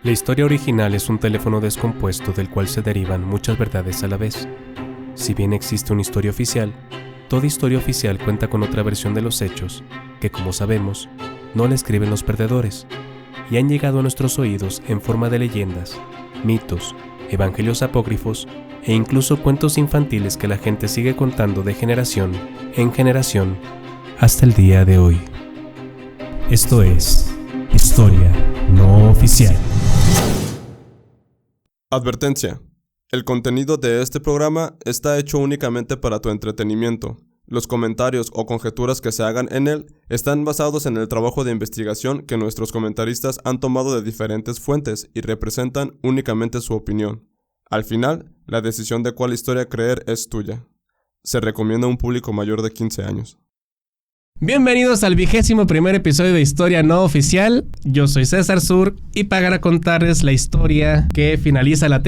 La historia original es un teléfono descompuesto del cual se derivan muchas verdades a la vez. Si bien existe una historia oficial, toda historia oficial cuenta con otra versión de los hechos, que como sabemos, no la escriben los perdedores, y han llegado a nuestros oídos en forma de leyendas, mitos, evangelios apócrifos e incluso cuentos infantiles que la gente sigue contando de generación en generación hasta el día de hoy. Esto es Historia No Oficial. Advertencia. El contenido de este programa está hecho únicamente para tu entretenimiento. Los comentarios o conjeturas que se hagan en él están basados en el trabajo de investigación que nuestros comentaristas han tomado de diferentes fuentes y representan únicamente su opinión. Al final, la decisión de cuál historia creer es tuya. Se recomienda a un público mayor de 15 años. Bienvenidos al 21º episodio de Historia No Oficial. Yo soy César Sur y para contarles la historia que finaliza la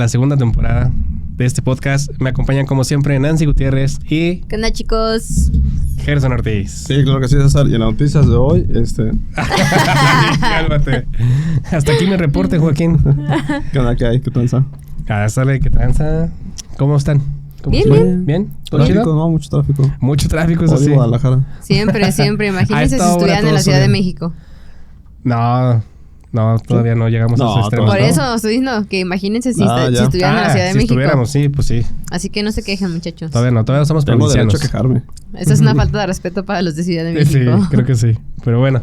segunda temporada de este podcast, me acompañan como siempre Nancy Gutiérrez y... ¿Qué onda, chicos? Gerson Ortiz. Sí, claro que sí, César. Y en las noticias de hoy, Cálmate. Hasta aquí mi reporte, Joaquín. ¿Qué onda? ¿Qué hay? ¿Qué tranza? Sale, ¿qué tranza? ¿Cómo están? Bien. ¿Bien? ¿Todo chido? No, mucho tráfico. Mucho tráfico, eso sí. Guadalajara. Siempre. Imagínense si estuvieran en la Ciudad de México. No, todavía no llegamos a ese extremo. Por eso estoy diciendo que imagínense si estuvieran en la Ciudad de México. Si estuviéramos, sí, pues sí. Así que no se quejen, muchachos. Todavía no somos Tengo provincianos. derecho a quejarme. Eso es una falta de respeto para los de Ciudad de México. Sí, creo que sí. Pero bueno,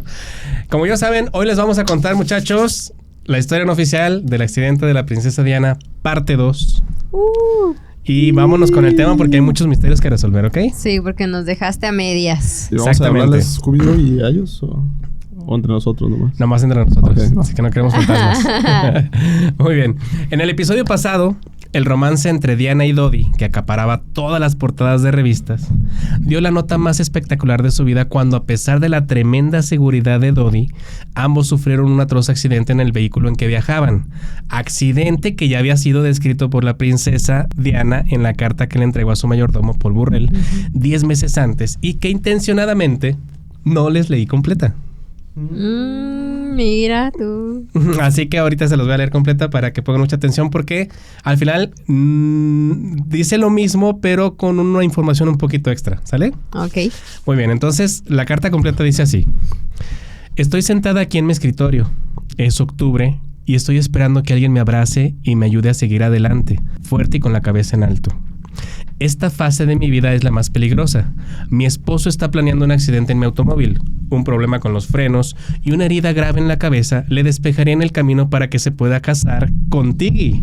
como ya saben, hoy les vamos a contar, muchachos, la historia no oficial del accidente de la princesa Diana, parte 2. Y vámonos con el tema porque hay muchos misterios que resolver, ¿ok? Sí, porque nos dejaste a medias. ¿Y vamos a hablarles Scooby-Doo y a ellos o entre nosotros nomás? Nomás entre nosotros, Okay, así que no queremos fantasmas. Muy bien. En el episodio pasado, el romance entre Diana y Dodi, que acaparaba todas las portadas de revistas, dio la nota más espectacular de su vida cuando, a pesar de la tremenda seguridad de Dodi, ambos sufrieron un atroz accidente en el vehículo en que viajaban. Accidente que ya había sido descrito por la princesa Diana en la carta que le entregó a su mayordomo Paul Burrell 10 meses antes y que intencionadamente no les leí completa. Mira tú. Así que ahorita se los voy a leer completa para que pongan mucha atención porque al final dice lo mismo pero con una información un poquito extra, ¿sale? Ok. Muy bien, entonces la carta completa dice así: estoy sentada aquí en mi escritorio, es octubre y estoy esperando que alguien me abrace y me ayude a seguir adelante, fuerte y con la cabeza en alto. Esta fase de mi vida es la más peligrosa. Mi esposo está planeando un accidente en mi automóvil. Un problema con los frenos y una herida grave en la cabeza le despejarían el camino para que se pueda casar con Tiggy.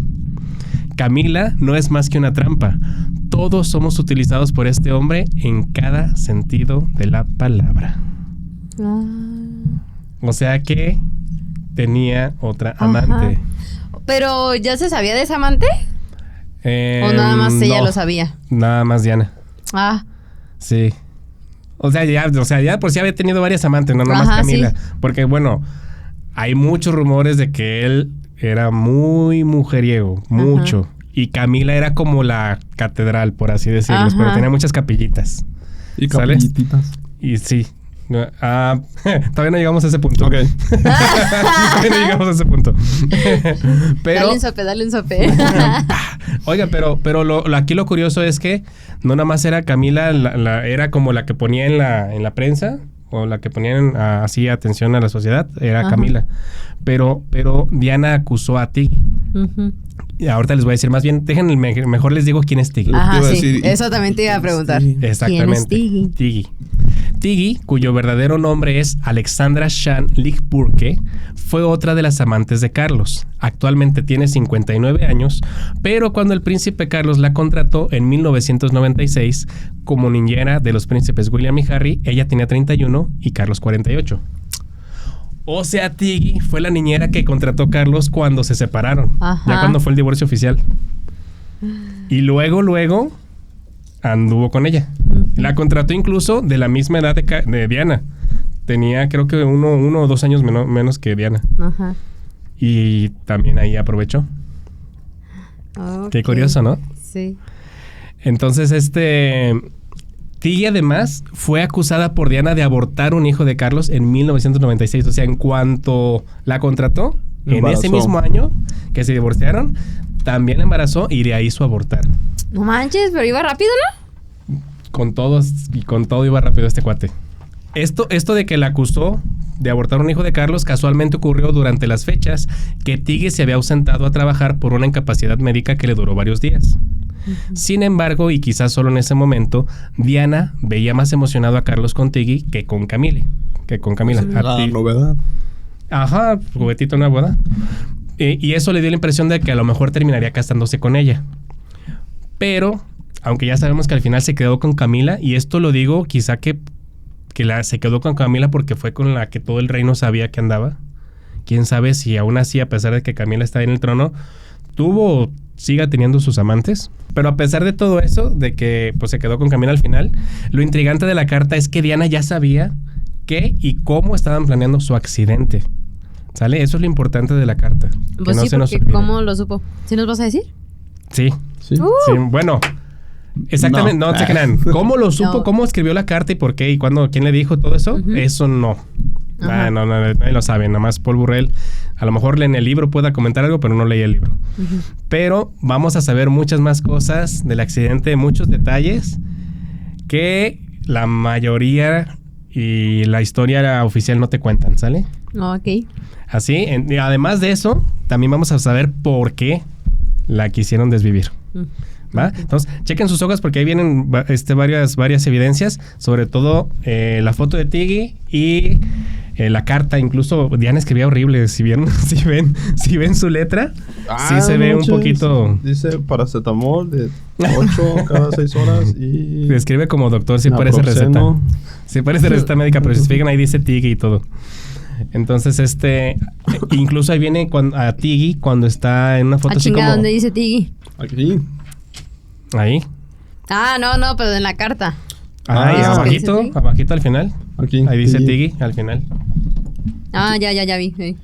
Camila no es más que una trampa. Todos somos utilizados por este hombre en cada sentido de la palabra. O sea que tenía otra amante. ¿Pero ya se sabía de esa amante? ¿O nada más ella lo sabía? Nada más Diana. Sí. O sea, ya por sí había tenido varias amantes, no nada más Camila. Sí. Porque, bueno, hay muchos rumores de que él era muy mujeriego, mucho. Y Camila era como la catedral, por así decirlo, pero tenía muchas capillitas. Y capillititas. Y sí. Todavía no llegamos a ese punto. Ok. Todavía no llegamos a ese punto. Pero, dale un sope. Oiga, pero aquí lo curioso es que no nada más era Camila, era como la que ponía en la prensa o la que ponían así atención a la sociedad, era Camila. Pero Diana acusó a Tiggy. Y ahorita les voy a decir, más bien, mejor les digo quién es Tiggy. Sí. Eso también te iba a preguntar. Exactamente. ¿Quién es Tiggy? Tiggy, cuyo verdadero nombre es Alexandra Shan Lichburke, fue otra de las amantes de Carlos. Actualmente tiene 59 años, pero cuando el príncipe Carlos la contrató en 1996 como niñera de los príncipes William y Harry, ella tenía 31 y Carlos 48. O sea, Tiggy fue la niñera que contrató Carlos cuando se separaron, ya cuando fue el divorcio oficial. Y luego anduvo con ella. La contrató incluso de la misma edad de Diana. Tenía creo que uno o 2 años menos que Diana. Y también ahí aprovechó. Qué curioso, ¿no? Sí. Entonces Tiggy además fue acusada por Diana de abortar un hijo de Carlos en 1996. O sea, en cuanto la contrató, En ese mismo año que se divorciaron, también la embarazó y de ahí hizo abortar. No manches, pero iba rápido, ¿no? Con todo iba rápido este cuate. Esto de que la acusó de abortar un hijo de Carlos casualmente ocurrió durante las fechas que Tiggy se había ausentado a trabajar por una incapacidad médica que le duró varios días. Sin embargo, y quizás solo en ese momento, Diana veía más emocionado a Carlos con Tiggy que con Camila. La novedad. Ajá, juguetito nuevo, ¿verdad? Y eso le dio la impresión de que a lo mejor terminaría casándose con ella. Pero, aunque ya sabemos que al final se quedó con Camila, y esto lo digo quizá que se quedó con Camila porque fue con la que todo el reino sabía que andaba. Quién sabe si aún así, a pesar de que Camila está en el trono, tuvo o siga teniendo sus amantes. Pero a pesar de todo eso, de que pues se quedó con Camila al final, lo intrigante de la carta es que Diana ya sabía qué y cómo estaban planeando su accidente. ¿Sale? Eso es lo importante de la carta. Pues que no sí, se nos porque olvide. ¿cómo lo supo? ¿Sí nos vas a decir? Sí. Sí. Sí, bueno, exactamente, no se crean. ¿Cómo lo supo? No. ¿Cómo escribió la carta y por qué? ¿Y cuándo? ¿Quién le dijo todo eso? Eso no. Ajá. No, nadie lo sabe. Nada más Paul Burrell. A lo mejor en el libro pueda comentar algo, pero no leí el libro. Pero vamos a saber muchas más cosas del accidente, muchos detalles que la mayoría y la historia oficial no te cuentan, ¿sale? Ok. Así, y además de eso, también vamos a saber por qué la quisieron desvivir. ¿Va? Entonces, chequen sus hojas porque ahí vienen varias evidencias, sobre todo la foto de Tiggy y la carta. Incluso Diana escribía horrible. Si ven su letra, sí se ve un poquito. Dice paracetamol de 8 cada 6 horas y... Escribe como doctor, sí parece naproxeno. receta. Sí parece receta médica, pero si se fijan ahí dice Tiggy y todo. Entonces, incluso ahí viene a Tiggy cuando está en una foto así como... ¿Dónde dice Tiggy? Aquí. Ahí. No, pero en la carta. Ahí, abajito al final. Aquí. Ahí dice Tiggy al final. Ya vi. Sí.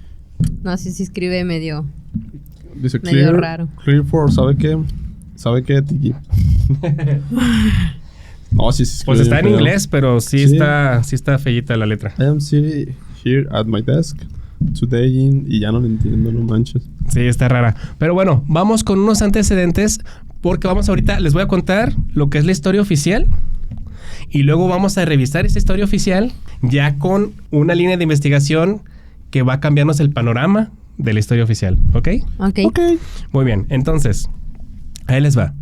No, sí escribe medio Dice medio raro. Clear for, ¿sabe qué? Tiggy. No, sí. Pues está en inglés, pero sí está feíta la letra. I am sitting here at my desk today y ya no lo entiendo, no manches. Sí, está rara. Pero bueno, vamos con unos antecedentes porque les voy a contar lo que es la historia oficial y luego vamos a revisar esa historia oficial ya con una línea de investigación que va a cambiarnos el panorama de la historia oficial, ¿ok? Ok. Muy bien, entonces, ahí les va.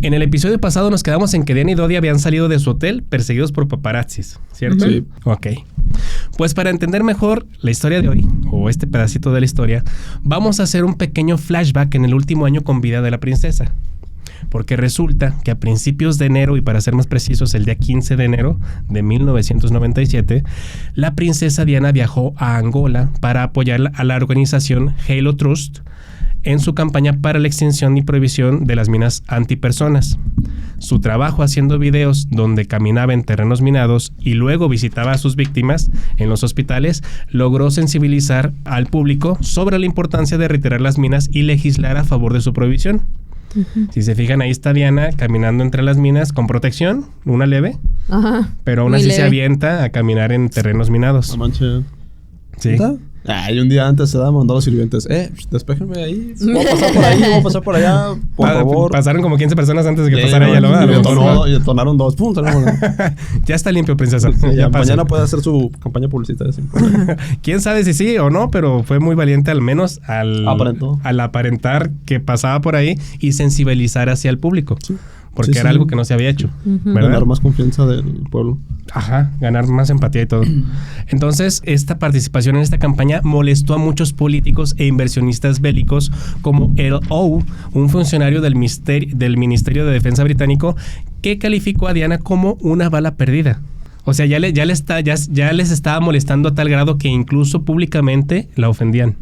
En el episodio pasado nos quedamos en que Diana y Dodi habían salido de su hotel perseguidos por paparazzis, ¿cierto? Sí. Ok. Pues para entender mejor la historia de hoy, o este pedacito de la historia, vamos a hacer un pequeño flashback en el último año con vida de la princesa. Porque resulta que a principios de enero, y para ser más precisos, el día 15 de enero de 1997, la princesa Diana viajó a Angola para apoyar a la organización Halo Trust en su campaña para la extinción y prohibición de las minas antipersonas. Su trabajo haciendo videos donde caminaba en terrenos minados y luego visitaba a sus víctimas en los hospitales logró sensibilizar al público sobre la importancia de retirar las minas y legislar a favor de su prohibición. Si se fijan, ahí está Diana caminando entre las minas con protección, una leve, pero aún así se avienta a caminar en terrenos minados. No manches. Sí. Y un día antes se mandó a los sirvientes. Despéjenme ahí. Voy a pasar por allá, por favor. Pasaron como 15 personas antes de que pasara ella, ¿no? Y detonaron 2. ¡Pum! Ya está limpio, princesa. Ya mañana puede hacer su campaña publicitaria. Quién sabe si sí o no, pero fue muy valiente al menos al aparentar que pasaba por ahí y sensibilizar hacia el público. Sí. Porque era algo que no se había hecho. Ganar más confianza del pueblo. Ajá, ganar más empatía y todo. Entonces, esta participación en esta campaña molestó a muchos políticos e inversionistas bélicos como Earl O, un funcionario del Ministerio de Defensa británico, que calificó a Diana como una bala perdida. O sea, ya les estaba molestando a tal grado que incluso públicamente la ofendían.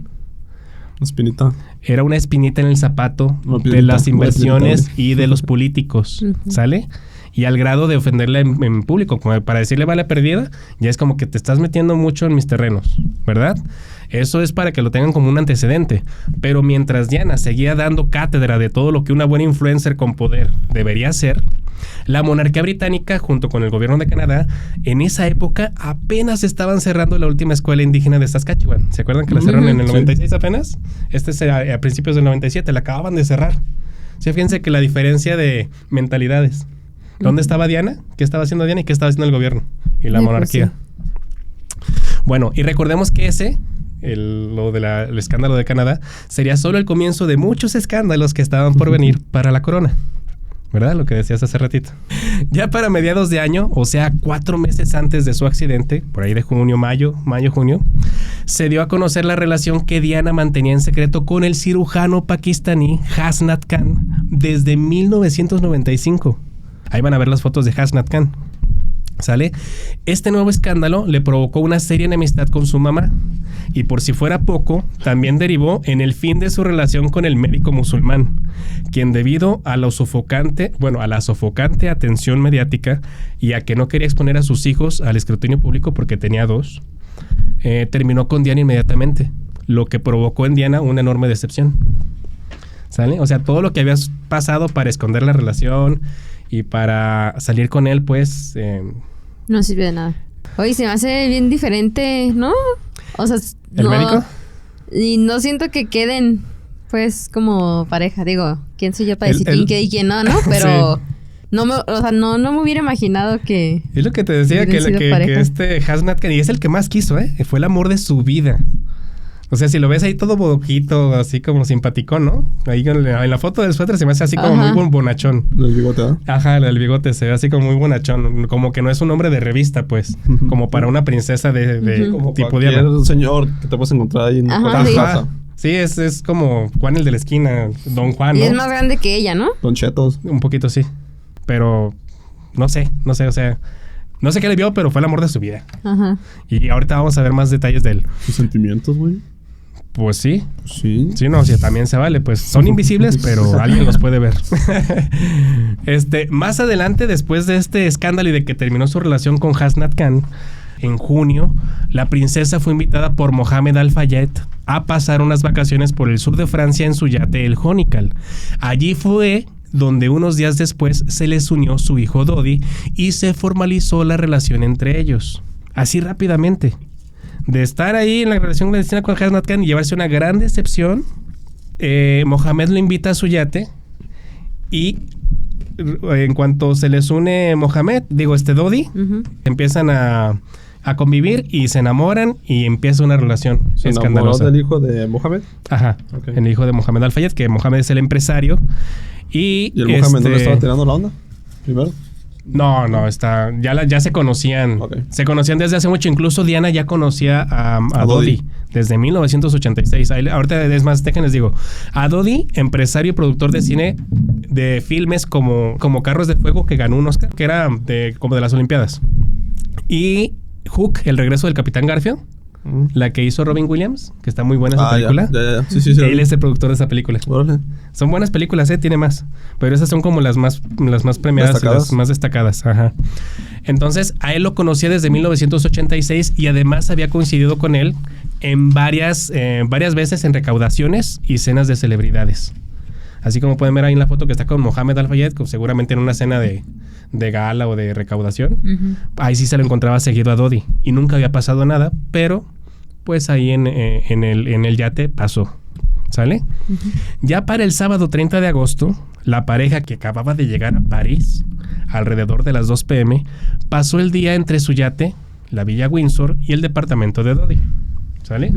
Espinita. Era una espinita en el zapato de las inversiones y de los políticos, ¿sale? Y al grado de ofenderla en público, como para decirle vale perdida, ya es como que te estás metiendo mucho en mis terrenos, ¿verdad? Eso es para que lo tengan como un antecedente. Pero mientras Diana seguía dando cátedra de todo lo que una buena influencer con poder debería ser, la monarquía británica, junto con el gobierno de Canadá, en esa época apenas estaban cerrando la última escuela indígena de Saskatchewan. ¿Se acuerdan que la cerraron en el 96 apenas? Este es a principios del 97, la acababan de cerrar. Sí, fíjense que la diferencia de mentalidades. ¿Dónde estaba Diana? ¿Qué estaba haciendo Diana? ¿Y qué estaba haciendo el gobierno? Y la monarquía. Bueno, y recordemos que el escándalo de Canadá sería solo el comienzo de muchos escándalos que estaban por venir para la corona. ¿Verdad? Lo que decías hace ratito. Ya para mediados de año, o sea, 4 meses antes de su accidente, por ahí de junio, se dio a conocer la relación que Diana mantenía en secreto con el cirujano pakistaní Hasnat Khan desde 1995. Ahí van a ver las fotos de Hasnat Khan. ¿Sale? Este nuevo escándalo le provocó una seria enemistad con su mamá y por si fuera poco, también derivó en el fin de su relación con el médico musulmán, quien debido a la sofocante atención mediática y a que no quería exponer a sus hijos al escrutinio público porque tenía 2, terminó con Diana inmediatamente, lo que provocó en Diana una enorme decepción. ¿Sale? O sea, todo lo que habías pasado para esconder la relación y para salir con él, pues... no sirvió de nada. Oye, se me hace bien diferente, ¿no? O sea, ¿el médico? Y no siento que queden, pues, como pareja. Digo, ¿quién soy yo para decir quién queda y quién no, no? Pero... Sí. No me hubiera imaginado que... Es lo que te decía, que este Hasnat Khan, y es el que más quiso, fue el amor de su vida. O sea, si lo ves ahí todo bodoquito, así como simpaticón, ¿no? Ahí en la foto del suéter se me hace así como muy bonachón. ¿El bigote, ¿eh? Ajá, el bigote se ve así como muy bonachón. Como que no es un hombre de revista, pues. Como para una princesa de como tipo Diana. Un señor que te puedes encontrar ahí en la plaza. Sí, es como Juan el de la esquina, Don Juan, ¿no? Y es más grande que ella, ¿no? Don Chetos. Un poquito, sí. Pero no sé, o sea... No sé qué le vio, pero fue el amor de su vida. Ajá. Y ahorita vamos a ver más detalles de él. ¿Sus sentimientos, güey? Pues sí. Sí. Sí, no, sí, también se vale. Pues son invisibles, pero alguien los puede ver. Más adelante, después de este escándalo y de que terminó su relación con Hasnat Khan, en junio, la princesa fue invitada por Mohamed Al-Fayed a pasar unas vacaciones por el sur de Francia en su yate el Jonical. Allí fue donde unos días después se les unió su hijo Dodi y se formalizó la relación entre ellos. Así rápidamente. De estar ahí en la relación clandestina con Hasnat Khan y llevarse una gran decepción, Mohamed lo invita a su yate y en cuanto se les une Dodi, empiezan a convivir y se enamoran y empieza una relación escandalosa. ¿Se enamoró del hijo de Mohamed? Ajá, okay. El hijo de Mohamed Al-Fayed, que Mohamed es el empresario. ¿Y el Mohamed no le estaba tirando la onda primero? No, ya se conocían. Okay. Se conocían desde hace mucho. Incluso Diana ya conocía a Dodi desde 1986. Ahorita es más, déjenles digo. A Dodi, empresario y productor de cine de filmes como Carros de Fuego, que ganó un Oscar, que era como de las Olimpiadas. Y Hook, el regreso del Capitán Garfield, la que hizo Robin Williams, que está muy buena esa película. Ya. Sí, él es el productor de esa película. Órale. Son buenas películas, tiene más. Pero esas son como las más premiadas y las más destacadas. Ajá. Entonces, a él lo conocía desde 1986 y además había coincidido con él en varias veces en recaudaciones y cenas de celebridades. Así como pueden ver ahí en la foto que está con Mohamed Al-Fayed, seguramente en una cena de gala o de recaudación. Ahí sí se lo encontraba seguido a Dodi y nunca había pasado nada, pero pues ahí en el yate pasó. ¿Sale? Ya para el sábado 30 de agosto, la pareja que acababa de llegar a París, alrededor de las 2 p.m., pasó el día entre su yate, la Villa Windsor y el departamento de Dodi. ¿Sale?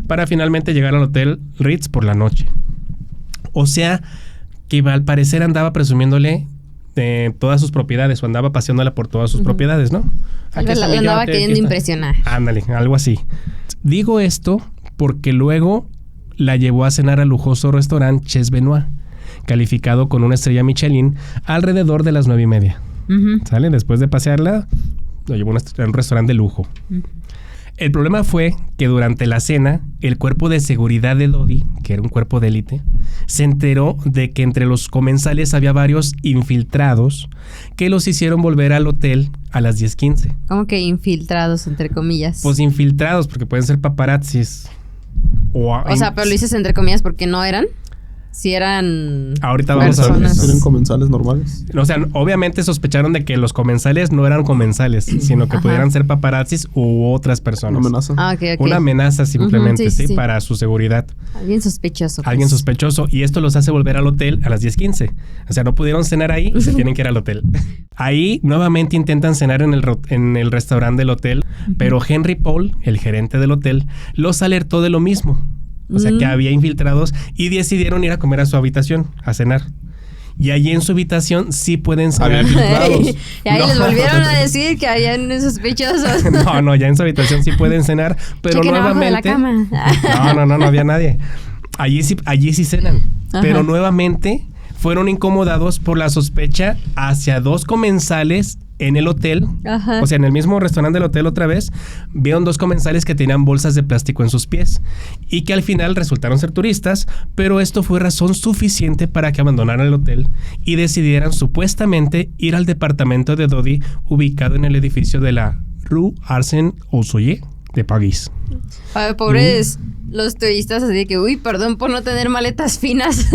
Para finalmente llegar al Hotel Ritz por la noche. O sea, que al parecer andaba presumiéndole todas sus propiedades o andaba paseándola por todas sus propiedades, ¿no? La andaba queriendo impresionar. Ándale, algo así. Digo esto porque luego la llevó a cenar al lujoso restaurante Ches Benoit, calificado con una estrella Michelin, alrededor de las 9:30. ¿Sale? Después de pasearla, lo llevó a un restaurante de lujo. El problema fue que durante la cena, el cuerpo de seguridad de Dodi, que era un cuerpo de élite, se enteró de que entre los comensales había varios infiltrados que los hicieron volver al hotel a las 10:15. ¿Cómo que infiltrados, entre comillas? Pues infiltrados, porque pueden ser paparazzis. O sea, pero lo dices entre comillas porque no eran. Si eran ahorita vamos a ver. ¿Eran comensales normales? O sea, obviamente sospecharon de que los comensales no eran comensales, sino que pudieran ser paparazzis u otras personas. Una amenaza. Okay. Una amenaza simplemente, sí, para su seguridad. Alguien sospechoso. Pues. Alguien sospechoso. Y esto los hace volver al hotel a las 10:15. O sea, no pudieron cenar ahí y se tienen que ir al hotel. Ahí nuevamente intentan cenar en el restaurante del hotel, pero Henry Paul, el gerente del hotel, los alertó de lo mismo. O sea, que había infiltrados y decidieron ir a comer a su habitación, a cenar. Y allí en su habitación sí pueden cenar. Y ahí les volvieron a decir que habían sospechosos. No, ya en su habitación sí pueden cenar, pero chequen nuevamente... abajo de la cama. No había nadie. Allí sí cenan. Ajá. Pero nuevamente fueron incomodados por la sospecha hacia 2 comensales en el hotel. Ajá. O sea, en el mismo restaurante del hotel otra vez, vieron 2 comensales que tenían bolsas de plástico en sus pies y que al final resultaron ser turistas, pero esto fue razón suficiente para que abandonaran el hotel y decidieran supuestamente ir al departamento de Dodi ubicado en el edificio de la Rue Arsen-Osoye de París. Pobres los turistas, así de que, perdón por no tener maletas finas.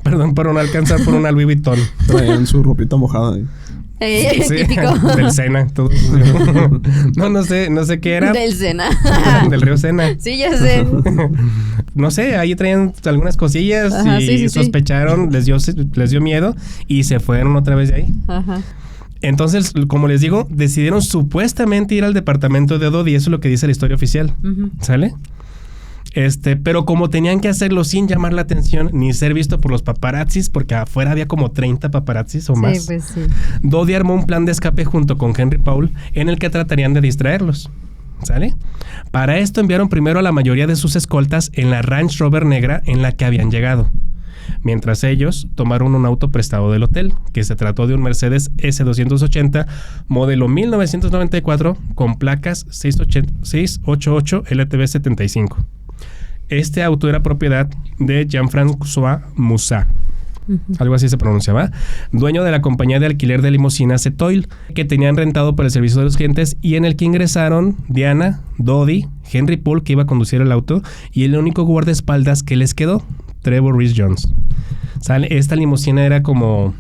Perdón por no alcanzar por una Louis Vuitton. Traían su ropita mojada. Sí, típico. Del Sena, todo. No sé qué era. Del Sena. Del río Sena. Sí, ya sé. No sé, ahí traían algunas cosillas. Ajá, y sospecharon, les dio miedo y se fueron otra vez de ahí. Ajá. Entonces, como les digo, decidieron supuestamente ir al departamento de Dodi, eso es lo que dice la historia oficial. ¿Sale? Pero como tenían que hacerlo sin llamar la atención ni ser visto por los paparazzis, porque afuera había como 30 paparazzis o más. Pues sí. Dodi armó un plan de escape junto con Henry Paul en el que tratarían de distraerlos. ¿Sale? Para esto enviaron primero a la mayoría de sus escoltas en la Range Rover negra en la que habían llegado. Mientras ellos tomaron un auto prestado del hotel, que se trató de un Mercedes S280 modelo 1994 con placas 688 LTB75. Este auto era propiedad de Jean-François Musat, algo así se pronunciaba, dueño de la compañía de alquiler de limusinas Setoil, que tenían rentado para el servicio de los clientes y en el que ingresaron Diana, Dodi, Henry Paul, que iba a conducir el auto, y el único guardaespaldas que les quedó, Trevor Rhys-Jones. Esta limusina era como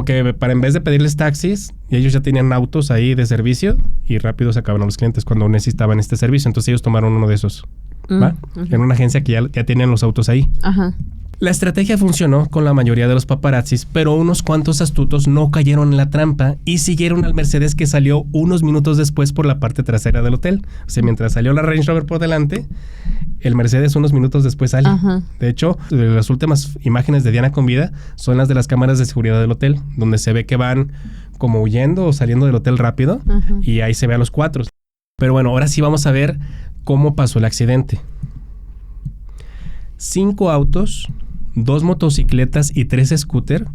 que para en vez de pedirles taxis, y ellos ya tenían autos ahí de servicio y rápido sacaban a los clientes cuando necesitaban este servicio. Entonces ellos tomaron uno de esos. ¿Va? En una agencia que ya tenían los autos ahí. Ajá. La estrategia funcionó con la mayoría de los paparazzis, pero unos cuantos astutos no cayeron en la trampa y siguieron al Mercedes que salió unos minutos después por la parte trasera del hotel. O sea, mientras salió la Range Rover por delante, el Mercedes unos minutos después sale. Ajá. De hecho, las últimas imágenes de Diana con vida son las de las cámaras de seguridad del hotel, donde se ve que van como huyendo o saliendo del hotel rápido. Ajá. Y ahí se ve a los 4. Pero bueno, ahora sí vamos a ver cómo pasó el accidente. 5 autos, 2 motocicletas y 3 scooters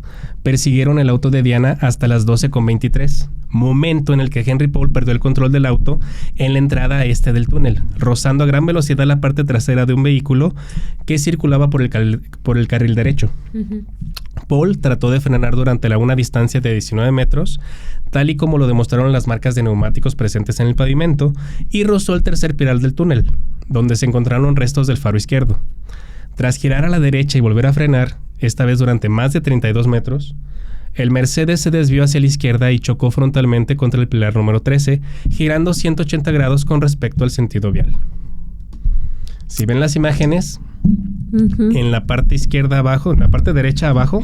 persiguieron el auto de Diana hasta las 12:23, momento en el que Henry Paul perdió el control del auto en la entrada este del túnel, rozando a gran velocidad la parte trasera de un vehículo que circulaba por el carril derecho. Uh-huh. Paul trató de frenar durante una distancia de 19 metros, tal y como lo demostraron las marcas de neumáticos presentes en el pavimento, y rozó el tercer pilar del túnel, donde se encontraron restos del faro izquierdo. Tras girar a la derecha y volver a frenar, esta vez durante más de 32 metros, el Mercedes se desvió hacia la izquierda y chocó frontalmente contra el pilar número 13, girando 180 grados con respecto al sentido vial. Si ven las imágenes, en la parte izquierda abajo, en la parte derecha abajo,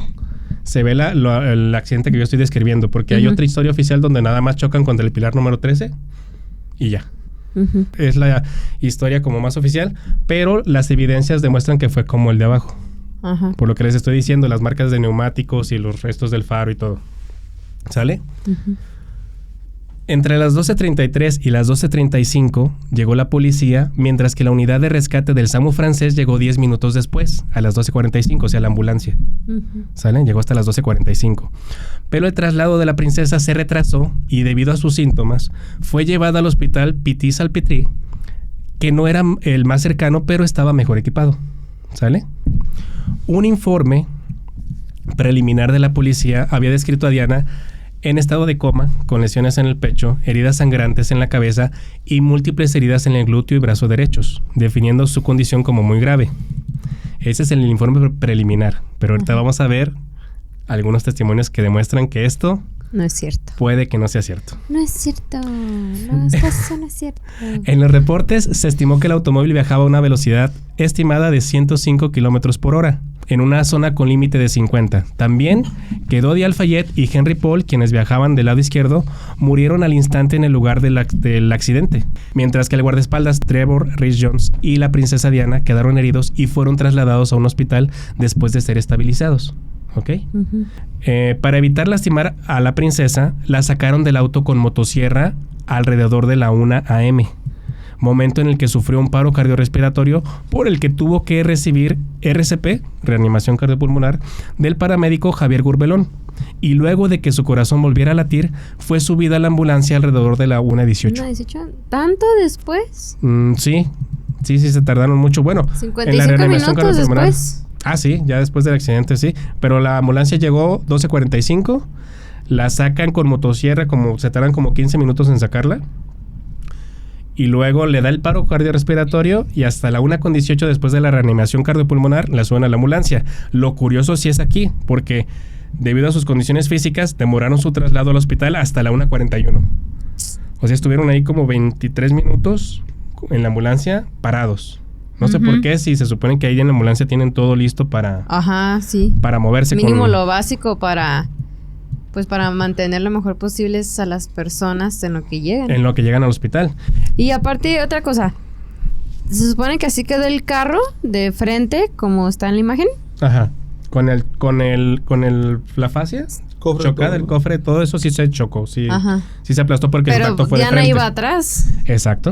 se ve el accidente que yo estoy describiendo, porque hay otra historia oficial donde nada más chocan contra el pilar número 13 y ya. Es la historia como más oficial, pero las evidencias demuestran que fue como el de abajo. Ajá. Por lo que les estoy diciendo, las marcas de neumáticos y los restos del faro y todo. ¿Sale? Entre las 12:33 y las 12:35 llegó la policía, mientras que la unidad de rescate del SAMU francés llegó 10 minutos después, a las 12:45, o sea, la ambulancia. ¿Sale? Llegó hasta las 12:45. Pero el traslado de la princesa se retrasó y debido a sus síntomas, fue llevada al hospital Petit-Salpêtrière, que no era el más cercano, pero estaba mejor equipado. ¿Sale? Un informe preliminar de la policía había descrito a Diana en estado de coma, con lesiones en el pecho, heridas sangrantes en la cabeza y múltiples heridas en el glúteo y brazo derechos, definiendo su condición como muy grave. Ese es el informe preliminar, pero ahorita vamos a ver algunos testimonios que demuestran que esto no es cierto. Puede que no sea cierto. No es cierto. No, eso no es cierto. En los reportes se estimó que el automóvil viajaba a una velocidad estimada de 105 kilómetros por hora, en una zona con límite de 50. También que Dodi Al-Fayed y Henry Paul, quienes viajaban del lado izquierdo, murieron al instante en el lugar del accidente, mientras que el guardaespaldas Trevor Rhys-Jones y la princesa Diana quedaron heridos y fueron trasladados a un hospital después de ser estabilizados. ¿Ok? Uh-huh. Para evitar lastimar a la princesa, la sacaron del auto con motosierra alrededor de la 1 a.m., momento en el que sufrió un paro cardiorrespiratorio por el que tuvo que recibir RCP, reanimación cardiopulmonar, del paramédico Javier Gurbelón. Y luego de que su corazón volviera a latir, fue subida a la ambulancia alrededor de la 1:18. ¿1:18? ¿Tanto después? Sí, se tardaron mucho. Bueno, 55 en la reanimación cardiopulmonar. Después. Ah, sí, ya después del accidente, sí. Pero la ambulancia llegó 12:45. La sacan con motosierra, se tardan como 15 minutos en sacarla. Y luego le da el paro cardiorrespiratorio y hasta la 1:18 después de la reanimación cardiopulmonar la suben a la ambulancia. Lo curioso sí es aquí, porque debido a sus condiciones físicas demoraron su traslado al hospital hasta la 1:41. O sea, estuvieron ahí como 23 minutos en la ambulancia parados. No sé por qué, si se supone que ahí en la ambulancia tienen todo listo para... Ajá, sí. Para moverse. Mínimo lo básico para mantener lo mejor posible a las personas en lo que llegan. En lo que llegan al hospital. Y aparte, otra cosa. Se supone que así quedó el carro de frente, como está en la imagen. Ajá. Con la fascia chocada, el cofre, todo eso sí se chocó. Sí, ajá. Sí se aplastó porque el impacto fue de frente. Pero Diana iba atrás. Exacto.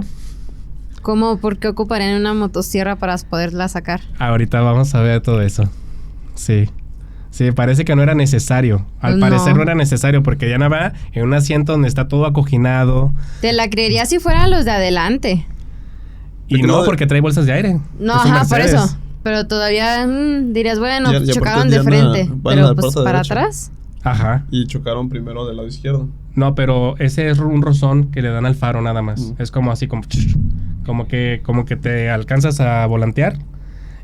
¿Por qué ocuparían una motosierra para poderla sacar? Ahorita vamos a ver todo eso. Sí, parece que no era necesario. Al parecer no era necesario porque Diana va en un asiento donde está todo acoginado. Te la creería si fueran los de adelante. Y no, porque trae bolsas de aire. No, ajá, por eso. Pero todavía dirías, bueno, ya chocaron de frente. Pero pues para atrás. Ajá. Y chocaron primero del lado izquierdo. No, pero ese es un rozón que le dan al faro nada más. Es como así, como que te alcanzas a volantear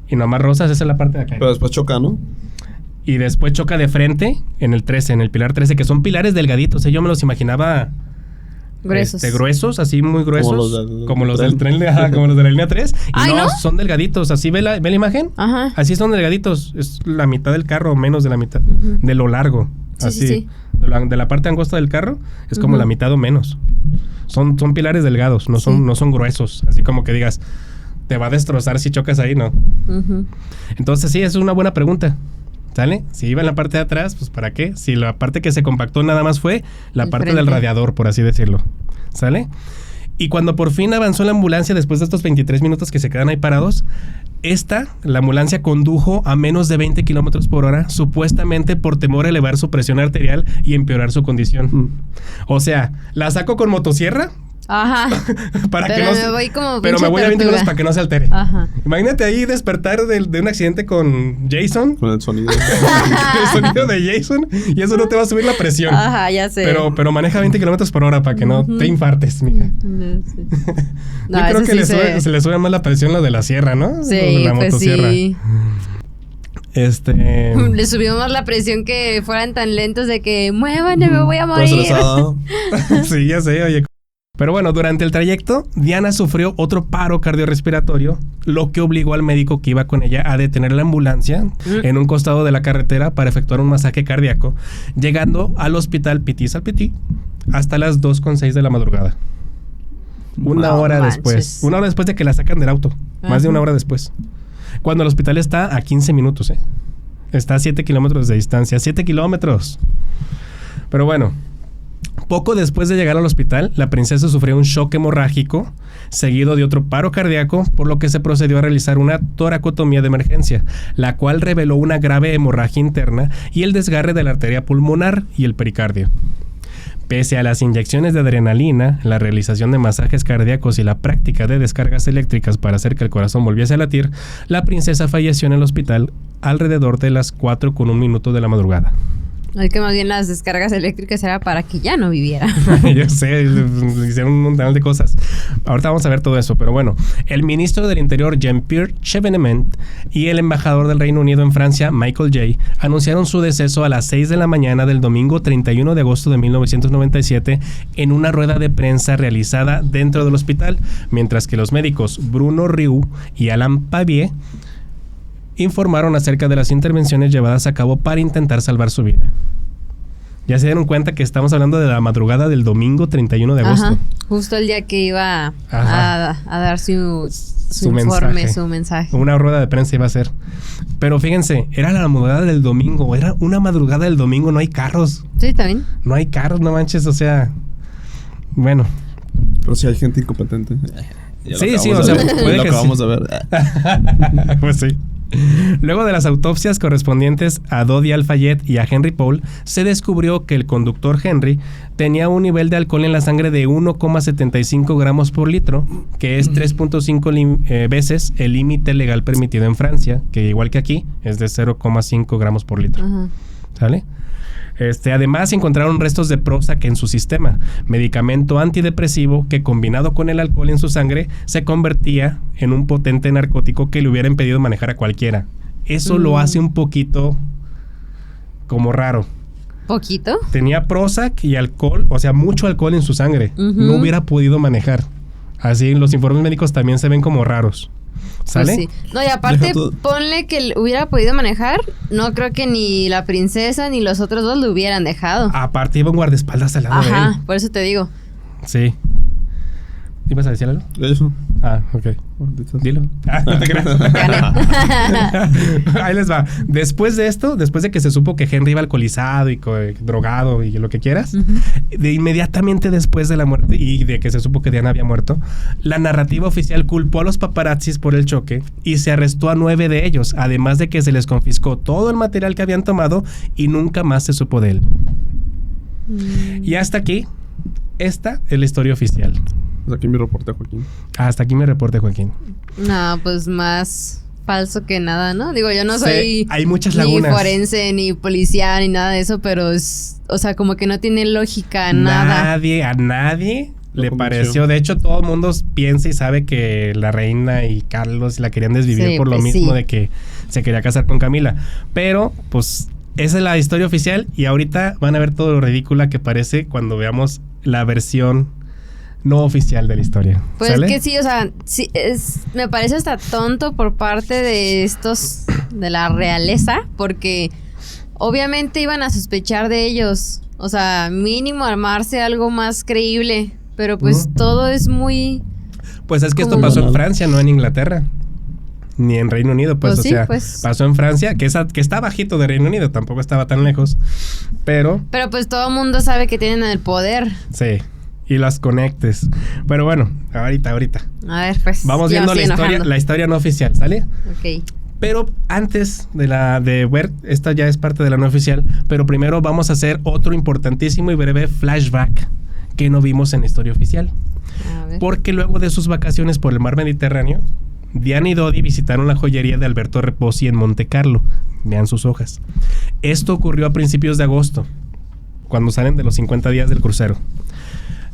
y nomás rozas, esa es la parte de acá. Pero después choca, ¿no? Y después choca de frente en el 13, en el pilar 13, que son pilares delgaditos. Yo me los imaginaba gruesos. Gruesos, así muy gruesos. Como los del tren, como los de la línea 3. Y no, son delgaditos. Así ve la imagen. Ajá. Así son delgaditos. Es la mitad del carro, menos de la mitad. De lo largo. Sí, así. sí. De la parte angosta del carro es como la mitad o menos. Son pilares delgados, no son gruesos. Así como que digas, te va a destrozar si chocas ahí, ¿no? Entonces sí, es una buena pregunta. ¿Sale? Si iba en la parte de atrás, pues ¿para qué? Si la parte que se compactó nada más fue la parte del radiador, por así decirlo. ¿Sale? Y cuando por fin avanzó la ambulancia, después de estos 23 minutos que se quedan ahí parados, la ambulancia condujo a menos de 20 kilómetros por hora, supuestamente por temor a elevar su presión arterial y empeorar su condición. O sea, la saco con motosierra. Ajá. Pero me voy a 20 kilómetros para que no se altere. Ajá. Imagínate ahí despertar de un accidente con Jason. Con el sonido. El sonido de Jason. Y eso no te va a subir la presión. Ajá, ya sé. Pero maneja 20 kilómetros por hora para que no te infartes, mija. Sí. Yo creo que se le sube más la presión lo de la sierra, ¿no? Sí, de la pues motosierra. Sí. Le subió más la presión que fueran tan lentos de que muévanme, me voy a morir. Sí, ya sé, oye. Pero bueno, durante el trayecto, Diana sufrió otro paro cardiorrespiratorio, lo que obligó al médico que iba con ella a detener la ambulancia en un costado de la carretera para efectuar un masaje cardíaco, llegando al hospital Piti-Salpití hasta las 2:06 de la madrugada. Una hora después de que la sacan del auto. Más de una hora después. Cuando el hospital está a 15 minutos, Está a 7 kilómetros de distancia. 7 kilómetros. Pero bueno, poco después de llegar al hospital, la princesa sufrió un shock hemorrágico, seguido de otro paro cardíaco, por lo que se procedió a realizar una toracotomía de emergencia, la cual reveló una grave hemorragia interna y el desgarre de la arteria pulmonar y el pericardio. Pese a las inyecciones de adrenalina, la realización de masajes cardíacos y la práctica de descargas eléctricas para hacer que el corazón volviese a latir, la princesa falleció en el hospital alrededor de las 4:01 de la madrugada. Es que más bien las descargas eléctricas era para que ya no viviera. Yo sé, hicieron un montón de cosas. Ahorita vamos a ver todo eso, pero bueno. El ministro del Interior, Jean-Pierre Chevènement, y el embajador del Reino Unido en Francia, Michael Jay, anunciaron su deceso a las 6 de la mañana del domingo 31 de agosto de 1997 en una rueda de prensa realizada dentro del hospital, mientras que los médicos Bruno Riou y Alain Pavier informaron acerca de las intervenciones llevadas a cabo para intentar salvar su vida. Ya se dieron cuenta que estamos hablando de la madrugada del domingo 31 de agosto. Ajá, justo el día que iba a dar su informe, su mensaje. Una rueda de prensa iba a ser. Pero fíjense, era la madrugada del domingo. Era una madrugada del domingo, no hay carros. Sí, también. No hay carros, no manches, o sea... Bueno. Pero sí hay gente incompetente. Sí, o sea, puede lo que acabamos de ver. Pues sí. Luego de las autopsias correspondientes a Dodi Al-Fayed y a Henry Paul, se descubrió que el conductor Henry tenía un nivel de alcohol en la sangre de 1,75 gramos por litro, que es 3.5 veces el límite legal permitido en Francia, que igual que aquí es de 0,5 gramos por litro. ¿Sale? Además encontraron restos de Prozac en su sistema, medicamento antidepresivo que combinado con el alcohol en su sangre se convertía en un potente narcótico que le hubiera impedido manejar a cualquiera. Eso lo hace un poquito como raro. ¿Poquito? Tenía Prozac y alcohol, o sea, mucho alcohol en su sangre. No hubiera podido manejar. Así los informes médicos también se ven como raros. ¿Sale? Pues sí. No, y aparte, ponle que hubiera podido manejar. No creo que ni la princesa ni los otros dos lo hubieran dejado. Aparte, iba un guardaespaldas al lado de él. Ajá, por eso te digo. Sí. ¿Ibas a decir algo? Eso. Ok. Dilo. No te creas. Ahí les va. Después de esto, después de que se supo que Henry iba alcoholizado y drogado y lo que quieras, de inmediatamente después de la muerte y de que se supo que Diana había muerto, la narrativa oficial culpó a los paparazzis por el choque y se arrestó a 9 de ellos, además de que se les confiscó todo el material que habían tomado y nunca más se supo de él. Y hasta aquí, esta es la historia oficial. Hasta aquí mi reporte, Joaquín. Hasta aquí mi reporte, Joaquín. No, pues más falso que nada, ¿no? Digo, yo no soy hay muchas lagunas. Ni forense, ni policía, ni nada de eso, pero es, o sea, como que no tiene lógica nada. A nadie le pareció. De hecho, todo el mundo piensa y sabe que la reina y Carlos la querían desvivir por lo mismo de que se quería casar con Camila. Pero, pues, esa es la historia oficial y ahorita van a ver todo lo ridícula que parece cuando veamos la versión no oficial de la historia. Pues ¿sale? Que sí, o sea, sí, me parece hasta tonto por parte de estos de la realeza, porque obviamente iban a sospechar de ellos. O sea, mínimo armarse algo más creíble, pero pues todo es muy... Pues es que esto pasó en Francia, no en Inglaterra. Ni en Reino Unido, pues, o sea, pasó en Francia, que está bajito de Reino Unido, tampoco estaba tan lejos, pero pues todo el mundo sabe que tienen el poder. Sí, y las conectes. Pero bueno, ahorita. A ver, pues. Vamos viendo la historia no oficial, ¿sale? Ok. Pero antes de ver, esta ya es parte de la no oficial, pero primero vamos a hacer otro importantísimo y breve flashback que no vimos en la historia oficial. A ver. Porque luego de sus vacaciones por el mar Mediterráneo, Diana y Dodi visitaron la joyería de Alberto Reposi en Monte Carlo. Vean sus hojas. Esto ocurrió a principios de agosto, cuando salen de los 50 días del crucero.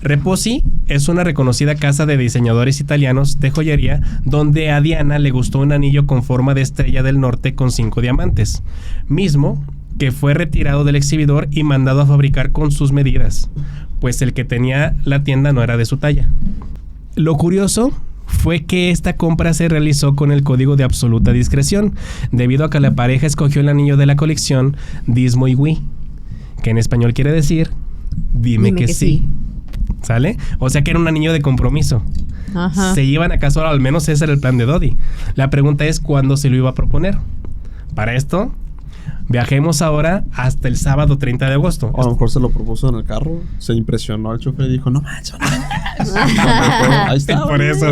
Reposi es una reconocida casa de diseñadores italianos de joyería donde a Diana le gustó un anillo con forma de estrella del norte con 5 diamantes, mismo que fue retirado del exhibidor y mandado a fabricar con sus medidas, pues el que tenía la tienda no era de su talla. Lo curioso fue que esta compra se realizó con el código de absoluta discreción, debido a que la pareja escogió el anillo de la colección Dis muy oui, que en español quiere decir dime que sí. ¿Sale? O sea que era un anillo de compromiso. Ajá. Se iban a casar, al menos ese era el plan de Dodi. La pregunta es ¿cuándo se lo iba a proponer? Para esto, viajemos ahora hasta el sábado 30 de agosto. A lo mejor se lo propuso en el carro, se impresionó el chofer y dijo, no manches. Ahí está. Por eso,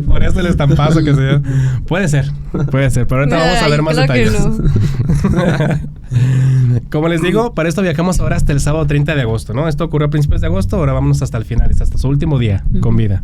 por eso el estampazo que se dio. Puede ser, pero ahorita vamos a ver más detalles. Como les digo, para esto viajamos ahora hasta el sábado 30 de agosto, ¿no? Esto ocurrió a principios de agosto, ahora vámonos hasta el final, hasta su último día con vida.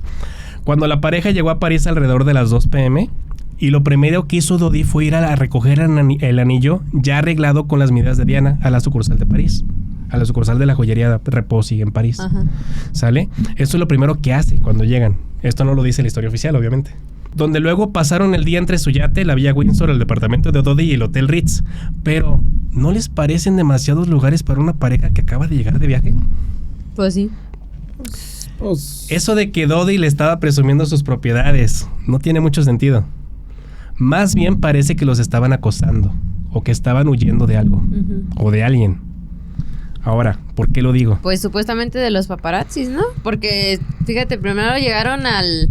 Cuando la pareja llegó a París alrededor de las 2 p.m., y lo primero que hizo Dodi fue ir a recoger el anillo ya arreglado con las medidas de Diana a la sucursal de París, a la sucursal de la joyería Repossi en París. Ajá. ¿Sale? Esto es lo primero que hace cuando llegan. Esto no lo dice la historia oficial, obviamente. Donde luego pasaron el día entre su yate, la Villa Windsor, el departamento de Dodi y el Hotel Ritz. Pero, ¿no les parecen demasiados lugares para una pareja que acaba de llegar de viaje? Pues sí. Eso de que Dodi le estaba presumiendo sus propiedades no tiene mucho sentido. Más bien parece que los estaban acosando o que estaban huyendo de algo o de alguien. Ahora, ¿por qué lo digo? Pues supuestamente de los paparazzis, ¿no? Porque, fíjate, primero llegaron al...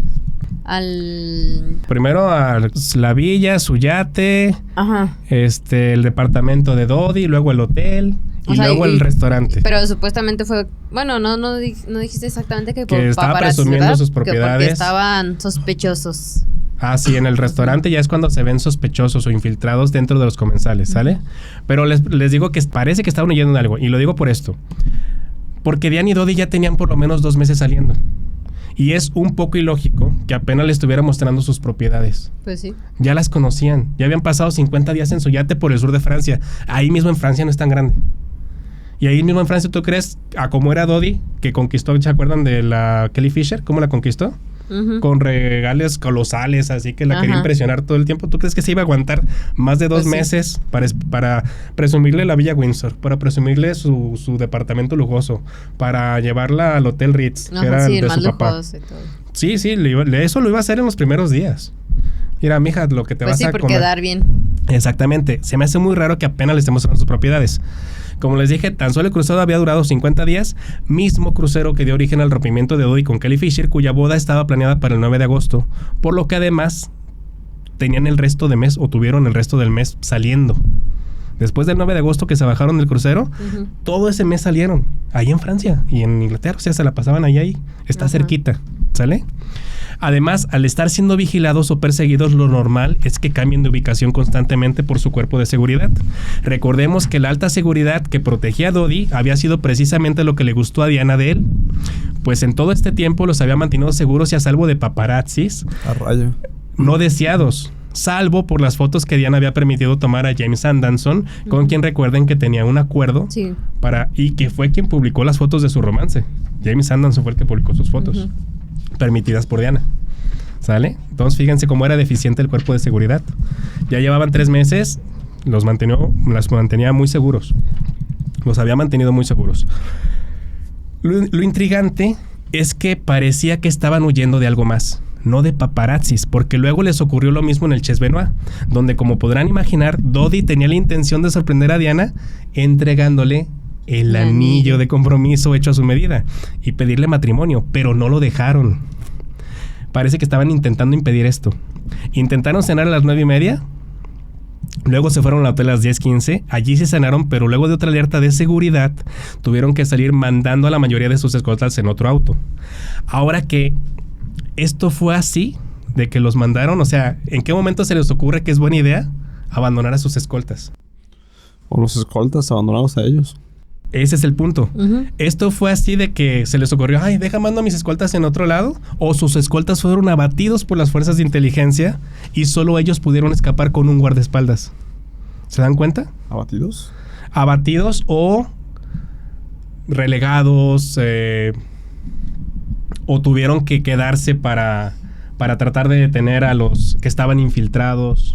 Primero a la villa, su yate, ajá, el departamento de Dodi, luego el hotel y luego el restaurante. Pero supuestamente fue... Bueno, no dijiste exactamente que por estaba presumiendo, ¿verdad?, sus propiedades. Que porque estaban sospechosos. Ah, sí, en el restaurante ya es cuando se ven sospechosos o infiltrados dentro de los comensales, ¿sale? Pero les digo que parece que estaban huyendo de algo. Y lo digo por esto. Porque Diana y Dodi ya tenían por lo menos 2 meses saliendo. Y es un poco ilógico que apenas le estuviera mostrando sus propiedades. Pues sí. Ya las conocían. Ya habían pasado 50 días en su yate por el sur de Francia. Ahí mismo en Francia no es tan grande. Y ahí mismo en Francia, ¿tú crees a cómo era Dodi, que conquistó, ¿se acuerdan de la Kelly Fisher? ¿Cómo la conquistó? Con regales colosales, así que la quería impresionar todo el tiempo. ¿Tú crees que se iba a aguantar más de 2 meses para presumirle la Villa Windsor, para presumirle su departamento lujoso, para llevarla al Hotel Ritz, que era el de su papá? Sí, eso lo iba a hacer en los primeros días. Mira, mija, lo que te vas a comer. Pues sí, por quedar bien. Exactamente. Se me hace muy raro que apenas le estemos mostrando sus propiedades. Como les dije, tan solo el crucero había durado 50 días, mismo crucero que dio origen al rompimiento de Dodi con Kelly Fisher, cuya boda estaba planeada para el 9 de agosto, por lo que además tenían el resto de mes o tuvieron el resto del mes saliendo. Después del 9 de agosto que se bajaron del crucero, todo ese mes salieron, ahí en Francia y en Inglaterra, o sea, se la pasaban ahí, está cerquita, ¿sale? Además, al estar siendo vigilados o perseguidos, lo normal es que cambien de ubicación constantemente por su cuerpo de seguridad. Recordemos que la alta seguridad que protegía a Dodi había sido precisamente lo que le gustó a Diana de él, pues en todo este tiempo los había mantenido seguros y a salvo de paparazzis a rayo no deseados, salvo por las fotos que Diana había permitido tomar a James Anderson, con quien recuerden que tenía un acuerdo y que fue quien publicó las fotos de su romance. James Anderson fue el que publicó sus fotos permitidas por Diana, ¿sale? Entonces fíjense cómo era deficiente el cuerpo de seguridad. Ya llevaban 3 meses, las mantenía muy seguros, los había mantenido muy seguros. Lo intrigante es que parecía que estaban huyendo de algo más, no de paparazzis, porque luego les ocurrió lo mismo en el Ches Benoit, donde, como podrán imaginar, Dodi tenía la intención de sorprender a Diana entregándole el anillo de compromiso hecho a su medida y pedirle matrimonio, pero no lo dejaron. Parece que estaban intentando impedir esto. Intentaron cenar a las 9:30, luego se fueron al hotel a las 10:15, allí se cenaron, pero luego de otra alerta de seguridad tuvieron que salir mandando a la mayoría de sus escoltas en otro auto. Ahora que esto fue así, de que los mandaron, o sea, ¿en qué momento se les ocurre que es buena idea abandonar a sus escoltas? O los escoltas abandonados a ellos. Ese es el punto. Esto fue así de que se les ocurrió, mando a mis escoltas en otro lado, o sus escoltas fueron abatidos por las fuerzas de inteligencia y solo ellos pudieron escapar con un guardaespaldas. ¿Se dan cuenta? ¿Abatidos? Abatidos o relegados, o tuvieron que quedarse para tratar de detener a los que estaban infiltrados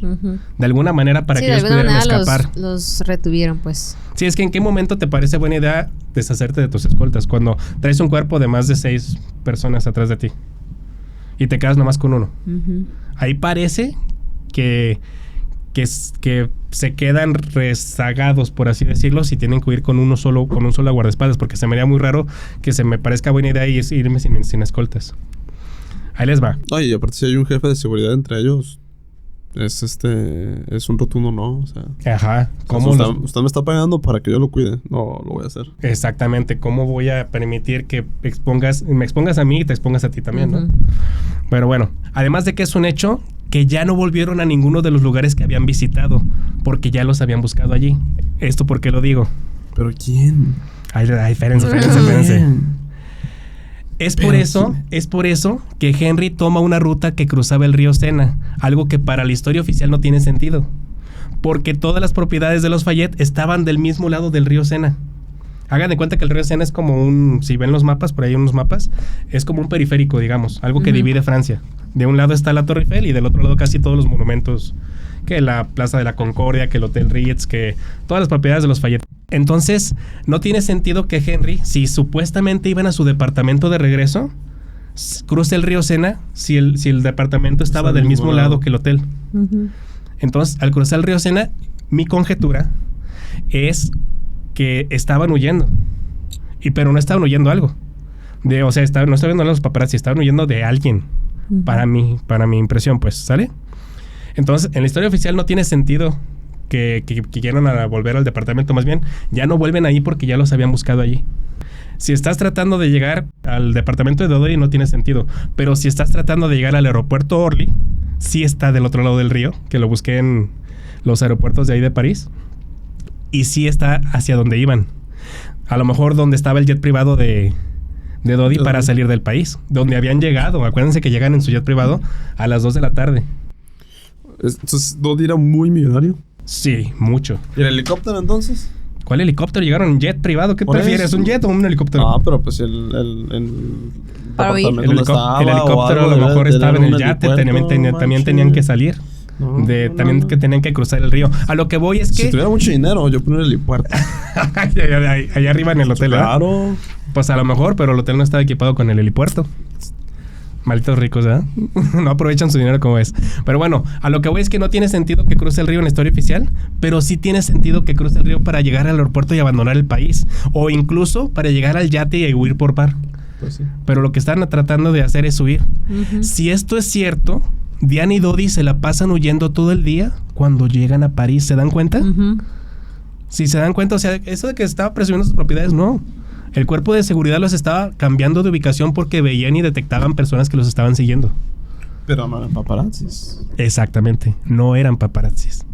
de alguna manera para que ellos pudieran escapar. Los retuvieron, pues. Sí, es que ¿en qué momento te parece buena idea deshacerte de tus escoltas? Cuando traes un cuerpo de más de 6 personas atrás de ti y te quedas nomás con uno. Ahí parece que se quedan rezagados, por así decirlo, si tienen que ir con un solo guardaespaldas, porque se me haría muy raro que se me parezca buena idea irme sin escoltas. Ahí les va. Ay, y aparte si hay un jefe de seguridad entre ellos, es un rotundo no, o sea. Ajá. ¿Cómo usted me está pagando para que yo lo cuide? No, lo voy a hacer. Exactamente. ¿Cómo voy a permitir que me expongas a mí y te expongas a ti también, no? Pero bueno, además de que es un hecho que ya no volvieron a ninguno de los lugares que habían visitado, porque ya los habían buscado allí. ¿Esto por qué lo digo? ¿Pero quién? Ay, espérense. Es por eso que Henry toma una ruta que cruzaba el río Sena, algo que para la historia oficial no tiene sentido, porque todas las propiedades de los Fayette estaban del mismo lado del río Sena. Hagan de cuenta que el río Sena es como si ven los mapas, por ahí hay unos mapas, es como un periférico, digamos, algo que divide Francia. De un lado está la Torre Eiffel y del otro lado casi todos los monumentos, que la Plaza de la Concordia, que el Hotel Ritz, que todas las propiedades de los Fayette. Entonces, no tiene sentido que Henry, si supuestamente iban a su departamento de regreso, cruce el río Sena si el departamento estaba del mismo lado que el hotel. Entonces, al cruzar el río Sena, mi conjetura es que estaban huyendo. Pero no estaban huyendo algo. No estaban huyendo los paparazzi, estaban huyendo de alguien. Para mi impresión, pues, ¿sale? Entonces, en la historia oficial no tiene sentido que quieran volver al departamento. Más bien, ya no vuelven ahí porque ya los habían buscado allí. Si estás tratando de llegar al departamento de Dodori, no tiene sentido. Pero si estás tratando de llegar al aeropuerto Orly, sí está del otro lado del río, que lo busqué en los aeropuertos de ahí de París. Y sí está hacia donde iban. A lo mejor donde estaba el jet privado de Dodi para salir del país. Donde habían llegado. Acuérdense que llegan en su jet privado a las 2 de la tarde. Entonces, ¿Dodi era muy millonario? Sí, mucho. ¿Y el helicóptero entonces? ¿Cuál helicóptero? ¿Llegaron en jet privado? ¿Qué prefieres? ¿Un jet o un helicóptero? Ah, pero pues el helicóptero a lo mejor estaba en el yate. También tenían que salir. También que tenían que cruzar el río. A lo que voy es que... Si tuviera mucho dinero, yo pondría el helipuerto. Allá arriba en el hotel, ¿verdad? Claro. Pues a lo mejor, pero el hotel no estaba equipado con el helipuerto. Malditos ricos, ¿verdad? No aprovechan su dinero como es. Pero bueno, a lo que voy es que no tiene sentido que cruce el río en la historia oficial, pero sí tiene sentido que cruce el río para llegar al aeropuerto y abandonar el país. O incluso para llegar al yate y huir por par. Pues sí. Pero lo que están tratando de hacer es huir. Si esto es cierto, Diana y Dodi se la pasan huyendo todo el día cuando llegan a París. ¿Se dan cuenta? Si se dan cuenta, o sea, eso de que estaba presumiendo sus propiedades, no. El cuerpo de seguridad los estaba cambiando de ubicación porque veían y detectaban personas que los estaban siguiendo. Pero no eran paparazzis. Exactamente, no eran paparazzis.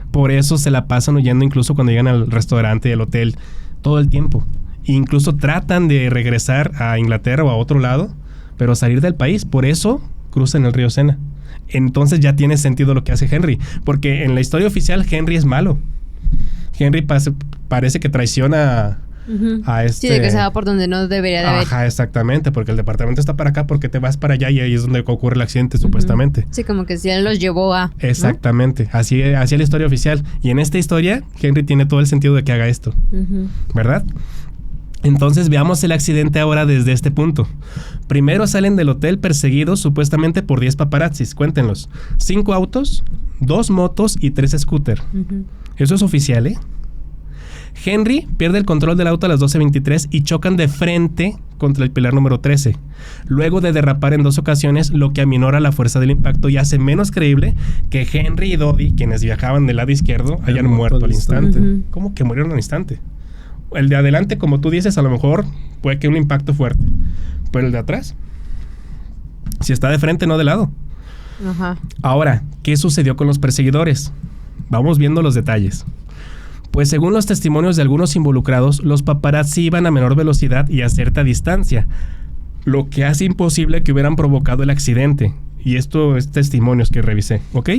Por eso se la pasan huyendo incluso cuando llegan al restaurante y al hotel todo el tiempo. E incluso tratan de regresar a Inglaterra o a otro lado, pero salir del país. Por eso cruzan el río Sena. Entonces ya tiene sentido lo que hace Henry, porque en la historia oficial Henry es malo. Henry parece que traiciona a Sí, de que se va por donde no debería de haber. Ajá, exactamente, porque el departamento está para acá, porque te vas para allá y ahí es donde ocurre el accidente, supuestamente. Sí, como que si él los llevó a... Exactamente, ¿no? Así es la historia oficial. Y en esta historia, Henry tiene todo el sentido de que haga esto, ¿verdad? Entonces veamos el accidente ahora desde este punto. Primero salen del hotel perseguidos supuestamente por 10 paparazzis, cuéntenlos. 5 autos, 2 motos y 3 scooters. Eso es oficial, ¿eh? Henry pierde el control del auto a las 12:23 y chocan de frente contra el pilar número 13. Luego de derrapar en 2 ocasiones, lo que aminora la fuerza del impacto y hace menos creíble que Henry y Dodi, quienes viajaban del lado izquierdo, hayan muerto al instante. ¿Cómo que murieron al instante? El de adelante, como tú dices, a lo mejor puede que un impacto fuerte. Pero el de atrás, si está de frente, no de lado. Ahora, ¿qué sucedió con los perseguidores? Vamos viendo los detalles. Pues según los testimonios de algunos involucrados, los paparazzi iban a menor velocidad y a cierta distancia, lo que hace imposible que hubieran provocado el accidente. Y esto es testimonios que revisé, ¿ok?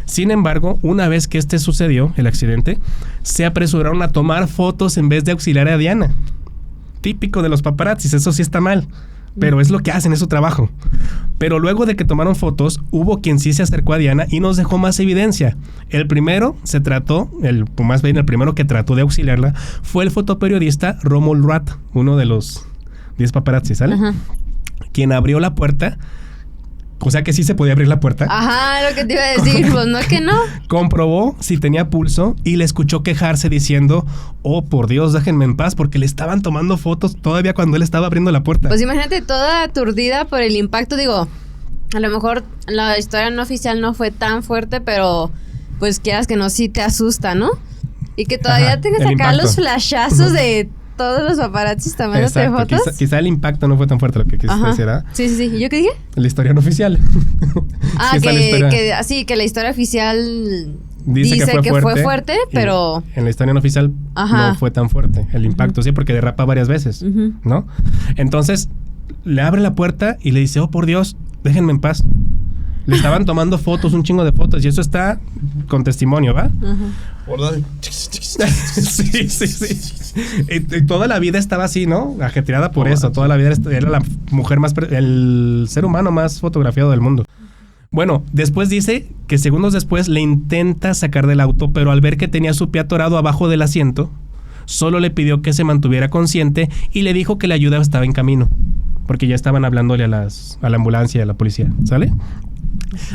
Sin embargo, una vez que sucedió, el accidente, se apresuraron a tomar fotos en vez de auxiliar a Diana. Típico de los paparazzis, eso sí está mal. Pero es lo que hacen, es su trabajo. Pero luego de que tomaron fotos, hubo quien sí se acercó a Diana y nos dejó más evidencia. El primero el primero que trató de auxiliarla fue el fotoperiodista Romuald Rat, uno de los 10 paparazzi, ¿sale? Quien abrió la puerta. O sea que sí se podía abrir la puerta. Ajá, lo que te iba a decir, pues no que no. Comprobó si tenía pulso y le escuchó quejarse diciendo: oh, por Dios, déjenme en paz, porque le estaban tomando fotos todavía cuando él estaba abriendo la puerta. Pues imagínate toda aturdida por el impacto. Digo, a lo mejor la historia no oficial no fue tan fuerte, pero pues quieras que no, sí te asusta, ¿no? Y que todavía tengas acá los flashazos de... Todos los paparazzis tomándote fotos. Quizá el impacto no fue tan fuerte lo que quisiste decir, ¿ah? Sí. ¿Y yo qué dije? La historia no oficial. Que la historia oficial dice que fue fuerte, pero en la historia no oficial no fue tan fuerte el impacto, sí, porque derrapa varias veces, ¿no? Entonces, le abre la puerta y le dice, oh, por Dios, déjenme en paz. Le estaban tomando fotos, un chingo de fotos, y eso está con testimonio, ¿va? Sí. Y toda la vida estaba así, ¿no? Ajetreada por eso. Toda la vida era la mujer el ser humano más fotografiado del mundo. Bueno, después dice que segundos después le intenta sacar del auto, pero al ver que tenía su pie atorado abajo del asiento, solo le pidió que se mantuviera consciente y le dijo que la ayuda estaba en camino, porque ya estaban hablándole a la ambulancia y a la policía, ¿sale?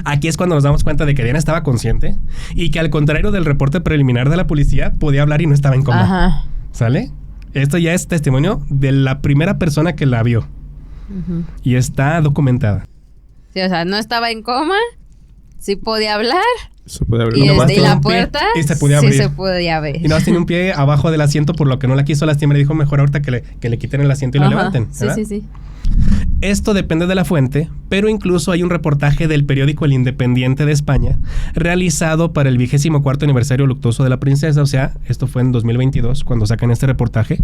Aquí es cuando nos damos cuenta de que Diana estaba consciente y que, al contrario del reporte preliminar de la policía, podía hablar y no estaba en coma. ¿Sale? Esto ya es testimonio de la primera persona que la vio. Y está documentada. Sí, o sea, no estaba en coma, sí podía hablar. Se puede abrir. Y desde la puerta y se podía abrir. Sí se podía abrir. Y no, tenía un pie abajo del asiento, por lo que no la quiso lastimar. Le dijo, mejor ahorita que le quiten el asiento y lo levanten, ¿verdad? Sí. Esto depende de la fuente, pero incluso hay un reportaje del periódico El Independiente de España, realizado para el 24º aniversario luctuoso de la princesa, o sea, esto fue en 2022, cuando sacan este reportaje,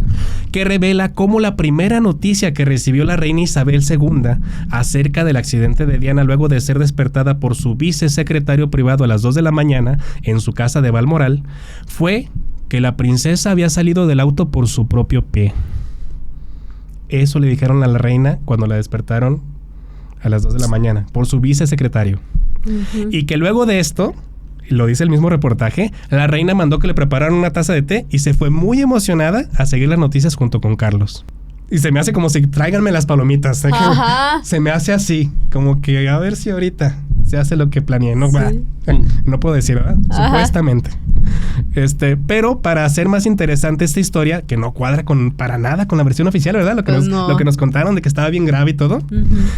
que revela cómo la primera noticia que recibió la reina Isabel II acerca del accidente de Diana, luego de ser despertada por su vicesecretario privado a las 2 de la mañana en su casa de Balmoral, fue que la princesa había salido del auto por su propio pie. Eso le dijeron a la reina cuando la despertaron a las 2 de la mañana, por su vicesecretario. Y que luego de esto, lo dice el mismo reportaje, la reina mandó que le prepararan una taza de té y se fue muy emocionada a seguir las noticias junto con Carlos. Y se me hace como si tráiganme las palomitas. Se me hace así, como que a ver si ahorita se hace lo que planeé. No, no puedo decir, ¿verdad? Supuestamente. Pero para hacer más interesante esta historia, que no cuadra para nada con la versión oficial, ¿verdad? Lo que nos contaron de que estaba bien grave y todo.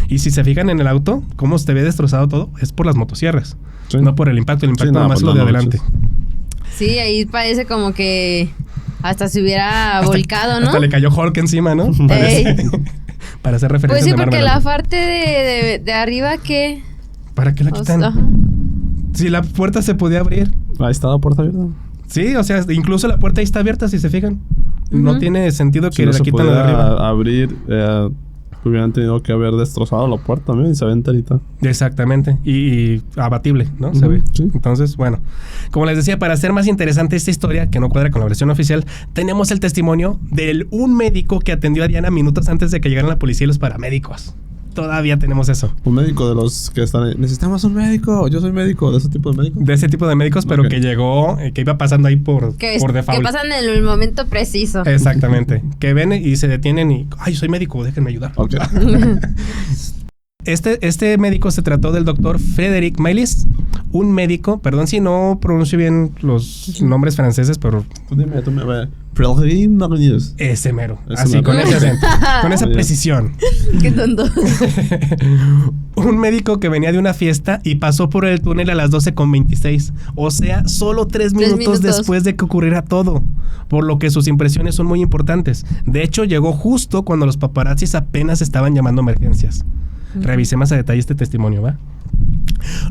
Y si se fijan en el auto, cómo se ve destrozado todo, es por las motosierras. No por el impacto. El impacto nomás lo de adelante. Sí, ahí parece como que hasta se hubiera volcado, ¿no? Hasta le cayó Hulk encima, ¿no? Para hacer referencia. Pues sí, porque la parte de arriba, ¿qué? ¿Para qué la quitan? Si la puerta se podía abrir. Ahí está la puerta abierta. Sí, o sea, incluso la puerta ahí está abierta, si se fijan. No tiene sentido que la quitan de arriba. Abrir, hubieran tenido que haber destrozado la puerta también y se ve enterita. Exactamente. Y abatible, ¿no? Se ve. Sí. Entonces, bueno. Como les decía, para hacer más interesante esta historia, que no cuadra con la versión oficial, tenemos el testimonio de un médico que atendió a Diana minutos antes de que llegaran la policía y los paramédicos. Todavía tenemos eso. Un médico de los que están ahí. Necesitamos un médico. Yo soy médico. ¿De ese tipo de médicos? De ese tipo de médicos, pero que llegó, que iba pasando ahí por default. Que pasan en el momento preciso. Exactamente. Que ven y se detienen y... Ay, soy médico, déjenme ayudar. Okay. Este médico se trató del doctor Frédéric Mélis, un médico, perdón si no pronuncio bien los nombres franceses, pero... Tú dime. Ese mero. Así, con ese acento. Con esa precisión. Qué tonto. Un médico que venía de una fiesta y pasó por el túnel a las 12:26. O sea, solo 3 minutos después de que ocurriera todo. Por lo que sus impresiones son muy importantes. De hecho, llegó justo cuando los paparazzis apenas estaban llamando a emergencias. Revisé más a detalle este testimonio, ¿va?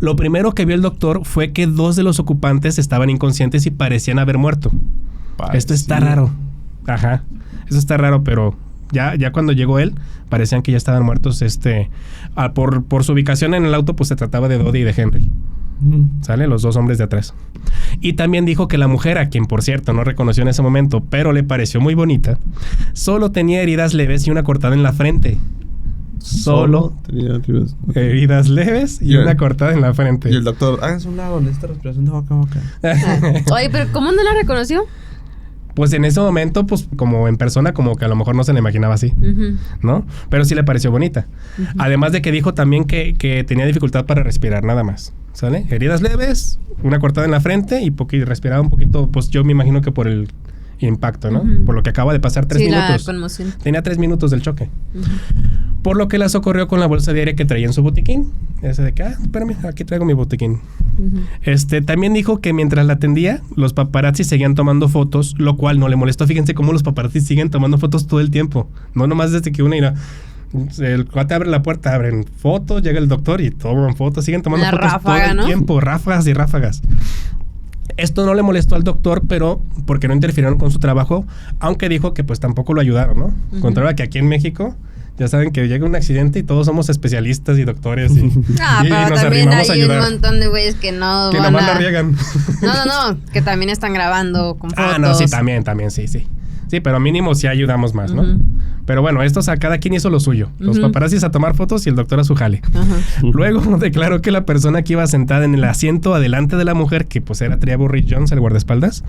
Lo primero que vio el doctor fue que 2 de los ocupantes estaban inconscientes y parecían haber muerto. Esto está raro. Ajá. Eso está raro, pero ya cuando llegó él, parecían que ya estaban muertos. Por su ubicación en el auto, pues se trataba de Dodi y de Henry. ¿Sale? Los 2 hombres de atrás. Y también dijo que la mujer, a quien por cierto no reconoció en ese momento, pero le pareció muy bonita, solo tenía heridas leves y una cortada en la frente. Solo tenía heridas leves y una cortada en la frente. Y el doctor, háganse un lado, necesita respiración de boca a boca. Oye, pero ¿cómo no la reconoció? Pues en ese momento, pues como en persona, como que a lo mejor no se la imaginaba así, ¿no? Pero sí le pareció bonita. Además de que dijo también que tenía dificultad para respirar, nada más, ¿sale? Heridas leves, una cortada en la frente y respiraba un poquito, pues yo me imagino que por el impacto, ¿no? Por lo que acaba de pasar 3 minutos. La conmoción. Tenía 3 minutos del choque. Por lo que la socorrió con la bolsa diaria que traía en su botiquín. Ese de que, espérame, aquí traigo mi botiquín. También dijo que mientras la atendía, los paparazzi seguían tomando fotos, lo cual no le molestó. Fíjense cómo los paparazzi siguen tomando fotos todo el tiempo. No nomás desde que uno irá. El cuate abre la puerta, abren fotos, llega el doctor y toman fotos. Siguen tomando fotos todo el tiempo, ráfagas y ráfagas. Esto no le molestó al doctor, pero porque no interfirieron con su trabajo, aunque dijo que pues tampoco lo ayudaron, ¿no? Contrario a que aquí en México, ya saben que llega un accidente y todos somos especialistas y doctores y pero nos también arrimamos a hay un ayudar. montón de güeyes que no Que van nomás a... la riegan. No, que también están grabando con fotos. No, sí, también, sí. Sí, pero mínimo sí ayudamos más, ¿no? Pero bueno, cada quien hizo lo suyo. Los paparazzis a tomar fotos y el doctor a su jale. Luego declaró que la persona que iba sentada en el asiento adelante de la mujer, que pues era Trevor Reed Jones, el guardaespaldas,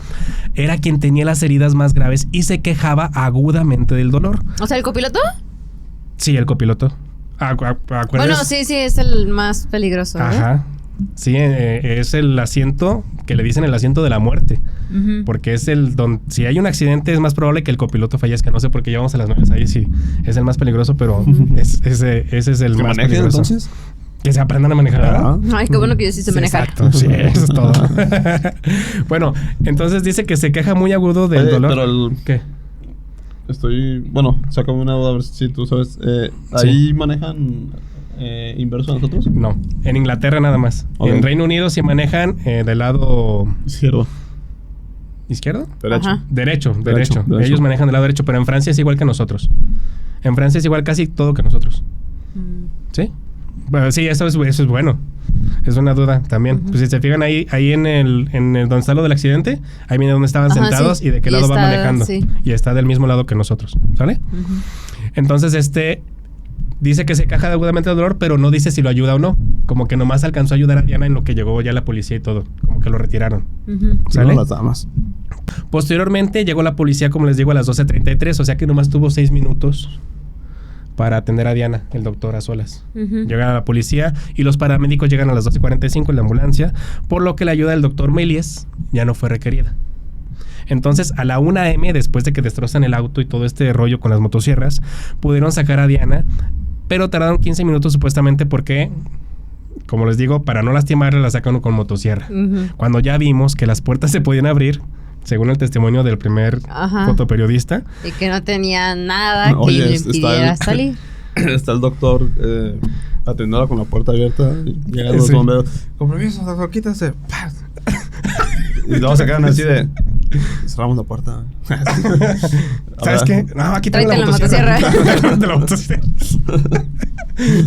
era quien tenía las heridas más graves y se quejaba agudamente del dolor. O sea, ¿el copiloto? Sí, el copiloto. ¿Acuerdas? Bueno, sí, es el más peligroso, ¿verdad? Ajá. Sí, es el asiento que le dicen el asiento de la muerte. Porque es el donde, si hay un accidente, es más probable que el copiloto fallezca. No sé por qué llevamos a las novias ahí, sí, es el más peligroso, pero ese es el más peligroso. Entonces? Que se aprendan a manejar. Ay, qué bueno que yo sí sé manejar. Exacto, sí, eso es todo. Bueno, entonces dice que se queja muy agudo del dolor. Pero ¿Qué? Sácame una duda a ver si tú sabes. ¿Ahí manejan inverso a nosotros? No, en Inglaterra nada más. Okay. En Reino Unido sí manejan del lado... ¿Izquierdo? Ajá. Derecho. Derecho. Ellos manejan del lado derecho, pero en Francia es igual que nosotros. En Francia es igual casi todo que nosotros. ¿Sí? Bueno, sí, eso es bueno. Es una duda también. Pues si se fijan ahí en el donde está lo del accidente, ahí viene donde estaban sentados y de qué lado va manejando. Sí. Y está del mismo lado que nosotros. ¿Sale? Entonces, dice que se queja agudamente del dolor, pero no dice si lo ayuda o no. Como que nomás alcanzó a ayudar a Diana en lo que llegó ya la policía y todo. Como que lo retiraron. ¿Sale? No, las damas. Posteriormente llegó la policía, como les digo, a las 12:33. O sea que nomás tuvo 6 minutos para atender a Diana, el doctor a solas. Llega la policía y los paramédicos llegan a las 12:45 en la ambulancia, por lo que la ayuda del doctor Méliès ya no fue requerida. Entonces, a la 1 a.m., después de que destrozan el auto y todo este rollo con las motosierras, pudieron sacar a Diana, pero tardaron 15 minutos supuestamente porque, como les digo, para no lastimarla la sacan con motosierra. Cuando ya vimos que las puertas se podían abrir, según el testimonio del primer fotoperiodista. Y que no tenía nada que le impidiera salir. Está el doctor atendiéndola con la puerta abierta. Llegan los bomberos. Con permiso, doctor, quítase. Y luego se quedan así de... Cerramos la puerta. ¿Sabes qué? No, aquí tengo la motosierra. La motosierra.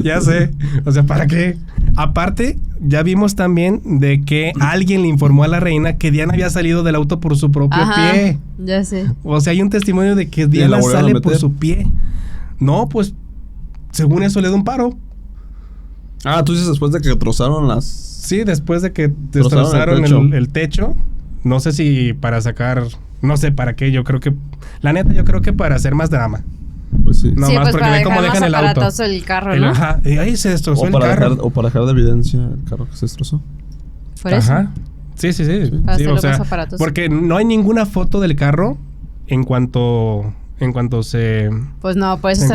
Ya sé. O sea, ¿para qué? Aparte, ya vimos también de que alguien le informó a la reina que Diana había salido del auto por su propio pie. Ya sé. O sea, hay un testimonio de que Diana sale por su pie. No, pues, según eso le da un paro. Tú dices después de que trozaron las... Sí, después de que destrozaron el techo. No sé si para sacar... No sé para qué. Yo creo que... La neta, yo creo que para hacer más drama. Pues sí. No sí, más pues porque ve cómo dejan el auto. El carro, ¿no? Y ahí se destrozó el carro. O para dejar de evidencia el carro que se destrozó. Por eso. Sí. Sí, o sea, más aparatos. porque no hay ninguna foto del carro en cuanto se... Pues no, por eso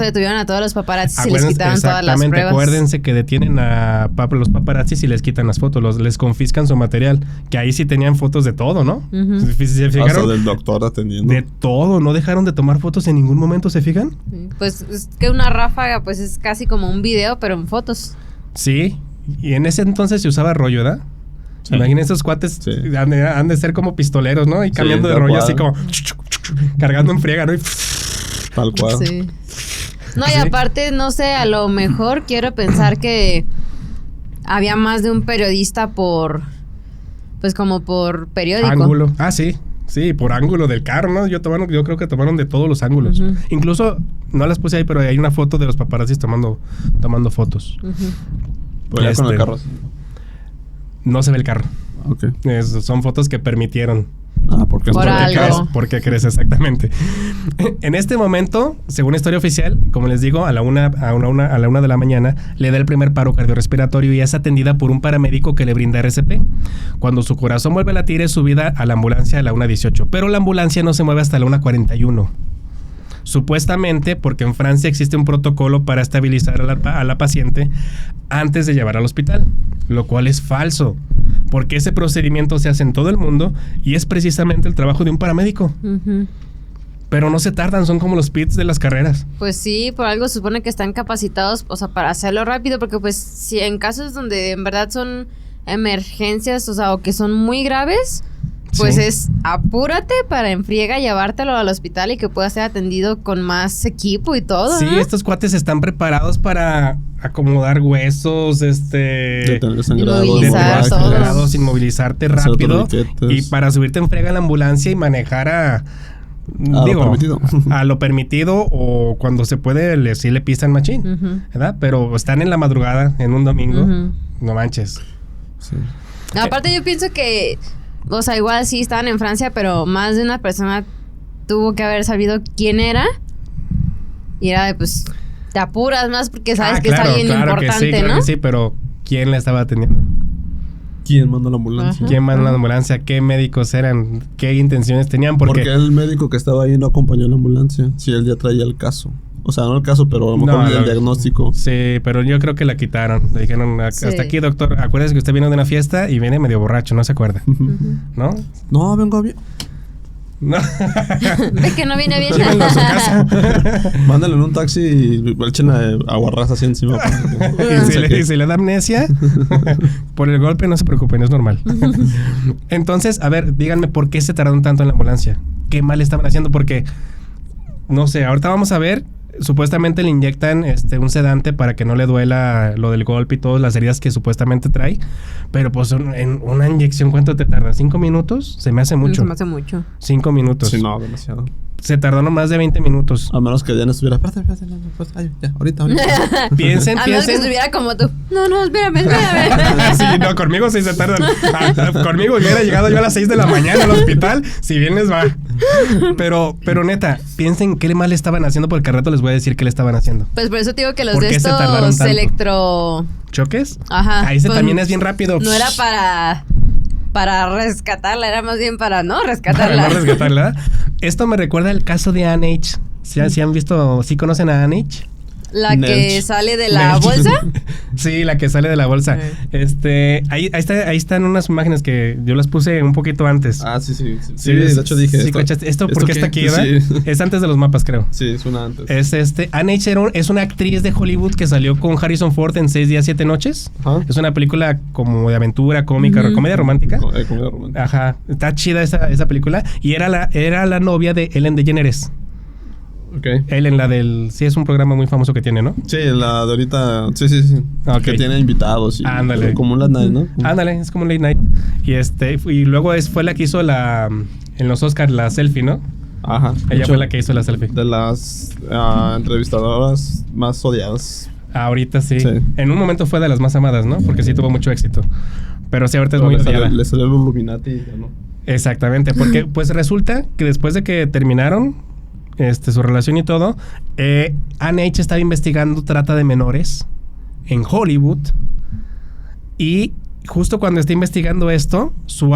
detuvieron a todos los paparazzis y les quitaron todas las pruebas. Acuérdense que detienen a los paparazzis y les quitan las fotos, les confiscan su material, que ahí sí tenían fotos de todo, ¿no? ¿Se fijaron? Hasta del doctor atendiendo. De todo, no dejaron de tomar fotos en ningún momento, ¿se fijan? Pues es que una ráfaga pues es casi como un video, pero en fotos. Sí, y en ese entonces se usaba rollo, ¿verdad? Sí. Imaginen esos cuates, han de ser como pistoleros, ¿no? Y cambiando de rollo así como... cargando en friega, ¿no? Tal cual. Sí. No, y aparte, no sé, a lo mejor quiero pensar que había más de un periodista por... Pues como por periódico. Ángulo. Sí. Sí, por ángulo del carro, ¿no? Yo creo que tomaron de todos los ángulos. Incluso, no las puse ahí, pero hay una foto de los paparazzis tomando fotos. Pues ya con el carro así. No se ve el carro. Okay. Son fotos que permitieron. ¿Por qué crees exactamente? En este momento, según historia oficial, como les digo, a la una de la mañana le da el primer paro cardiorrespiratorio y es atendida por un paramédico que le brinda RCP. Cuando su corazón vuelve a latir es subida a la ambulancia a la 1:18, pero la ambulancia no se mueve hasta la 1:41. Supuestamente porque en Francia existe un protocolo para estabilizar a la paciente antes de llevar al hospital, lo cual es falso, porque ese procedimiento se hace en todo el mundo y es precisamente el trabajo de un paramédico. Pero no se tardan, son como los pits de las carreras. Pues sí, por algo se supone que están capacitados, o sea, para hacerlo rápido, porque pues si en casos donde en verdad son emergencias, o sea, o que son muy graves, pues Sí. es apúrate para en friega llevártelo al hospital y que pueda ser atendido con más equipo y todo. Sí, ¿no? estos cuates están preparados para acomodar huesos, Detener sangrado, Inmovilizar hemorragias, todo. sangrados, inmovilizarte hacer rápido torniquetes. y para subirte en frega a la ambulancia y manejar a lo permitido. a lo permitido o cuando se puede sí le pisan machín, Ujú. ¿verdad? Pero están en la madrugada en un domingo, Ujú. no manches. Sí. Aparte yo pienso que, o sea, igual sí estaban en Francia, pero más de una persona tuvo que haber sabido quién era. Y era de, pues, te apuras más porque sabes que es alguien importante, claro ¿no? que sí, pero ¿quién la estaba atendiendo? ¿Quién mandó la ambulancia? Ajá. ¿Quién mandó la ambulancia? ¿Qué médicos eran? ¿Qué intenciones tenían? Porque el médico que estaba ahí no acompañó a la ambulancia. Si él ya traía el caso. O sea, no el caso, pero a lo mejor el diagnóstico. Sí, pero yo creo que la quitaron. Le dijeron, hasta Sí. aquí, doctor, acuérdese que usted vino de una fiesta y viene medio borracho, no se acuerda, ¿no? No, vengo bien. No. Ve que no viene bien. Llévenlo a su casa. Mándale en un taxi y echen aguarrás así encima. Y si le da amnesia, por el golpe no se preocupen, es normal. Entonces, a ver, díganme por qué se tardaron tanto en la ambulancia. ¿Qué mal estaban haciendo? Porque, no sé, ahorita vamos a ver. Supuestamente le inyectan un sedante para que no le duela lo del golpe y todas las heridas que supuestamente trae. Pero pues en una inyección, ¿cuánto te tarda? ¿5 minutos? Se me hace mucho. Se me hace mucho. 5 minutos. Sí, no, demasiado. Se tardaron más de 20 minutos. A menos que ya no estuviera. Espérate, no, pues, ay, ya, ahorita. Piensen, A menos que piensen. estuviera como tú. No, espérame. Sí, no, conmigo sí se tardan. Conmigo hubiera llegado yo a las 6 de la mañana al hospital, si bien les va. Pero neta, piensen qué mal estaban haciendo, porque al rato les voy a decir qué le estaban haciendo. Pues por eso te digo que los ¿Por de qué se tardaron estos tanto? electro... ¿Choques? Ajá. Ahí pues, también es bien rápido. No era para rescatarla, era más bien para no Para rescatarla. no rescatarla. Esto me recuerda el caso de Anne H. ¿Sí han visto? ¿Sí conocen a Anne H? La que Nelch. sale de la Nelch. bolsa. Sí, la que sale de la bolsa. Ahí están unas imágenes que yo las puse un poquito antes. Ah, sí. Sí, de hecho dije. Sí, ¿esto por qué está aquí, verdad? Sí. Es antes de los mapas, creo. Sí, es una antes. Anne H. es una actriz de Hollywood que salió con Harrison Ford en 6 días, 7 noches. Ajá. Es una película como de aventura, cómica, Ujú. comedia romántica. Comedia romántica. Ajá, está chida esa película. Y era la novia de Ellen DeGeneres. Ok. Ellen, la del... Sí, es un programa muy famoso que tiene, ¿no? Sí, la de ahorita. Sí. Ok. Que tiene invitados. Y, Ándale. Como un late night, ¿no? Ándale, es como un late night. Y luego fue la que hizo en los Oscars la selfie, ¿no? Ajá. De Ella hecho, fue la que hizo la selfie. De las entrevistadoras más odiadas. Ahorita sí. Sí. En un momento fue de las más amadas, ¿no? Porque sí tuvo mucho éxito. Pero sí, ahorita es muy odiada. Le salió el Illuminati y ya no. Exactamente, porque pues resulta que después de que terminaron su relación y todo, Anne H. estaba investigando trata de menores en Hollywood y justo cuando está investigando esto, su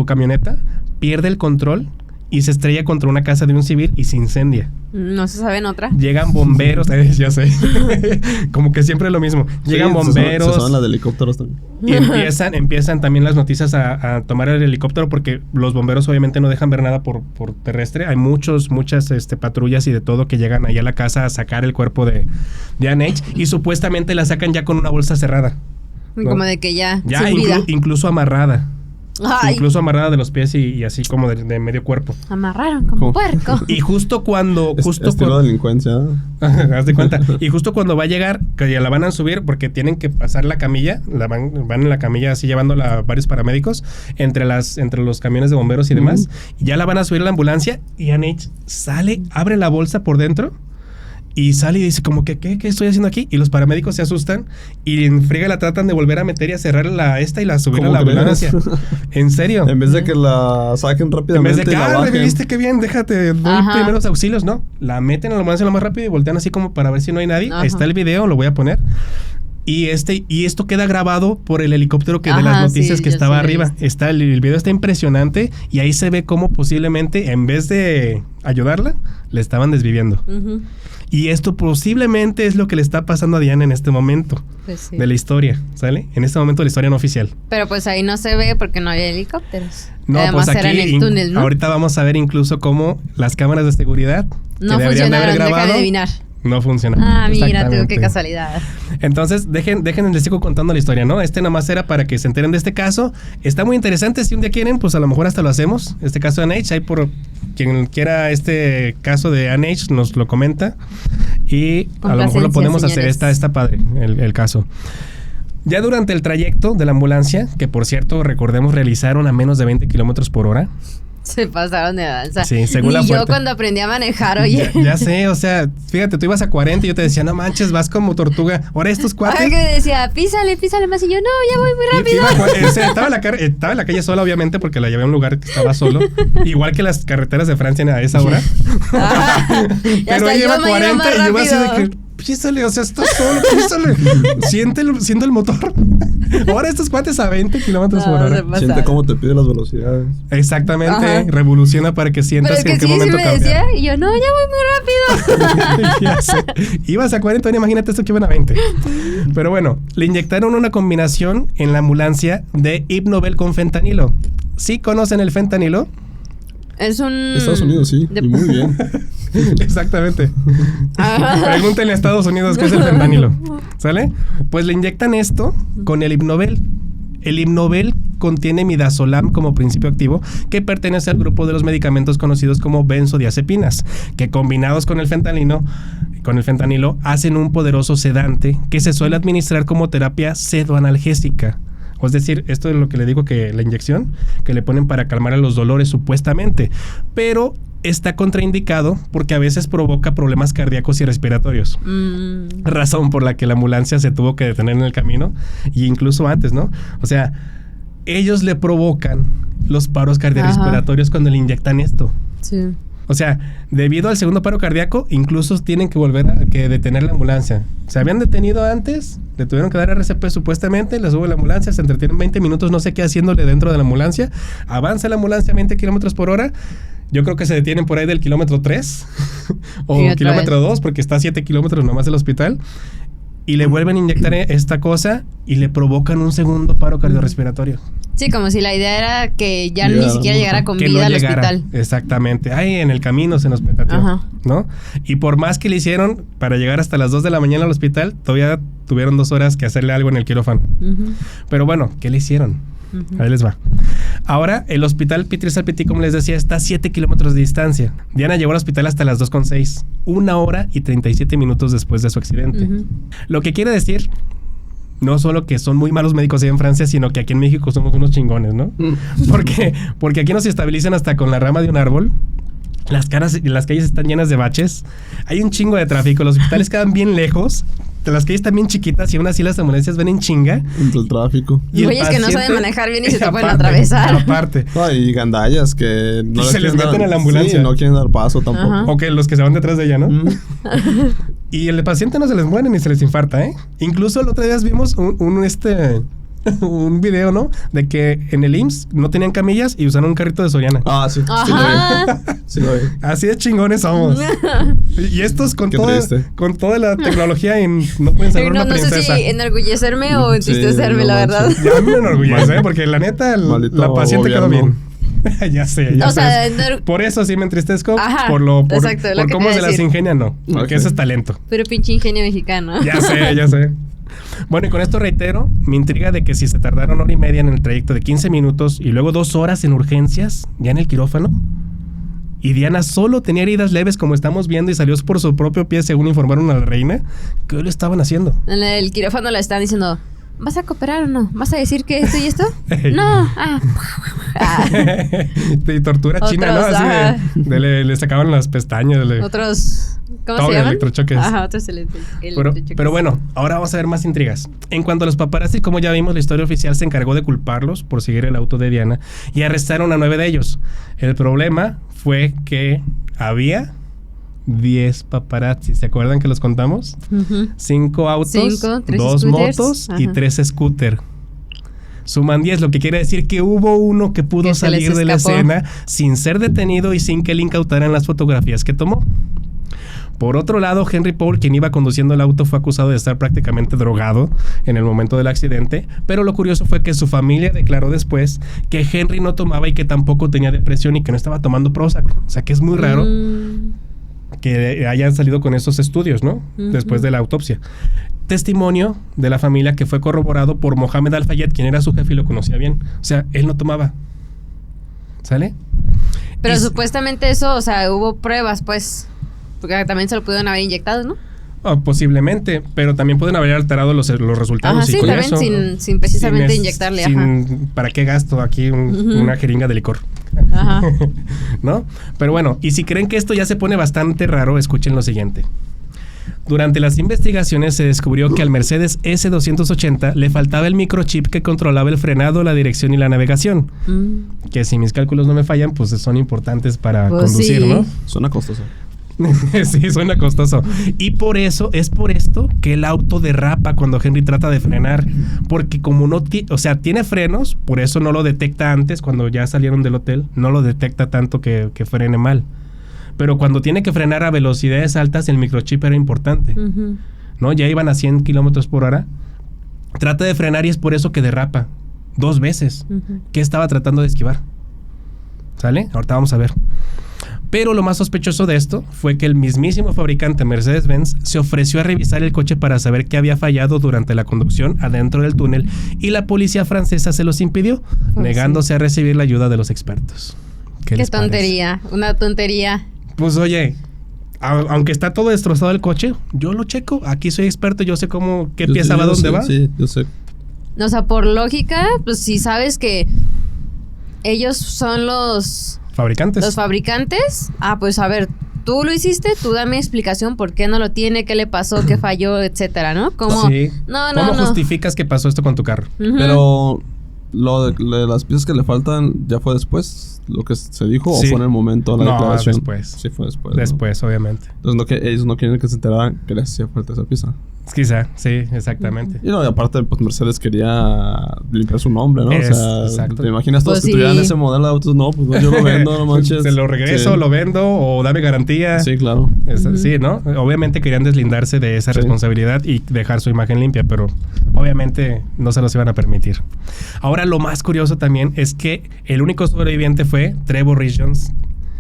camioneta, pierde el control y se estrella contra una casa de un civil y se incendia. No se sabe en otra. Llegan bomberos, ya sé, como que siempre es lo mismo. Llegan Sí, bomberos. Se saben la de helicópteros también. Y empiezan también las noticias a tomar el helicóptero porque los bomberos obviamente no dejan ver nada por terrestre. Hay muchas patrullas y de todo que llegan ahí a la casa a sacar el cuerpo de Anne H. Y supuestamente la sacan ya con una bolsa cerrada. ¿no? Como de que ya Ya sin vida. incluso amarrada. Ay, Incluso amarrada de los pies y así como de medio cuerpo. amarraron como ¿Cómo? puerco. Y justo cuando... Estilo delincuencia. Haz de cuenta. Y justo cuando va a llegar, que ya la van a subir porque tienen que pasar la camilla, van en la camilla así llevándola a varios paramédicos entre los camiones de bomberos y demás. Y ya la van a subir a la ambulancia y Anne H. sale, abre la bolsa por dentro y sale y dice como que ¿qué estoy haciendo aquí? Y los paramédicos se asustan y en friega la tratan de volver a meter y a cerrar y la subir a la ¿Cómo ambulancia. ¿En serio? En vez de que la saquen En rápidamente vez de que, y la bajen. reviviste, qué bien, déjate, doy Ajá. primeros auxilios, no. La meten a la ambulancia lo más rápido y voltean así como para ver si no hay nadie. Ajá. Ahí está el video, lo voy a poner. Y esto queda grabado por el helicóptero de las Ajá, noticias sí, que yo estaba sí lo he arriba. visto. El video está impresionante y ahí se ve cómo posiblemente, en vez de ayudarla, le estaban desviviendo. Ujú. Y esto posiblemente es lo que le está pasando a Diana en este momento Pues sí. de la historia, ¿sale? En este momento de la historia no oficial. Pero pues ahí no se ve porque no había helicópteros. No, Además pues era en aquí el túnel, ¿no? ahorita vamos a ver incluso cómo las cámaras de seguridad No que deberían de haber funcionaron, deja de grabado adivinar. No funciona. Ah, mira, tú, Exactamente. qué casualidad. Entonces, les sigo contando la historia, ¿no? Nomás era para que se enteren de este caso. Está muy interesante. Si un día quieren, pues a lo mejor hasta lo hacemos. Este caso de NH, ahí por quien quiera este caso de NH, nos lo comenta. Y a lo mejor lo podemos hacer. Está padre el caso. Ya durante el trayecto de la ambulancia, que por cierto, recordemos, realizaron a menos de 20 kilómetros por hora. Se pasaron de danza. Sí, según la yo fuerte. cuando aprendí a manejar, oye. Ya sé, o sea, fíjate, tú ibas a 40 y yo te decía, no manches, vas como tortuga. Ahora estos cuates... Ahora que decía, písale más. Y yo, no, ya voy muy rápido. O sea, estaba en la calle sola, obviamente, porque la llevé a un lugar que estaba solo. Igual que las carreteras de Francia a esa hora. Pero ella iba a 40 y yo iba así de que... Písale, o sea, estás solo, písale. Siente el motor. Ahora estos cuates a 20 kilómetros por hora. Siente cómo te pide las velocidades. Exactamente. Ajá. Revoluciona para que sientas pero en qué momento me cambiar. decía, y yo, no, ya voy muy rápido. Ya sé. Ibas a 40, imagínate esto que iban a 20. Pero bueno, le inyectaron una combinación en la ambulancia de Hipnovel con fentanilo. ¿Sí conocen el fentanilo? Es un... Estados Unidos, sí. Y muy bien. Exactamente. Pregúntenle a Estados Unidos qué es el fentanilo. ¿Sale? Pues le inyectan esto con el Hipnovel. El Hipnovel contiene midazolam como principio activo, que pertenece al grupo de los medicamentos conocidos como benzodiazepinas, que combinados con el fentanilo hacen un poderoso sedante que se suele administrar como terapia pseudoanalgésica. Es decir, esto es lo que le digo, que la inyección que le ponen para calmar a los dolores supuestamente, pero está contraindicado porque a veces provoca problemas cardíacos y respiratorios. Razón por la que la ambulancia se tuvo que detener en el camino, y incluso antes, ¿no? O sea, ellos le provocan los paros cardiorrespiratorios cuando le inyectan esto. Sí. O sea, debido al segundo paro cardíaco, incluso tienen que volver a detener la ambulancia. Se habían detenido antes, le tuvieron que dar RCP supuestamente, le sube la ambulancia, se entretienen 20 minutos, no sé qué haciéndole dentro de la ambulancia, avanza la ambulancia a 20 kilómetros por hora. Yo creo que se detienen por ahí del kilómetro 3 o kilómetro 2, porque está a 7 kilómetros nomás del hospital. Y le vuelven a inyectar esta cosa y le provocan un segundo paro cardiorrespiratorio. Sí, como si la idea era que ya ni siquiera llegara con vida al hospital. Exactamente. Ahí en el camino se nos petateó, ¿no? Y por más que le hicieron para llegar hasta las 2 de la mañana al hospital, todavía tuvieron 2 horas que hacerle algo en el quirófano. Pero bueno, ¿qué le hicieron? Ahí les va. Ahora, el hospital Pitry-Salpití, como les decía, está a 7 kilómetros de distancia. Diana llegó al hospital hasta las 2:06, 1 hora y 37 minutos después de su accidente. Lo que quiere decir, no solo que son muy malos médicos allá en Francia, sino que aquí en México somos unos chingones, ¿no? Porque aquí nos estabilizan hasta con la rama de un árbol. Las calles están llenas de baches. Hay un chingo de tráfico. Los hospitales quedan bien lejos. Las calles están bien chiquitas y aún así las ambulancias van en chinga. Entre el tráfico. Y oye, es que no saben manejar bien y se te pueden atravesar. Aparte. Y gandallas que no se les meten a la ambulancia. Sí, no quieren dar paso tampoco. O que los que se van detrás de ella, ¿no? Y el paciente no se les muere ni se les infarta, ¿eh? Incluso el otro día vimos un video, ¿no? De que en el IMSS no tenían camillas y usaron un carrito de Soriana. Ah, sí. Sí lo vi. Así de chingones somos. Y estos con toda la tecnología no pueden salvar una princesa. No sé si enorgullecerme o entristecerme, la verdad. Ya a mí me enorgullece, porque la neta, la paciente quedó bien. Ya sé. Por eso sí me entristezco. Por cómo se las ingenia, no. Porque eso es talento. Pero pinche ingenio mexicano. Ya sé. Bueno, y con esto reitero mi intriga de que si se tardaron 1 hora y media en el trayecto de 15 minutos y luego 2 horas en urgencias, ya en el quirófano, y Diana solo tenía heridas leves, como estamos viendo, y salió por su propio pie, según informaron a la reina, ¿qué le estaban haciendo? En el quirófano le estaban diciendo, ¿vas a cooperar o no? ¿Vas a decir que esto y esto? No. Y tortura china, ¿no? Así le sacaban las pestañas. Otros... ¿Cómo se llaman? Electrochoques. Otros electrochoques. Pero bueno, ahora vamos a ver más intrigas. En cuanto a los paparazzi, como ya vimos, la historia oficial se encargó de culparlos por seguir el auto de Diana y arrestaron a 9 de ellos. El problema fue que había 10 paparazzi. ¿Se acuerdan que los contamos? 5 autos, 2 motos y 3 scooters. Suman 10, lo que quiere decir que hubo uno que pudo salir de la escena sin ser detenido y sin que le incautaran las fotografías que tomó. Por otro lado, Henry Paul, quien iba conduciendo el auto, fue acusado de estar prácticamente drogado en el momento del accidente, pero lo curioso fue que su familia declaró después que Henry no tomaba y que tampoco tenía depresión y que no estaba tomando Prozac. O sea, que es muy raro que hayan salido con esos estudios, ¿no? Después de la autopsia. Testimonio de la familia que fue corroborado por Mohamed Al-Fayed, quien era su jefe y lo conocía bien. O sea, él no tomaba. ¿Sale? Pero supuestamente eso, o sea, hubo pruebas, pues, porque también se lo pudieron haber inyectado, ¿no? Posiblemente, pero también pueden haber alterado los resultados. Ajá, sí, con también eso, sin precisamente inyectarle. ¿Para qué gasto aquí una jeringa de licor? Ajá. ¿No? Pero bueno, y si creen que esto ya se pone bastante raro, escuchen lo siguiente. Durante las investigaciones se descubrió que al Mercedes S280 le faltaba el microchip que controlaba el frenado, la dirección y la navegación. Que si mis cálculos no me fallan, pues son importantes para conducir, sí, ¿no? Suena costoso. Sí, suena costoso. Y por eso, es por esto que el auto derrapa cuando Henry trata de frenar. Porque como no tiene frenos, por eso no lo detecta antes, cuando ya salieron del hotel, no lo detecta tanto que frene mal. Pero cuando tiene que frenar a velocidades altas, el microchip era importante. ¿No? Ya iban a 100 kilómetros por hora. Trata de frenar y es por eso que derrapa 2 veces. ¿Qué estaba tratando de esquivar? ¿Sale? Ahorita vamos a ver. Pero lo más sospechoso de esto fue que el mismísimo fabricante Mercedes-Benz se ofreció a revisar el coche para saber qué había fallado durante la conducción adentro del túnel y la policía francesa se los impidió, negándose a recibir la ayuda de los expertos. Qué tontería, una tontería. Pues oye, aunque está todo destrozado el coche, yo lo checo, aquí soy experto, yo sé qué pieza va, dónde va. Sí, yo sé. O sea, por lógica, pues si sabes que ellos son los fabricantes, pues a ver, tú lo hiciste, tú dame explicación por qué no lo tiene, qué le pasó, qué falló, etcétera, ¿no? ¿Cómo justificas que pasó esto con tu carro? Pero lo de las piezas que le faltan, ¿ya fue después lo que se dijo o fue en el momento de la declaración? Después. Sí, fue después. Después, ¿no? Obviamente. Entonces ellos no quieren que se enteraran que les hacía falta esa pieza. Quizá, sí, exactamente. Y aparte, pues Mercedes quería limpiar su nombre, ¿no? Exacto. ¿Te imaginas todos que tuvieran ese modelo de autos? No, pues yo lo vendo, no manches. Se lo regreso, lo vendo o dame garantía. Sí, claro. Sí, ¿no? Obviamente querían deslindarse de esa responsabilidad y dejar su imagen limpia, pero obviamente no se los iban a permitir. Ahora, lo más curioso también es que el único sobreviviente fue Trevor Rhys-Jones,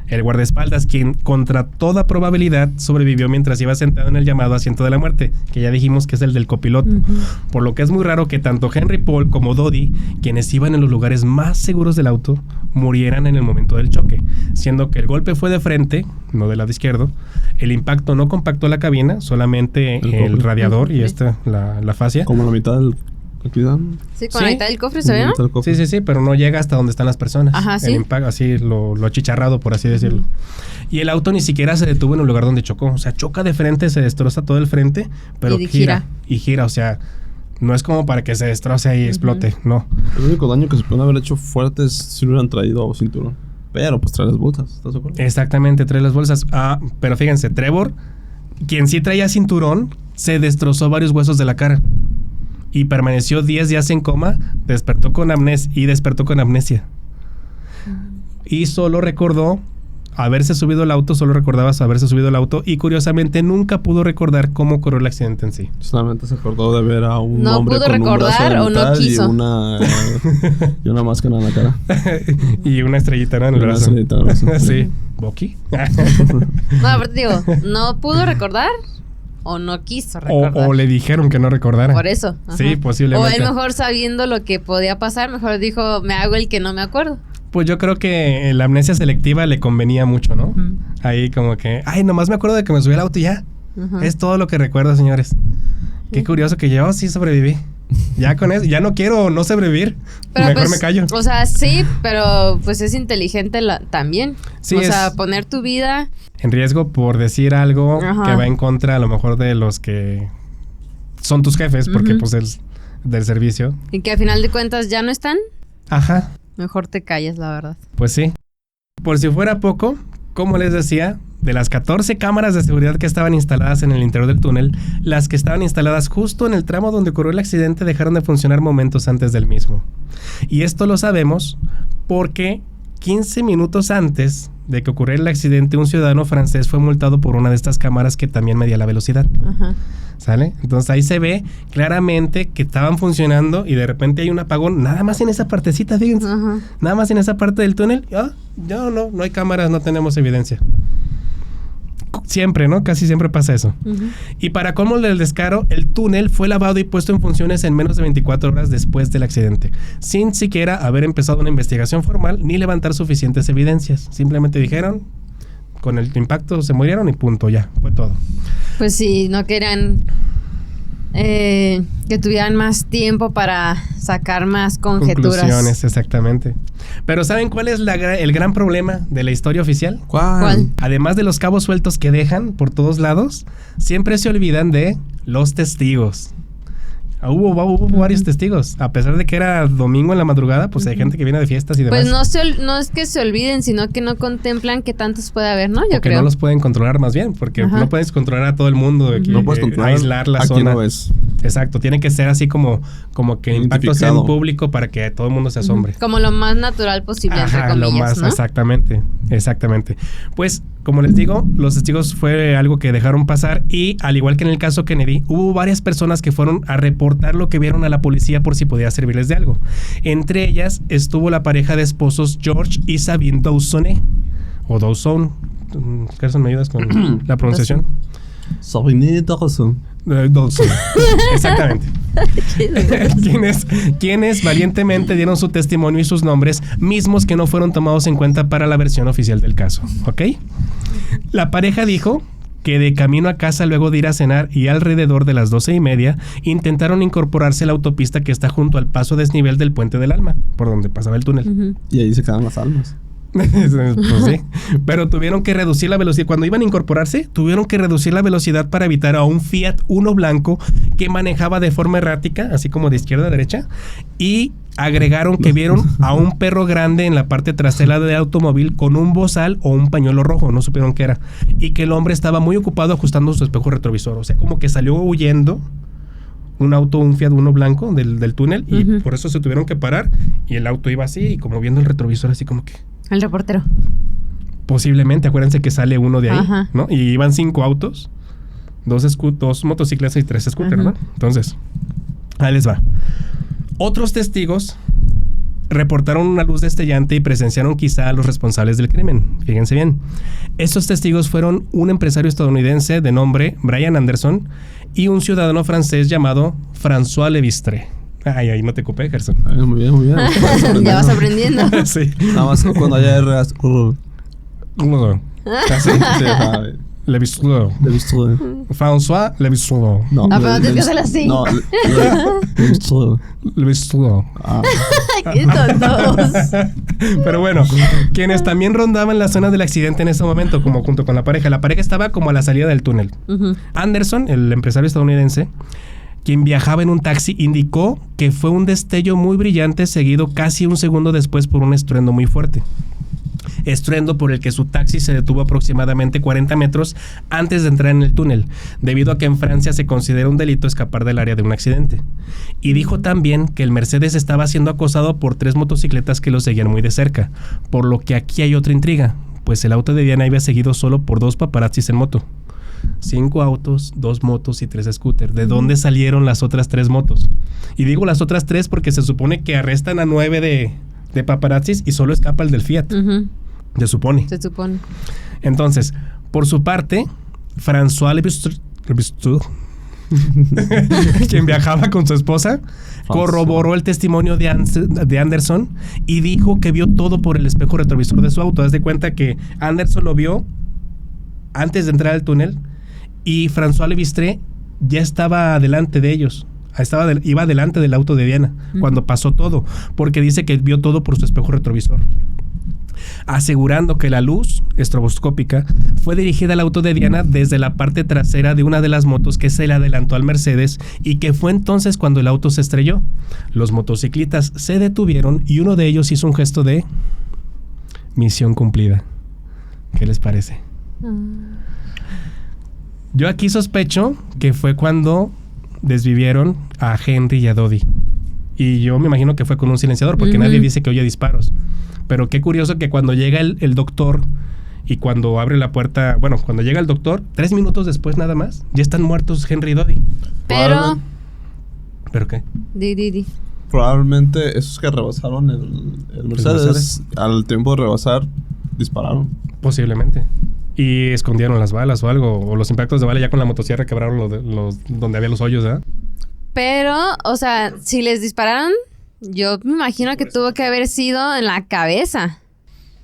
el guardaespaldas, quien contra toda probabilidad sobrevivió mientras iba sentado en el llamado asiento de la muerte, que ya dijimos que es el del copiloto. Por lo que es muy raro que tanto Henry Paul como Dodie, quienes iban en los lugares más seguros del auto, murieran en el momento del choque, siendo que el golpe fue de frente, no del lado izquierdo. El impacto no compactó la cabina, solamente el radiador y la fascia. Como la mitad del... Sí, con la mitad del cofre, ¿se ve, no? Sí, pero no llega hasta donde están las personas. Ajá, sí. El impacto, así, lo achicharrado, por así decirlo. Y el auto ni siquiera se detuvo en el lugar donde chocó. O sea, choca de frente, se destroza todo el frente, pero gira. O sea, no es como para que se destroce ahí y explote, no. El único daño que se puede haber hecho fuerte es si hubieran traído cinturón. Pero pues trae las bolsas, ¿estás de acuerdo? Exactamente, trae las bolsas. Pero fíjense, Trevor, quien sí traía cinturón, se destrozó varios huesos de la cara. Y permaneció 10 días en coma, despertó con amnesia. Y solo recordaba haberse subido al auto y curiosamente nunca pudo recordar cómo ocurrió el accidente en sí. Solamente se acordó de ver a un hombre con un brazo de metal y una máscara en la cara. Y una estrellita en el brazo. Sí. ¿Bucky? No, aparte digo, no pudo recordar. O no quiso recordar. O le dijeron que no recordara. Por eso. Ajá. Sí, posiblemente. O él mejor sabiendo lo que podía pasar, mejor dijo, me hago el que no me acuerdo. Pues yo creo que la amnesia selectiva le convenía mucho, ¿no? Ahí como que, nomás me acuerdo de que me subí al auto y ya. Es todo lo que recuerdo, señores. Qué curioso que yo sí sobreviví. Ya con eso, ya no quiero no sobrevivir. Pero mejor me callo. O sea, sí, pero pues es inteligente también. Sí, sea, poner tu vida en riesgo por decir algo que va en contra a lo mejor de los que son tus jefes, porque pues es del servicio. Y que al final de cuentas ya no están. Ajá. Mejor te calles, la verdad. Pues sí. Por si fuera poco, como les decía, de las 14 cámaras de seguridad que estaban instaladas en el interior del túnel, las que estaban instaladas justo en el tramo donde ocurrió el accidente dejaron de funcionar momentos antes del mismo. Y esto lo sabemos porque 15 minutos antes de que ocurriera el accidente, un ciudadano francés fue multado por una de estas cámaras que también medía la velocidad. ¿Sale? Entonces ahí se ve claramente que estaban funcionando y de repente hay un apagón, nada más en esa partecita, fíjense. Nada más en esa parte del túnel. No hay cámaras, no tenemos evidencia. Siempre, ¿no? Casi siempre pasa eso. Y para colmo del descaro, el túnel fue lavado y puesto en funciones en menos de 24 horas después del accidente, sin siquiera haber empezado una investigación formal ni levantar suficientes evidencias. Simplemente dijeron, con el impacto se murieron y punto, ya, fue todo. Pues sí, no querían que tuvieran más tiempo para sacar más conjeturas. Conclusiones, exactamente. Pero ¿saben cuál es el gran problema de la historia oficial? ¿Cuál? Además de los cabos sueltos que dejan por todos lados, siempre se olvidan de los testigos. Hubo varios testigos. A pesar de que era domingo en la madrugada, pues hay gente que viene de fiestas y demás. Pues no es que se olviden, sino que no contemplan que tantos puede haber, ¿no? Yo que creo. no los pueden controlar más bien, porque no puedes controlar a todo el mundo. No puedes controlar aislar la a zona. quien no ves. Exacto, tiene que ser así como que el impacto sea en público para que todo el mundo se asombre. Como lo más natural posible, entre comillas, lo más, ¿no? Exactamente. Pues, como les digo, los testigos fue algo que dejaron pasar y, al igual que en el caso Kennedy, hubo varias personas que fueron a reportar lo que vieron a la policía por si podía servirles de algo. Entre ellas estuvo la pareja de esposos George y Sabine Dawson, o Dawson. Carson, ¿me ayudas con la pronunciación? Sabine Dawson. Dawson. Exactamente. quienes valientemente dieron su testimonio y sus nombres, mismos que no fueron tomados en cuenta para la versión oficial del caso. ¿Ok? La pareja dijo que de camino a casa luego de ir a cenar y alrededor de las 12:30 intentaron incorporarse a la autopista que está junto al paso desnivel del Puente del Alma, por donde pasaba el túnel. Y ahí se quedan las almas. Pues sí, pero tuvieron que reducir la velocidad. Cuando iban a incorporarse, tuvieron que reducir la velocidad para evitar a un Fiat Uno blanco que manejaba de forma errática, así como de izquierda a derecha, y agregaron que vieron a un perro grande en la parte trasera del automóvil con un bozal o un pañuelo rojo, no supieron qué era, y que el hombre estaba muy ocupado ajustando su espejo retrovisor, o sea, como que salió huyendo un Fiat Uno blanco del túnel, y por eso se tuvieron que parar, y el auto iba así, y como viendo el retrovisor así como que... El reportero. Posiblemente, acuérdense que sale uno de ahí, ¿no? Y iban 5 autos, 2 motocicletas y 3 scooters, ¿no? Entonces, ahí les va. Otros testigos reportaron una luz destellante y presenciaron quizá a los responsables del crimen. Fíjense bien. Estos testigos fueron un empresario estadounidense de nombre Brian Anderson y un ciudadano francés llamado François Levistre. Ay, no te ocupé, Gerson. Muy bien, muy bien. Ya vas aprendiendo. Sí. Nada más cuando haya R. ¿Así? Sí, Levistre. François Levistre. No, pero tienes que hacerlo así. No, Levistre. ¡Qué tontos! Pero bueno, quienes también rondaban la zona del accidente en ese momento, como junto con la pareja. La pareja estaba como a la salida del túnel. Anderson, el empresario estadounidense, quien viajaba en un taxi, indicó que fue un destello muy brillante seguido casi un segundo después por un estruendo muy fuerte. Estruendo por el que su taxi se detuvo aproximadamente 40 metros antes de entrar en el túnel, debido a que en Francia se considera un delito escapar del área de un accidente. Y dijo también que el Mercedes estaba siendo acosado por 3 motocicletas que lo seguían muy de cerca, por lo que aquí hay otra intriga, pues el auto de Diana iba seguido solo por 2 paparazzis en moto. 5 autos, 2 motos y 3 scooters. ¿De dónde salieron las otras 3 motos? Y digo las otras 3 porque se supone que arrestan a 9 de paparazzis y solo escapa el del Fiat. Se supone. Entonces, por su parte, François Levistre, quien viajaba con su esposa, corroboró el testimonio de Anderson y dijo que vio todo por el espejo retrovisor de su auto. Haz de cuenta que Anderson lo vio antes de entrar al túnel y François Levistre ya estaba delante de ellos. Iba delante del auto de Diana cuando pasó todo, porque dice que vio todo por su espejo retrovisor, asegurando que la luz estroboscópica fue dirigida al auto de Diana desde la parte trasera de una de las motos que se le adelantó al Mercedes y que fue entonces cuando el auto se estrelló. Los motociclistas se detuvieron y uno de ellos hizo un gesto de misión cumplida. ¿Qué les parece? Yo aquí sospecho que fue cuando desvivieron a Henry y a Dodi. Y yo me imagino que fue con un silenciador, porque nadie dice que oye disparos. Pero qué curioso que cuando llega el doctor y cuando abre la puerta, bueno, cuando llega el doctor, 3 minutos después nada más, ya están muertos Henry y Dodi. Pero... ¿Pero qué? Di. Probablemente esos que rebasaron el Mercedes, al tiempo de rebasar, dispararon. Posiblemente. Y escondieron las balas o algo. O los impactos de bala ya con la motosierra quebraron los donde había los hoyos, ¿verdad? Pero, o sea, si les dispararon, yo me imagino que tuvo que haber sido en la cabeza.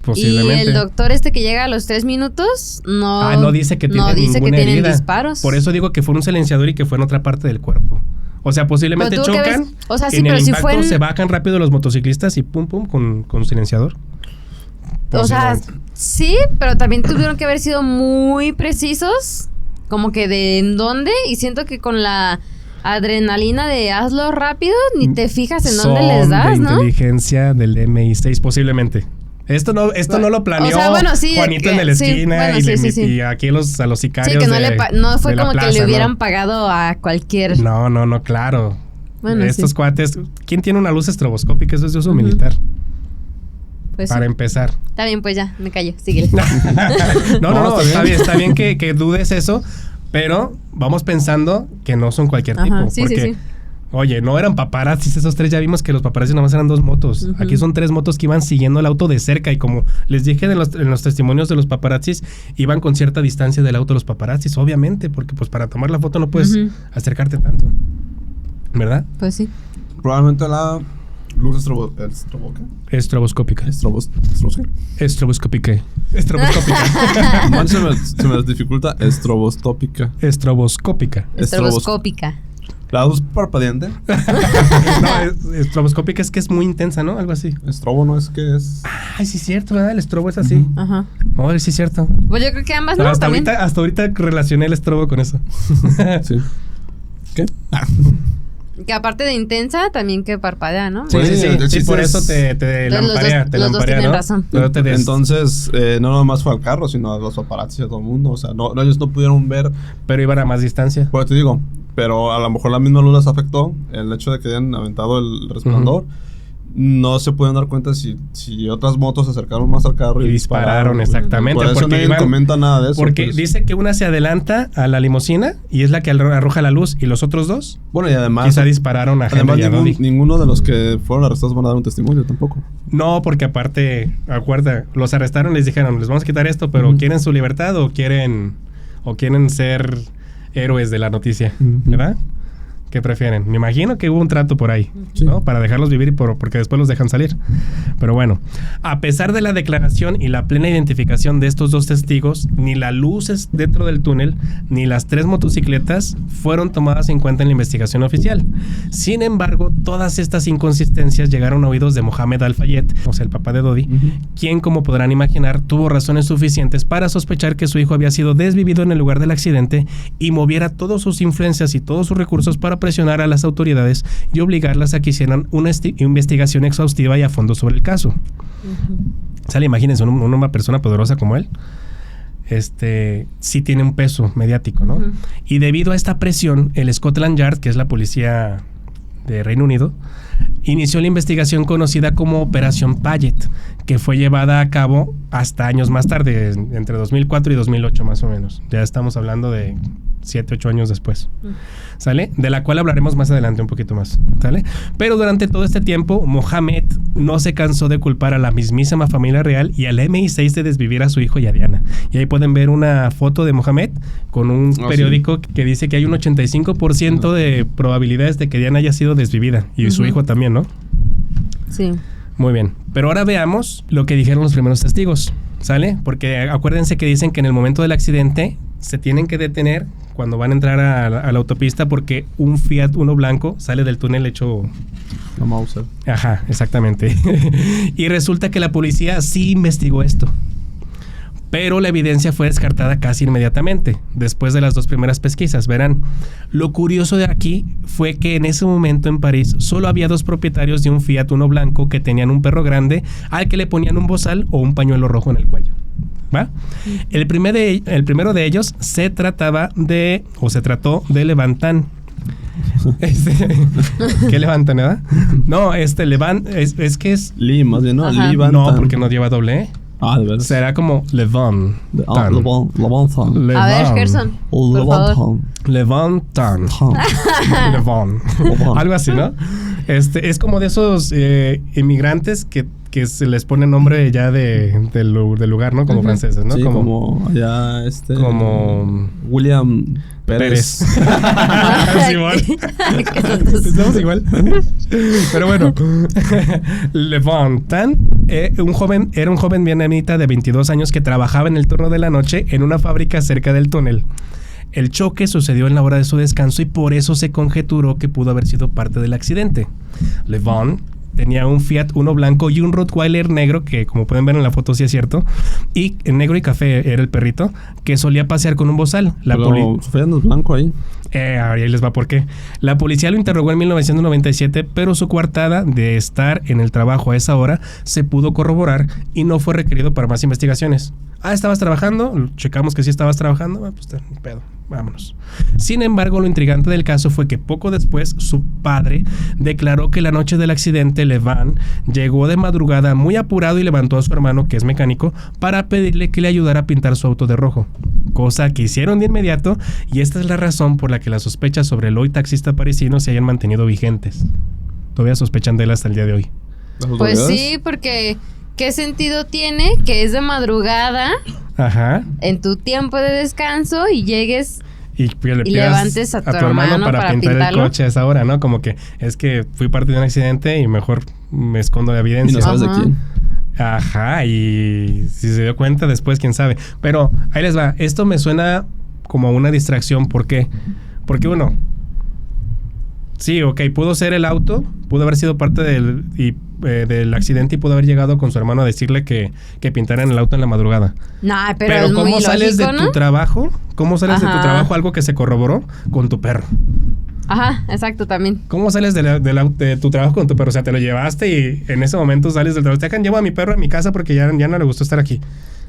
Posiblemente. Y el doctor que llega a los 3 minutos no dice que tiene ninguna herida. Disparos. Por eso digo que fue un silenciador y que fue en otra parte del cuerpo. O sea, posiblemente chocan. O sea, sí, en pero el si impacto fue se bajan rápido los motociclistas y pum pum con silenciador. O sea, sí, pero también tuvieron que haber sido muy precisos, como que de en dónde, y siento que con la adrenalina de hazlo rápido, ni te fijas en dónde les das, de ¿no? inteligencia del MI6, posiblemente. Esto no lo planeó, o sea, bueno, sí, Juanito en la esquina y aquí a los sicarios. Sí, que no fue como plaza, que le hubieran pagado a cualquier... No, claro. Bueno, estos cuates... ¿Quién tiene una luz estroboscópica? Eso es de uso militar. Pues para empezar. Está bien, pues ya, me callo. Síguele. No, está bien que dudes eso, pero vamos pensando que no son cualquier tipo. Sí, porque, sí. Oye, no eran paparazzis esos 3, ya vimos que los paparazzis nomás eran 2 motos. Aquí son 3 motos que iban siguiendo el auto de cerca y como les dije en los testimonios de los paparazzis, iban con cierta distancia del auto los paparazzis, obviamente, porque pues para tomar la foto no puedes acercarte tanto. ¿Verdad? Pues sí. Probablemente la luz estroboscópica. Estroboscópica. Se me dificulta estroboscópica. ¿La luz parpadeante? No, estroboscópica es que es muy intensa, ¿no? Algo así. Estrobo no es que es... Ay, sí es cierto, ¿verdad? El estrobo es así. Ajá. Oh, sí es cierto. Pues yo creo que ambas no, hasta ahorita relacioné el estrobo con eso. Sí. ¿Qué? Que aparte de intensa, también que parpadea, ¿no? Sí, por eso te lamparea, los dos tienen ¿no? razón. Entonces, no nomás fue al carro, sino a los paparazzi, a todo el mundo. O sea, ellos no pudieron ver. Pero iban a más distancia. Pues te digo, pero a lo mejor la misma luz les afectó. El hecho de que hayan aventado el resplandor. No se pueden dar cuenta si otras motos se acercaron más al carro y dispararon. Exactamente. Por eso nadie comenta nada de eso. Porque pues dice que una se adelanta a la limusina y es la que arroja la luz, y los otros 2, bueno, y además quizá dispararon a Henry y a Dodi. Ninguno de los que fueron arrestados van a dar un testimonio tampoco. No, porque aparte, acuerda, los arrestaron y les dijeron, les vamos a quitar esto, pero ¿quieren su libertad o quieren ser héroes de la noticia? ¿Verdad? ¿Qué prefieren? Me imagino que hubo un trato por ahí, ¿no? Para dejarlos vivir porque después los dejan salir. Pero bueno, a pesar de la declaración y la plena identificación de estos 2 testigos, ni las luces dentro del túnel, ni las 3 motocicletas fueron tomadas en cuenta en la investigación oficial. Sin embargo, todas estas inconsistencias llegaron a oídos de Mohamed Al-Fayed, o sea, el papá de Dodi, quien, como podrán imaginar, tuvo razones suficientes para sospechar que su hijo había sido desvivido en el lugar del accidente y moviera todas sus influencias y todos sus recursos para presionar a las autoridades y obligarlas a que hicieran una investigación exhaustiva y a fondo sobre el caso. ¿Sale? Imagínense, una persona poderosa como él, sí tiene un peso mediático, ¿no? Y debido a esta presión, el Scotland Yard, que es la policía de Reino Unido, inició la investigación conocida como Operación Paget, que fue llevada a cabo hasta años más tarde, entre 2004 y 2008 más o menos. Ya estamos hablando de 7, 8 años después. ¿Sale? De la cual hablaremos más adelante un poquito más. ¿Sale? Pero durante todo este tiempo, Mohamed no se cansó de culpar a la mismísima familia real y al MI6 de desvivir a su hijo y a Diana. Y ahí pueden ver una foto de Mohamed con un periódico que dice que hay un 85% de probabilidades de que Diana haya sido desvivida. Y su hijo también, ¿no? Sí. Muy bien. Pero ahora veamos lo que dijeron los primeros testigos. ¿Sale? Porque acuérdense que dicen que en el momento del accidente se tienen que detener cuando van a entrar a la autopista porque un Fiat Uno blanco sale del túnel hecho... La Mauser. Ajá, exactamente. Y resulta que la policía sí investigó esto. Pero la evidencia fue descartada casi inmediatamente, después de las 2 primeras pesquisas. Verán, lo curioso de aquí fue que en ese momento en París solo había 2 propietarios de un Fiat Uno blanco que tenían un perro grande al que le ponían un bozal o un pañuelo rojo en el cuello. ¿Va? El primero de ellos se trató de Levantan. ¿Qué Levantan, verdad? No, Levant es que es... Lee, más bien, ¿no? Levantan. No, porque no lleva doble E. Ah, de verdad. Será como Levant. Levantan. A ver, Gerson. Levon Tan. Algo así, ¿no? Es como de esos inmigrantes que se les pone nombre ya del lugar, ¿no? Como franceses, ¿no? Sí, como allá como William Pérez. Estamos igual. Pero bueno, Levon Tan era un joven vietnamita de 22 años que trabajaba en el turno de la noche en una fábrica cerca del túnel. El choque sucedió en la hora de su descanso y por eso se conjeturó que pudo haber sido parte del accidente. Levon tenía un Fiat Uno blanco y un Rottweiler negro, que como pueden ver en la foto sí es cierto, y negro y café era el perrito, que solía pasear con un bozal. Pero Sofía no es blanco ahí. Ahí les va por qué. La policía lo interrogó en 1997, pero su coartada de estar en el trabajo a esa hora se pudo corroborar y no fue requerido para más investigaciones. ¿Estabas trabajando? Checamos que sí estabas trabajando. Pues pedo, vámonos. Sin embargo, lo intrigante del caso fue que poco después su padre declaró que la noche del accidente Levon llegó de madrugada muy apurado y levantó a su hermano, que es mecánico, para pedirle que le ayudara a pintar su auto de rojo. Cosa que hicieron de inmediato, y esta es la razón por la que las sospechas sobre el hoy taxista parisino se hayan mantenido vigentes. Todavía sospechan de él hasta el día de hoy. Pues sí, porque ¿qué sentido tiene que es de madrugada en tu tiempo de descanso y llegues y levantes a tu hermano para pintar el coche a esa hora, ¿no? Como que es que fui parte de un accidente y mejor me escondo de evidencia. Y no sabes de quién. Y si se dio cuenta después, quién sabe. Pero ahí les va. Esto me suena como una distracción. ¿Por qué? Porque uno, sí, ok, pudo ser el auto, pudo haber sido parte del accidente y pudo haber llegado con su hermano a decirle que pintaran el auto en la madrugada. Nah, pero es ¿cómo muy sales lógico, de ¿no? tu trabajo? ¿Cómo sales de tu trabajo? Algo que se corroboró con tu perro. Ajá, exacto, también. ¿Cómo sales de tu trabajo con tu perro? O sea, te lo llevaste y en ese momento sales del trabajo. Llevo a mi perro a mi casa porque ya no le gustó estar aquí.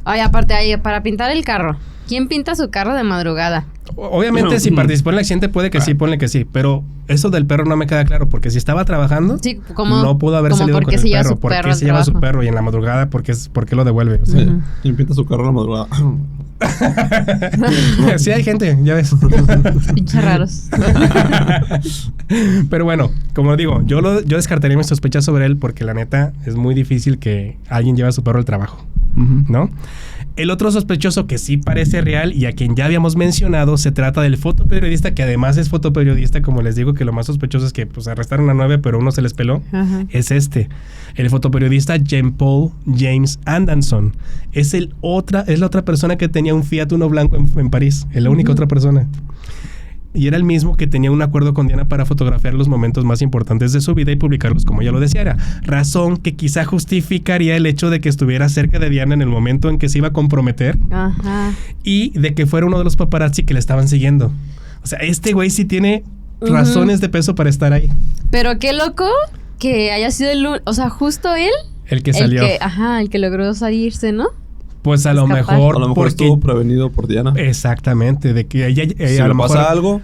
Oye, aparte, para pintar el carro. ¿Quién pinta su carro de madrugada? Obviamente, si participó en el accidente, puede que sí, ponle que sí. Pero eso del perro no me queda claro. Porque si estaba trabajando, no pudo haber salido con el perro. ¿Por qué se lleva su perro? Y en la madrugada, ¿por qué lo devuelve? O sea, ¿quién pinta su carro en la madrugada? Sí hay gente, ya ves. Pinches raros. Pero bueno, como digo, yo descartaría mis sospechas sobre él porque la neta es muy difícil que alguien lleve a su perro al trabajo, ¿no? El otro sospechoso que sí parece real y a quien ya habíamos mencionado se trata del fotoperiodista, que además es fotoperiodista. Como les digo, que lo más sospechoso es que pues arrestaron a 9, pero uno se les peló. Es el fotoperiodista Jean-Paul James Anderson. Es la otra persona que tenía un Fiat Uno blanco en París. Es la única otra persona. Y era el mismo que tenía un acuerdo con Diana para fotografiar los momentos más importantes de su vida y publicarlos, como ya lo decía. Era razón que quizá justificaría el hecho de que estuviera cerca de Diana en el momento en que se iba a comprometer. Y de que fuera uno de los paparazzi que le estaban siguiendo. O sea, este güey sí tiene razones de peso para estar ahí. Pero qué loco que haya sido justo él. El que salió. El que logró salirse, ¿no? Pues a lo mejor porque estuvo prevenido por Diana. Exactamente, de que ella si a lo mejor pasa algo,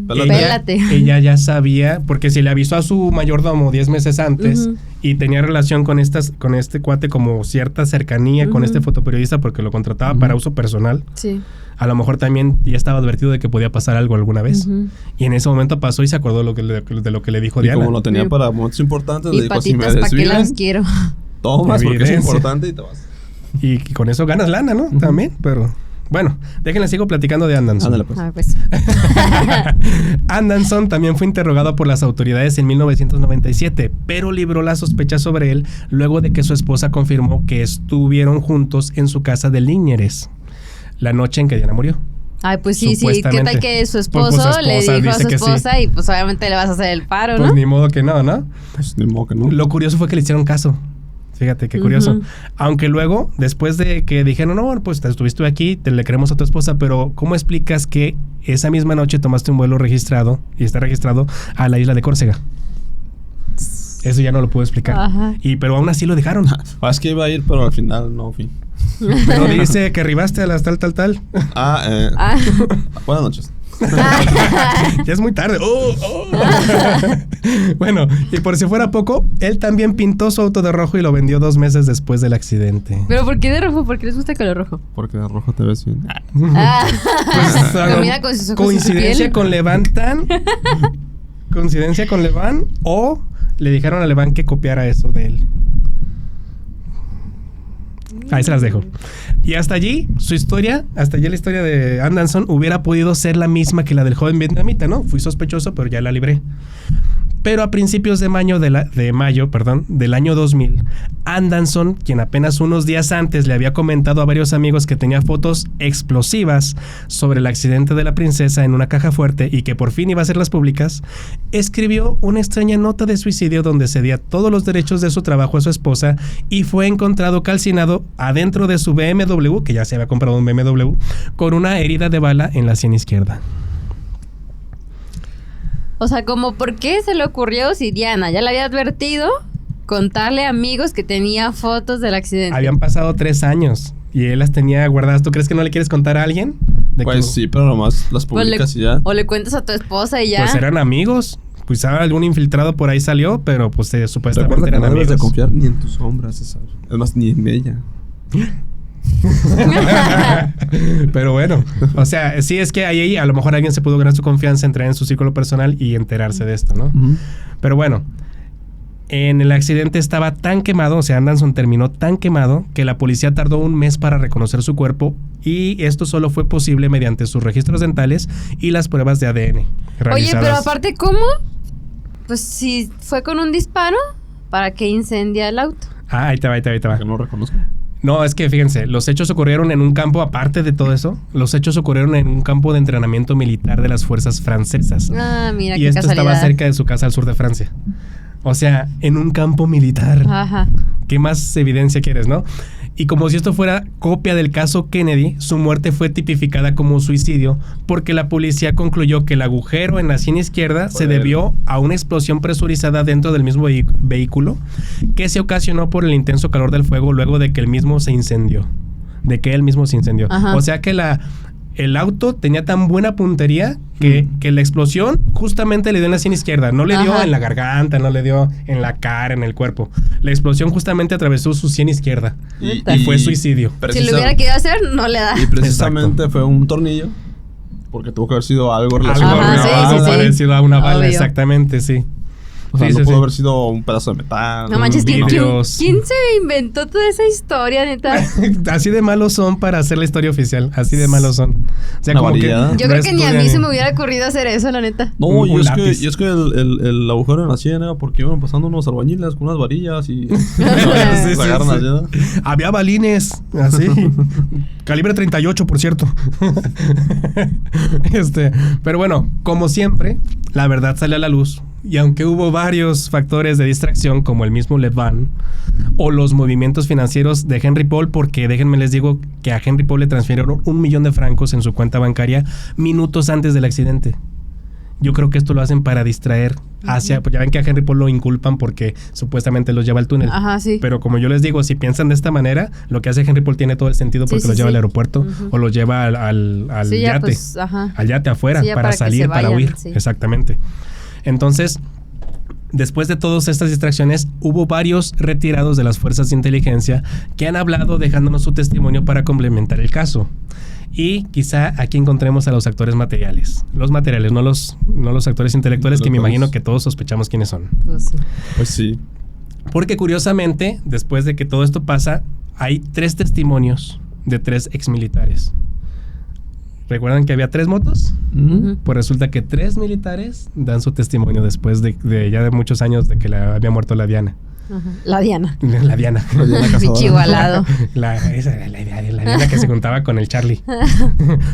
pélate. Ella ya sabía, porque si le avisó a su mayordomo 10 meses antes y tenía relación con este cuate, como cierta cercanía con este fotoperiodista porque lo contrataba para uso personal. Sí. A lo mejor también ya estaba advertido de que podía pasar algo alguna vez. Y en ese momento pasó y se acordó de lo que le dijo Diana. Y como lo tenía para momentos importantes, y le dijo, si me ¿para qué las desviven, quiero? tomas porque es importante y te vas. Y con eso ganas lana, ¿no? También, pero... Bueno, déjenle sigo platicando de Anderson. Ándale, pues. Anderson también fue interrogado por las autoridades en 1997, pero libró la sospecha sobre él luego de que su esposa confirmó que estuvieron juntos en su casa de Liniers la noche en que Diana murió. Ay, pues sí. ¿Qué tal que su esposo le dijo a su esposa y pues obviamente le vas a hacer el paro, ¿no? Pues ni modo que no. Pues ni modo que no. Lo curioso fue que le hicieron caso. Fíjate, qué curioso. Aunque luego, después de que dijeron, no, pues estuviste aquí, le creemos a tu esposa, pero ¿cómo explicas que esa misma noche tomaste un vuelo registrado y está registrado a la isla de Córcega? Eso ya no lo puedo explicar. Pero aún así lo dejaron. Es que iba a ir, pero al final no fui. Pero dice que arribaste a las tal. Buenas noches. Ya es muy tarde. Bueno, y por si fuera poco, él también pintó su auto de rojo y lo vendió 2 meses después del accidente. ¿Pero por qué de rojo? ¿Por qué les gusta el color rojo? Porque de rojo te ves bien. Combina con sus ojos Coincidencia y su piel. con Levantan. Coincidencia con Levan. O le dijeron a Levan que copiara eso de él. Ahí se las dejo. Y hasta allí, su historia, hasta allí la historia de Anderson hubiera podido ser la misma que la del joven vietnamita, ¿no? Fui sospechoso, pero ya la libré. Pero a principios de mayo del año 2000, Anderson, quien apenas unos días antes le había comentado a varios amigos que tenía fotos explosivas sobre el accidente de la princesa en una caja fuerte y que por fin iba a hacerlas públicas, escribió una extraña nota de suicidio donde cedía todos los derechos de su trabajo a su esposa y fue encontrado calcinado adentro de su BMW, que ya se había comprado un BMW, con una herida de bala en la sien izquierda. O sea, como ¿por qué se le ocurrió si Diana ya le había advertido contarle a amigos que tenía fotos del accidente? Habían pasado 3 años y él las tenía guardadas. ¿Tú crees que no le quieres contar a alguien? Pues sí, pero nomás las publicas y ya. O le cuentas a tu esposa y ya. Pues eran amigos. Pues algún infiltrado por ahí salió, pero pues supuestamente Recuerda que eran no debes amigos. de confiar ni en tu sombra, César. Es más, ni en ella. Pero bueno, o sea, sí es que ahí a lo mejor alguien se pudo ganar su confianza, entrar en su círculo personal y enterarse de esto, ¿no? Uh-huh. Pero bueno, en el accidente estaba tan quemado, o sea, Anderson terminó tan quemado que la policía tardó 1 mes para reconocer su cuerpo y esto solo fue posible mediante sus registros dentales y las pruebas de ADN realizadas. Oye, pero aparte, ¿cómo? Pues si fue con un disparo, ¿para qué incendia el auto? Ah, ahí te va. Para que no lo reconozca. No, es que fíjense, los hechos ocurrieron en un campo, aparte de todo eso, los hechos ocurrieron en un campo de entrenamiento militar de las fuerzas francesas. Ah, mira, Y qué esto casualidad. estaba cerca de su casa al sur de Francia. O sea, en un campo militar. Ajá. ¿Qué más evidencia quieres, no? Y como si esto fuera copia del caso Kennedy, su muerte fue tipificada como suicidio porque la policía concluyó que el agujero en la sien izquierda se debió a una explosión presurizada dentro del mismo vehículo que se ocasionó por el intenso calor del fuego luego de que el mismo se incendió. Ajá. O sea que el auto tenía tan buena puntería que la explosión justamente le dio en la sien izquierda. No le dio Ajá. en la garganta, no le dio en la cara, en el cuerpo. La explosión justamente atravesó su sien izquierda. Y fue suicidio. Si lo hubiera querido hacer, no le da. Y precisamente fue un tornillo. Porque tuvo que haber sido algo relacionado Algo Ajá, sí, sí, sí. parecido a una bala, Obvio. exactamente, sí. O sea, Sí, no sí, pudo sí. haber sido un pedazo de metal. No manches, ¿quién vidrios. se inventó toda esa historia, neta? Así de malos son para hacer la historia oficial. Así de malos son. O sea, Una como que varilla. Yo no creo que ni a mí estudian- se me hubiera ocurrido hacer eso, la neta. No, Un y es lápiz. que el agujero en la sien era porque iban pasando unos albañiles con unas varillas y Sí, sacaron sí, la sí. sien. Había balines, así. Calibre 38, por cierto. Pero bueno, como siempre, la verdad sale a la luz. Y aunque hubo varios factores de distracción, como el mismo Levan o los movimientos financieros de Henry Paul, porque déjenme les digo que a Henry Paul le transfirieron 1 millón de francos en su cuenta bancaria minutos antes del accidente. Yo creo que esto lo hacen para distraer hacia... Pues ya ven que a Henry Paul lo inculpan porque supuestamente los lleva al túnel. Ajá, sí. Pero como yo les digo, si piensan de esta manera, lo que hace Henry Paul tiene todo el sentido porque Sí, sí, los lleva sí. al aeropuerto Ujú. o los lleva al Sí, ya, yate. pues, ajá. Al yate afuera Sí, ya para para que salir, se para vayan, huir. sí. Exactamente. Entonces, después de todas estas distracciones, hubo varios retirados de las fuerzas de inteligencia que han hablado dejándonos su testimonio para complementar el caso. Y quizá aquí encontremos a los actores materiales. Los materiales, no los actores intelectuales, que me imagino que todos sospechamos quiénes son. Pues sí. Pues sí. Porque curiosamente, después de que todo esto pasa, hay 3 testimonios de 3 exmilitares. ¿Recuerdan que había 3 motos? Ujú. Pues resulta que 3 militares dan su testimonio después de ya de muchos años de que había muerto la Diana. Ajá. La Diana. La Diana. Pinche igualado. La Diana que se juntaba con el Charlie.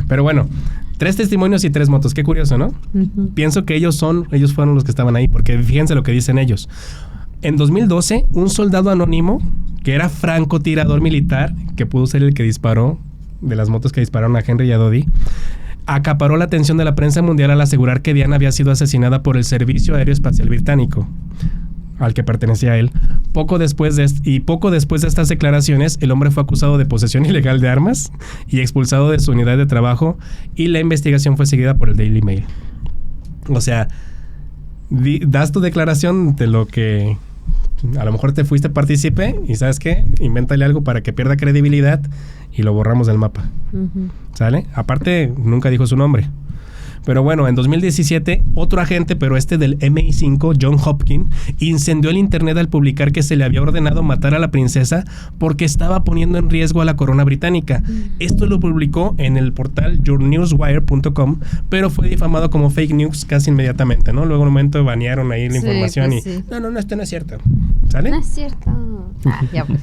Pero bueno, 3 testimonios y 3 motos. Qué curioso, ¿no? Ujú. Pienso que ellos fueron los que estaban ahí, porque fíjense lo que dicen ellos. En 2012, un soldado anónimo, que era francotirador militar, que pudo ser el que disparó, de las motos que dispararon a Henry y a Dodi, acaparó la atención de la prensa mundial al asegurar que Diana había sido asesinada por el Servicio Aéreo Espacial Británico, al que pertenecía él, Poco después de estas declaraciones, el hombre fue acusado de posesión ilegal de armas y expulsado de su unidad de trabajo, y la investigación fue seguida por el Daily Mail. O sea, das tu declaración de lo que a lo mejor te fuiste partícipe y ¿sabes qué? Invéntale algo para que pierda credibilidad y lo borramos del mapa. ¿Sale? Aparte, nunca dijo su nombre. Pero bueno, en 2017, otro agente, pero del MI5, John Hopkins, incendió el internet al publicar que se le había ordenado matar a la princesa porque estaba poniendo en riesgo a la corona británica. Esto lo publicó en el portal yournewswire.com, pero fue difamado como fake news casi inmediatamente, ¿no? Luego en un momento banearon ahí la información pues y... sí. No, esto no es cierto. ¿Sale? No es cierto. Ya pues.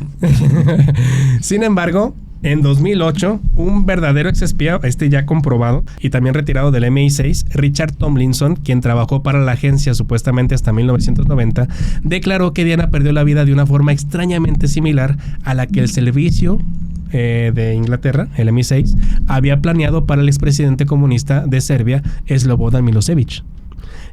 Sin embargo, en 2008, un verdadero exespía, ya comprobado y también retirado del MI6, Richard Tomlinson, quien trabajó para la agencia supuestamente hasta 1990, declaró que Diana perdió la vida de una forma extrañamente similar a la que el servicio de Inglaterra, el MI6, había planeado para el expresidente comunista de Serbia, Slobodan Milosevic,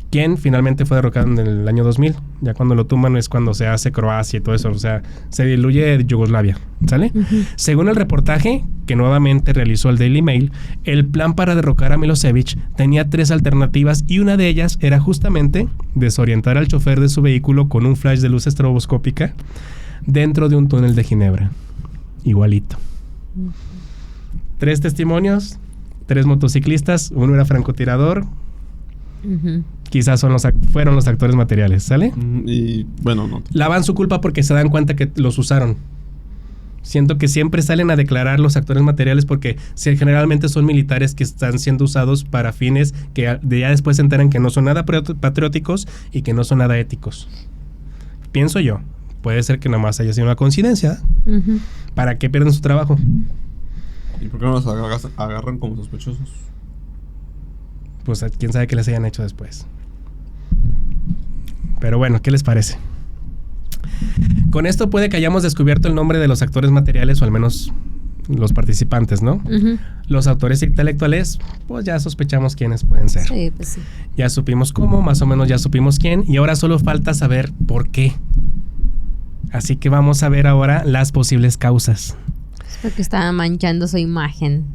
quien finalmente fue derrocado en el año 2000. Ya cuando lo tumban es cuando se hace Croacia y todo eso, o sea, se diluye Yugoslavia, ¿sale? Según el reportaje que nuevamente realizó el Daily Mail, el plan para derrocar a Milosevic tenía 3 alternativas y una de ellas era justamente desorientar al chofer de su vehículo con un flash de luz estroboscópica dentro de un túnel de Ginebra. Igualito. 3 testimonios, 3 motociclistas, uno era francotirador. Quizás fueron los actores materiales, ¿sale? Y bueno, no. Lavan su culpa porque se dan cuenta que los usaron. Siento que siempre salen a declarar los actores materiales porque generalmente son militares que están siendo usados para fines que ya después se enteran que no son nada patrióticos y que no son nada éticos. Pienso yo. Puede ser que nada más haya sido una coincidencia. ¿Para qué pierden su trabajo? ¿Y por qué no los agarran como sospechosos? Pues quién sabe qué les hayan hecho después. Pero bueno, ¿qué les parece? Con esto puede que hayamos descubierto el nombre de los actores materiales, o al menos los participantes, ¿no? Los autores intelectuales, pues ya sospechamos quiénes pueden ser. Sí, pues sí. Ya supimos cómo, más o menos ya supimos quién, y ahora solo falta saber por qué. Así que vamos a ver ahora las posibles causas. Es porque estaba manchando su imagen.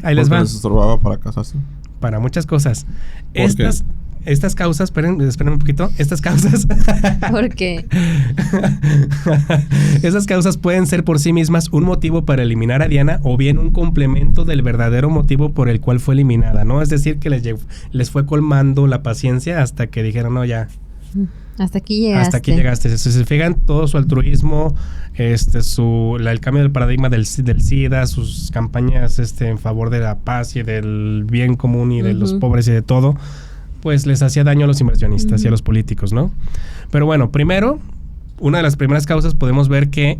Ahí les va. ¿Les estorbaba para casarse? Para muchas cosas. ¿Por qué? Estas causas, esperen un poquito. Estas causas. ¿Por qué? Esas causas pueden ser por sí mismas un motivo para eliminar a Diana o bien un complemento del verdadero motivo por el cual fue eliminada, ¿no? Es decir, que les fue colmando la paciencia hasta que dijeron, no, ya. Hasta aquí llegaste. Hasta aquí llegaste. Si se fijan, todo su altruismo, el cambio del paradigma del SIDA, sus campañas en favor de la paz y del bien común y de los pobres y de todo, pues les hacía daño a los inversionistas y a los políticos, ¿no? Pero bueno, primero, una de las primeras causas podemos ver que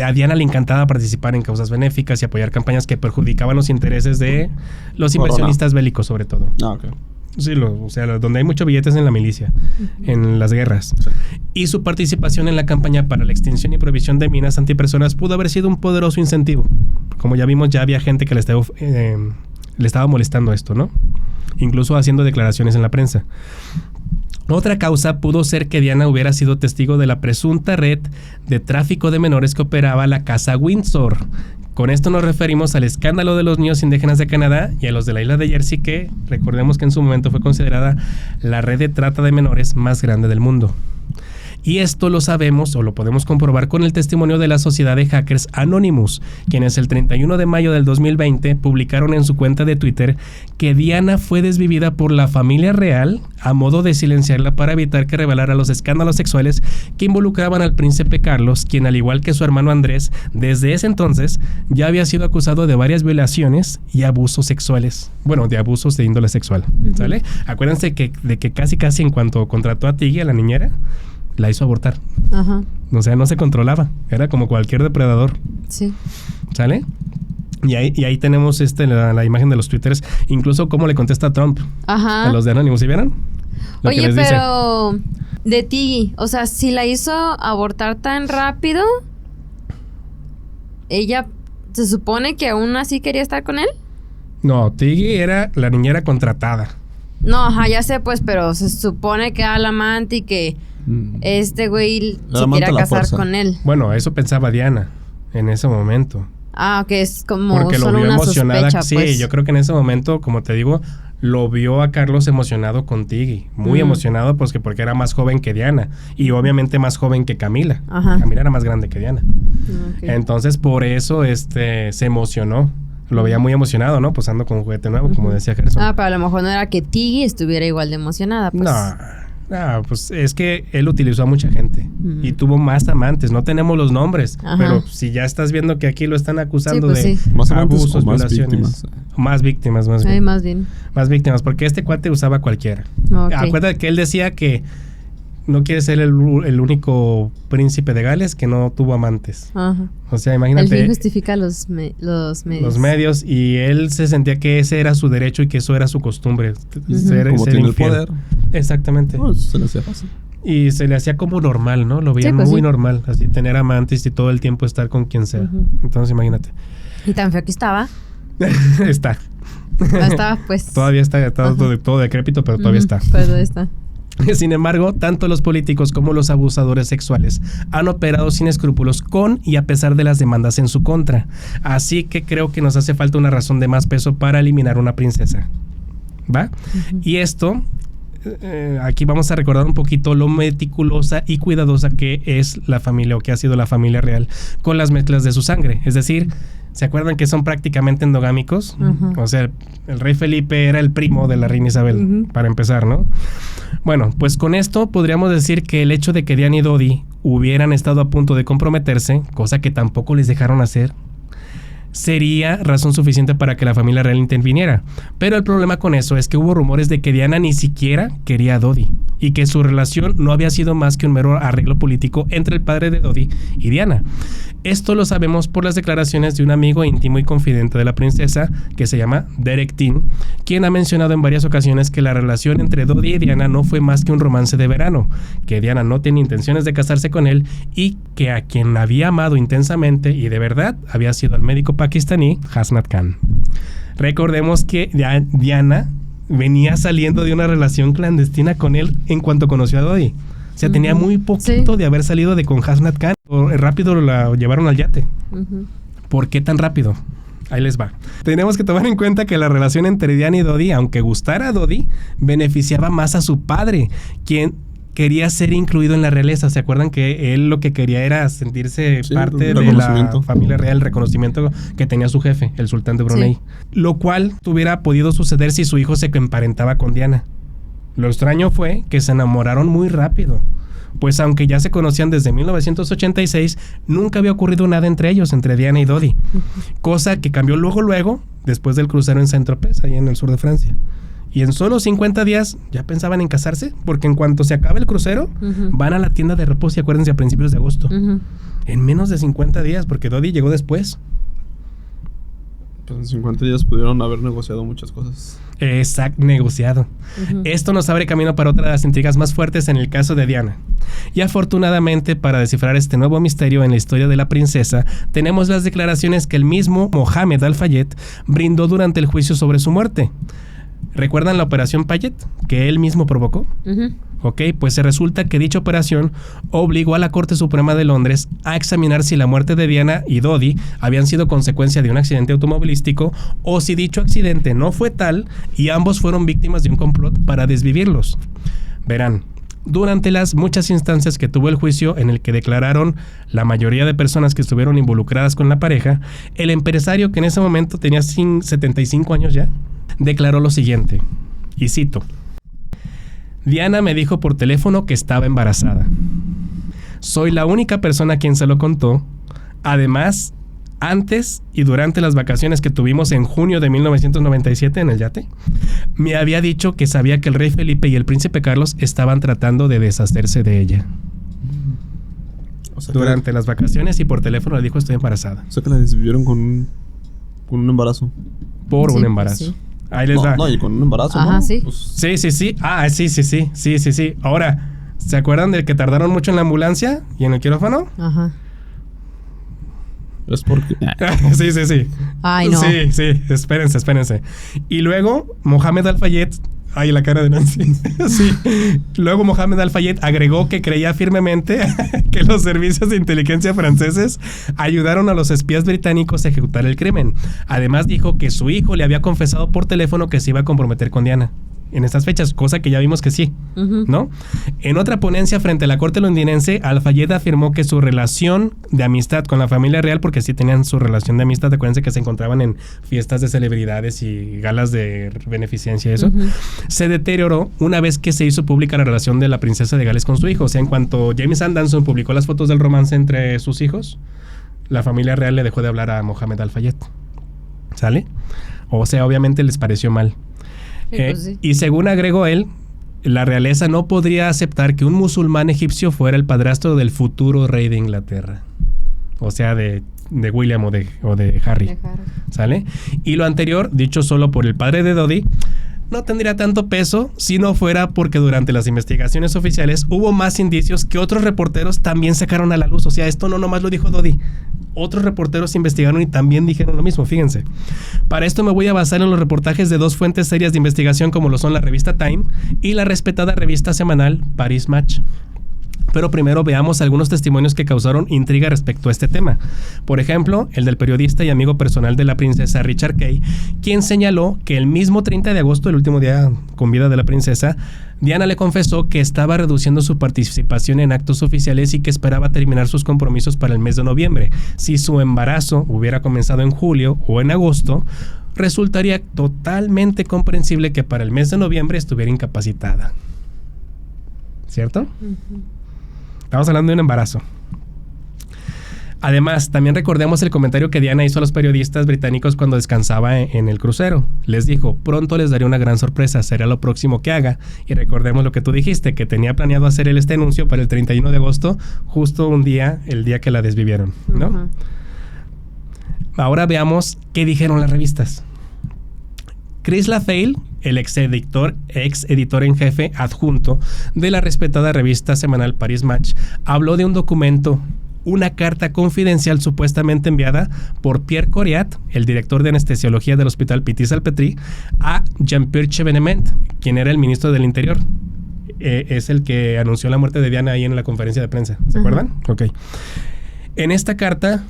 a Diana le encantaba participar en causas benéficas y apoyar campañas que perjudicaban los intereses de los inversionistas bélicos, sobre todo. Ok. Sí, donde hay muchos billetes en la milicia, en las guerras. Sí. Y su participación en la campaña para la extinción y prohibición de minas antipersonas pudo haber sido un poderoso incentivo. Como ya vimos, ya había gente que le estaba molestando esto, ¿no? Incluso haciendo declaraciones en la prensa. Otra causa pudo ser que Diana hubiera sido testigo de la presunta red de tráfico de menores que operaba la Casa Windsor. Con esto nos referimos al escándalo de los niños indígenas de Canadá y a los de la isla de Jersey, que recordemos que en su momento fue considerada la red de trata de menores más grande del mundo. Y esto lo sabemos o lo podemos comprobar con el testimonio de la sociedad de hackers Anonymous, quienes el 31 de mayo del 2020 publicaron en su cuenta de Twitter que Diana fue desvivida por la familia real a modo de silenciarla para evitar que revelara los escándalos sexuales que involucraban al príncipe Carlos, quien al igual que su hermano Andrés, desde ese entonces ya había sido acusado de varias violaciones y abusos sexuales. Bueno, de abusos de índole sexual, ¿sale? Acuérdense de que casi en cuanto contrató a Tiggy, a la niñera, la hizo abortar. Ajá. O sea, no se controlaba. Era como cualquier depredador. Sí. ¿Sale? Y ahí tenemos la imagen de los twitters. Incluso cómo le contesta a Trump. Ajá. A los de Anonymous. ¿Sí vieron? Oye, pero... De Tiggy. O sea, si la hizo abortar tan rápido... ¿Ella se supone que aún así quería estar con él? No, Tiggy era la niñera contratada. No, ajá, ya sé pues, pero se supone que era la amante y que este güey La se amante quiera a la casar fuerza. con él. Bueno, eso pensaba Diana en ese momento. Ah, que es como Porque lo solo vio una emocionada. sospecha, Sí, pues. yo creo que en ese momento, como te digo, lo vio a Carlos emocionado con Tiggy. Muy emocionado, pues que porque era más joven que Diana. Y obviamente más joven que Camila. Ajá. Camila era más grande que Diana. Ok. Entonces, por eso se emocionó. Lo veía muy emocionado, ¿no? Pues ando con un juguete nuevo, como decía Gerson. Ah, pero a lo mejor no era que Tiggy estuviera igual de emocionada, pues. No, pues es que él utilizó a mucha gente y tuvo más amantes. No tenemos los nombres, Ajá. pero si ya estás viendo que aquí lo están acusando pues de sí. ¿Más amantes abusos, o más violaciones. víctimas? Más víctimas, más Ay, bien. más bien. Más víctimas, porque este cuate usaba a cualquiera. Ok. Acuérdate que él decía que no quiere ser el único príncipe de Gales que no tuvo amantes. Ajá. O sea, El imagínate fin justifica los medios. los medios, y él se sentía que ese era su derecho y que eso era su costumbre. Como tiene el infiel. poder. Exactamente. No, se le hacía fácil. Y se le hacía como normal, ¿no? Lo veía Sí, pues muy sí. normal, así tener amantes y todo el tiempo estar con quien sea. Entonces, imagínate. Y tan feo que estaba. Está. No estaba, pues. Todavía está todo decrépito, pero todavía está. Pero está. Sin embargo, tanto los políticos como los abusadores sexuales han operado sin escrúpulos con y a pesar de las demandas en su contra. Así que creo que nos hace falta una razón de más peso para eliminar una princesa. ¿Va? Y esto, aquí vamos a recordar un poquito lo meticulosa y cuidadosa que es la familia, o que ha sido la familia real, con las mezclas de su sangre. Es decir, ¿se acuerdan que son prácticamente endogámicos? O sea, el rey Felipe era el primo de la reina Isabel, para empezar, ¿no? Bueno, pues con esto podríamos decir que el hecho de que Diana y Dodi hubieran estado a punto de comprometerse, cosa que tampoco les dejaron hacer, sería razón suficiente para que la familia real interviniera. Pero el problema con eso es que hubo rumores de que Diana ni siquiera quería a Dodi y que su relación no había sido más que un mero arreglo político entre el padre de Dodi y Diana. Esto lo sabemos por las declaraciones de un amigo íntimo y confidente de la princesa, que se llama Derek Tin, quien ha mencionado en varias ocasiones que la relación entre Dodi y Diana no fue más que un romance de verano, que Diana no tenía intenciones de casarse con él y que a quien había amado intensamente y de verdad había sido el médico pakistaní Hasnat Khan. Recordemos que Diana venía saliendo de una relación clandestina con él en cuanto conoció a Dodi. O sea, tenía muy poquito de haber salido con Hasnat Khan. Rápido la llevaron al yate. ¿Por qué tan rápido? Ahí les va. Tenemos que tomar en cuenta que la relación entre Diana y Dodi, aunque gustara a Dodi, beneficiaba más a su padre, quien quería ser incluido en la realeza. ¿Se acuerdan que él lo que quería era sentirse parte de la familia real, el reconocimiento que tenía su jefe, el sultán de Brunei? Lo cual hubiera podido suceder si su hijo se emparentaba con Diana. Lo extraño fue que se enamoraron muy rápido, pues aunque ya se conocían desde 1986, nunca había ocurrido nada entre ellos, entre Diana y Dodi, cosa que cambió luego, después del crucero en Saint-Tropez, ahí en el sur de Francia. Y en solo 50 días ya pensaban en casarse, porque en cuanto se acabe el crucero, van a la tienda de reposo, y acuérdense, a principios de agosto. En menos de 50 días, porque Dodi llegó después. Pues en 50 días pudieron haber negociado muchas cosas. Exacto, negociado. Esto nos abre camino para otra de las intrigas más fuertes en el caso de Diana. Y afortunadamente, para descifrar este nuevo misterio en la historia de la princesa, tenemos las declaraciones que el mismo Mohammed Al-Fayed brindó durante el juicio sobre su muerte. ¿Recuerdan la operación Payet que él mismo provocó? Ok, pues se resulta que dicha operación obligó a la Corte Suprema de Londres a examinar si la muerte de Diana y Dodi habían sido consecuencia de un accidente automovilístico o si dicho accidente no fue tal y ambos fueron víctimas de un complot para desvivirlos. Verán, durante las muchas instancias que tuvo el juicio en el que declararon la mayoría de personas que estuvieron involucradas con la pareja, el empresario, que en ese momento tenía 75 años ya, declaró lo siguiente, y cito: Diana me dijo por teléfono que estaba embarazada. Soy la única persona a quien se lo contó. Además, antes y durante las vacaciones que tuvimos en junio de 1997 en el yate, me había dicho que sabía que el rey Felipe y el príncipe Carlos estaban tratando de deshacerse de ella. O sea, durante las vacaciones, y por teléfono le dijo estoy embarazada. O sea que la desvivieron con un embarazo. Por un embarazo. Sí. Ahí les da. No, y con un embarazo, Ajá, ¿no? sí. Pues, Sí. Ah, sí. Ahora, ¿se acuerdan del que tardaron mucho en la ambulancia y en el quirófano? Ajá. es porque... Sí. Ay, no. Sí, espérense. Y luego, Mohammed Al-Fayed Ay, la cara de Nancy. Sí. Luego Mohamed Al-Fayed agregó que creía firmemente que los servicios de inteligencia franceses ayudaron a los espías británicos a ejecutar el crimen. Además dijo que su hijo le había confesado por teléfono que se iba a comprometer con Diana en estas fechas, cosa que ya vimos que sí, ¿no? En otra ponencia frente a la corte londinense, Al-Fayed afirmó que su relación de amistad con la familia real, porque sí tenían su relación de amistad, acuérdense que se encontraban en fiestas de celebridades y galas de beneficencia y eso, se deterioró una vez que se hizo pública la relación de la princesa de Gales con su hijo. O sea, en cuanto James Anderson publicó las fotos del romance entre sus hijos, la familia real le dejó de hablar a Mohamed Al-Fayed. ¿Sale? O sea, obviamente les pareció mal. Pues sí. Y según agregó él, la realeza no podría aceptar que un musulmán egipcio fuera el padrastro del futuro rey de Inglaterra. O sea, de William o de Harry. ¿Sale? Y lo anterior, dicho solo por el padre de Dodi, no tendría tanto peso si no fuera porque durante las investigaciones oficiales hubo más indicios que otros reporteros también sacaron a la luz. O sea, esto no nomás lo dijo Dodi. Otros reporteros investigaron y también dijeron lo mismo, fíjense. Para esto me voy a basar en los reportajes de dos fuentes serias de investigación como lo son la revista Time y la respetada revista semanal Paris Match. Pero primero veamos algunos testimonios que causaron intriga respecto a este tema. Por ejemplo, el del periodista y amigo personal de la princesa Richard Kay, quien señaló que el mismo 30 de agosto, el último día con vida de la princesa, Diana le confesó que estaba reduciendo su participación en actos oficiales y que esperaba terminar sus compromisos para el mes de noviembre. Si su embarazo hubiera comenzado en julio o en agosto, resultaría totalmente comprensible que para el mes de noviembre estuviera incapacitada. ¿Cierto? Estamos hablando de un embarazo. Además, también recordemos el comentario que Diana hizo a los periodistas británicos cuando descansaba en el crucero. Les dijo, pronto les daré una gran sorpresa, será lo próximo que haga. Y recordemos lo que tú dijiste, que tenía planeado hacer este anuncio para el 31 de agosto, justo un día, el día que la desvivieron, ¿no? Ahora veamos qué dijeron las revistas. Chris LaFaille, el ex editor en jefe adjunto de la respetada revista semanal Paris Match, habló de un documento, una carta confidencial supuestamente enviada por Pierre Coriat, el director de anestesiología del hospital Petit-Salpêtrie, a Jean-Pierre Chevènement, quien era el ministro del Interior. Es el que anunció la muerte de Diana ahí en la conferencia de prensa. ¿Se acuerdan? Ok. En esta carta,